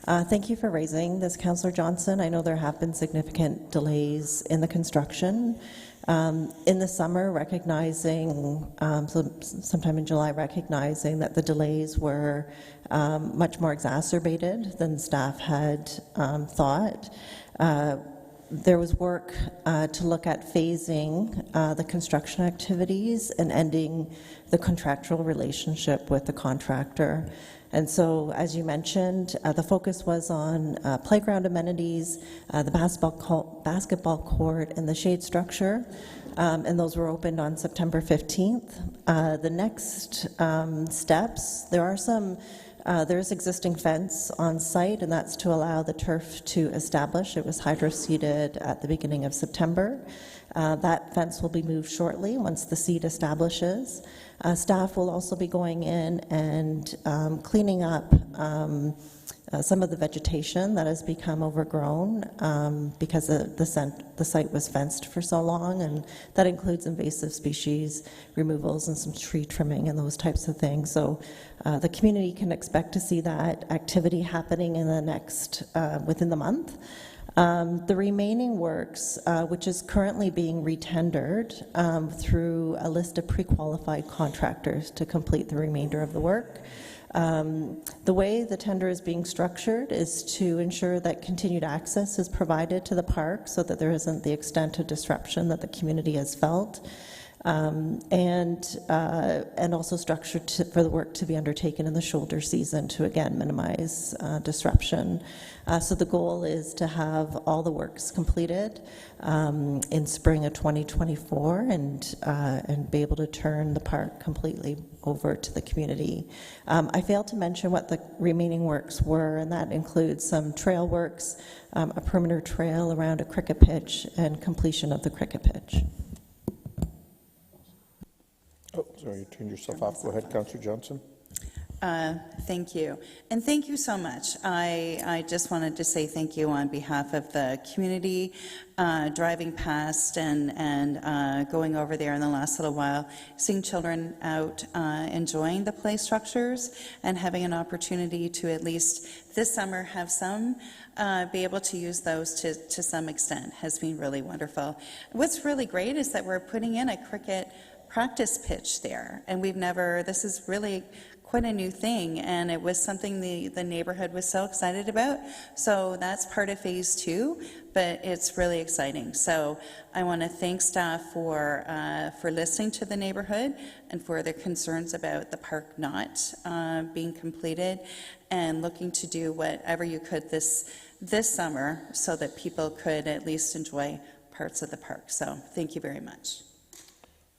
Thank you for raising this, Councillor Johnson. I know there have been significant delays in the construction. In the summer, recognizing, sometime in July, recognizing that the delays were much more exacerbated than staff had thought. There was work to look at phasing the construction activities and ending the contractual relationship with the contractor. And so, as you mentioned, the focus was on playground amenities, the basketball court, and the shade structure, and those were opened on September 15th. The next steps, there are some There's existing fence on site, and that's to allow the turf to establish. It was hydro-seeded at the beginning of September. That fence will be moved shortly once the seed establishes. Staff will also be going in and cleaning up some of the vegetation that has become overgrown because the site was fenced for so long, and that includes invasive species removals and some tree trimming and those types of things. So the community can expect to see that activity happening in the next, within the month. The remaining works, which is currently being retendered through a list of pre-qualified contractors to complete the remainder of the work. The way the tender is being structured is to ensure that continued access is provided to the park so that there isn't the extent of disruption that the community has felt. And also structured for the work to be undertaken in the shoulder season to, again, minimize disruption. So the goal is to have all the works completed in spring of 2024 and be able to turn the park completely over to the community. I failed to mention what the remaining works were, and that includes some trail works, a perimeter trail around a cricket pitch, and completion of the cricket pitch. Oh, sorry, you turned yourself off. Go ahead, Councillor Johnson. Thank you. And thank you so much. I just wanted to say thank you on behalf of the community, driving past and going over there in the last little while, seeing children out enjoying the play structures and having an opportunity to at least this summer have some be able to use those to some extent has been really wonderful. What's really great is that we're putting in a cricket practice pitch there, and this is really quite a new thing, and it was something the neighborhood was so excited about. So that's part of phase 2, but it's really exciting. So I want to thank staff for listening to the neighborhood and for their concerns about the park not being completed, and looking to do whatever you could this summer so that people could at least enjoy parts of the park. So thank you very much.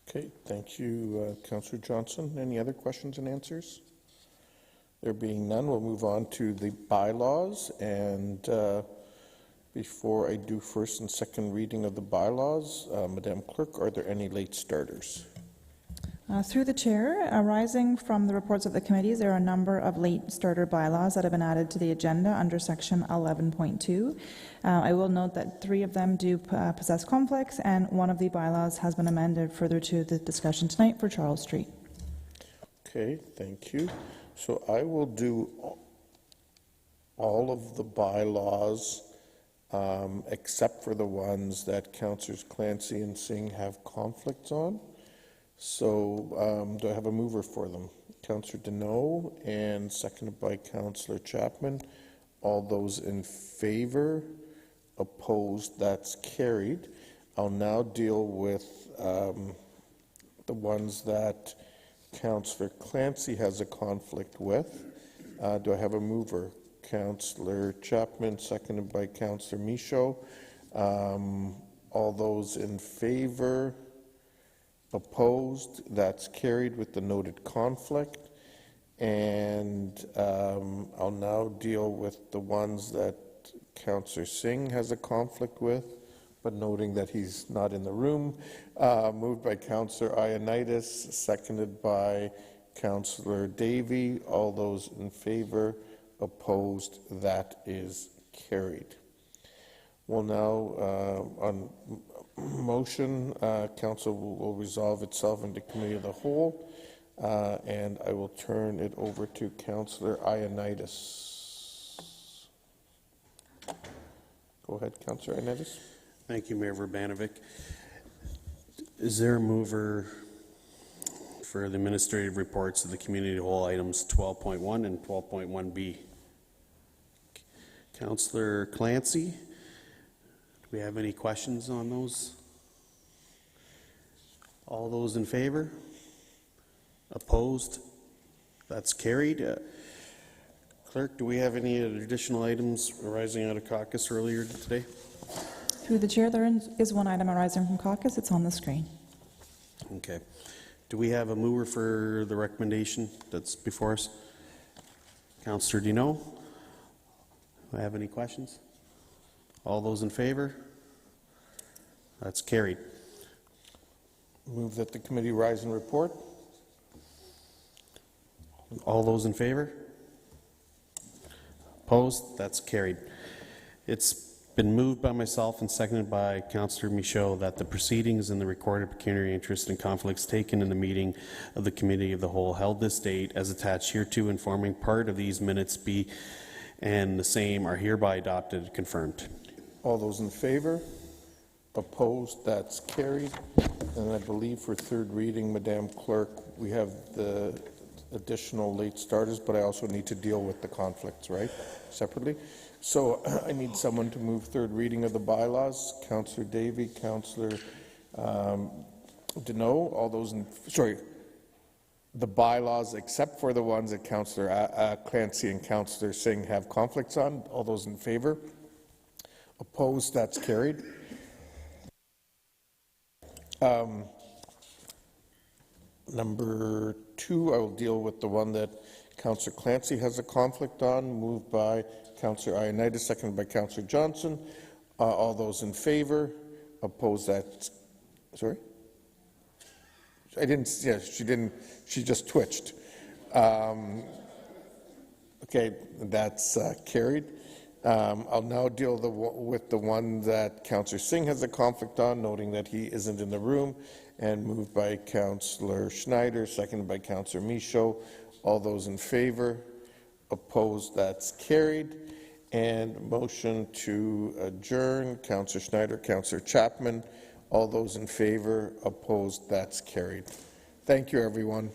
Okay, thank you, Councillor Johnson. Any other questions and answers? There being none, we'll move on to the bylaws. And before I do first and second reading of the bylaws, Madam Clerk, are there any late starters? Through the chair, arising from the reports of the committees, there are a number of late starter bylaws that have been added to the agenda under section 11.2. I will note that 3 of them do possess conflicts, and one of the bylaws has been amended further to the discussion tonight for Charles Street. Okay, thank you. So I will do all of the bylaws except for the ones that Councillors Clancy and Singh have conflicts on. So do I have a mover for them? Councillor Deneau, and seconded by Councillor Chapman. All those in favor? Opposed? That's carried. I'll now deal with the ones that Councillor Clancy has a conflict with. Do I have a mover? Councillor Chapman, seconded by Councillor Michaud. All those in favor? Opposed? That's carried with the noted conflict. And I'll now deal with the ones that Councillor Singh has a conflict with, but noting that he's not in the room. Moved by Councillor Ioannidis, seconded by Councillor Davey. All those in favor? Opposed? That is carried. Well, now on motion, Council will resolve itself into committee of the whole, and I will turn it over to Councillor Ioannidis. Go ahead, Councillor Ioannidis. Thank you, Mayor Verbanovic. Is there a mover for the administrative reports of the community of the whole items 12.1 and 12.1B? Councillor Clancy, do we have any questions on those? All those in favor? Opposed? That's carried. Clerk, do we have any additional items arising out of caucus earlier today? Through the chair, there is one item arising from caucus. It's on the screen. Okay. Do we have a mover for the recommendation that's before us? Councillor Dino. Do I have any questions? All those in favor? That's carried. Move that the committee rise and report. All those in favor? Opposed? That's carried. It's been moved by myself and seconded by Councillor Michaud that the proceedings in the recorded pecuniary interest and conflicts taken in the meeting of the Committee of the Whole held this date as attached hereto and forming part of these minutes be and the same are hereby adopted and confirmed. All those in favor? Opposed? That's carried. And I believe for third reading, Madam Clerk, we have the additional late starters, but I also need to deal with the conflicts, right, separately. So I need someone to move third reading of the bylaws. Councillor Davey, Councillor Deneau, all those in, sorry, the bylaws except for the ones that Councillor Clancy and Councillor Singh have conflicts on. All those in favor? Opposed? That's carried. Number 2, I will deal with the one that Councillor Clancy has a conflict on, moved by Councillor Ioannidis, seconded by Councillor Johnson. All those in favor? Opposed? That, sorry? I didn't, yes, she didn't, she just twitched. Okay, that's carried. I'll now deal with the one that Councillor Singh has a conflict on, noting that he isn't in the room, and moved by Councillor Schneider, seconded by Councillor Michaud. All those in favor? Opposed? That's carried. And motion to adjourn, Councillor Schneider, Councillor Chapman. All those in favor? Opposed? That's carried. Thank you, everyone.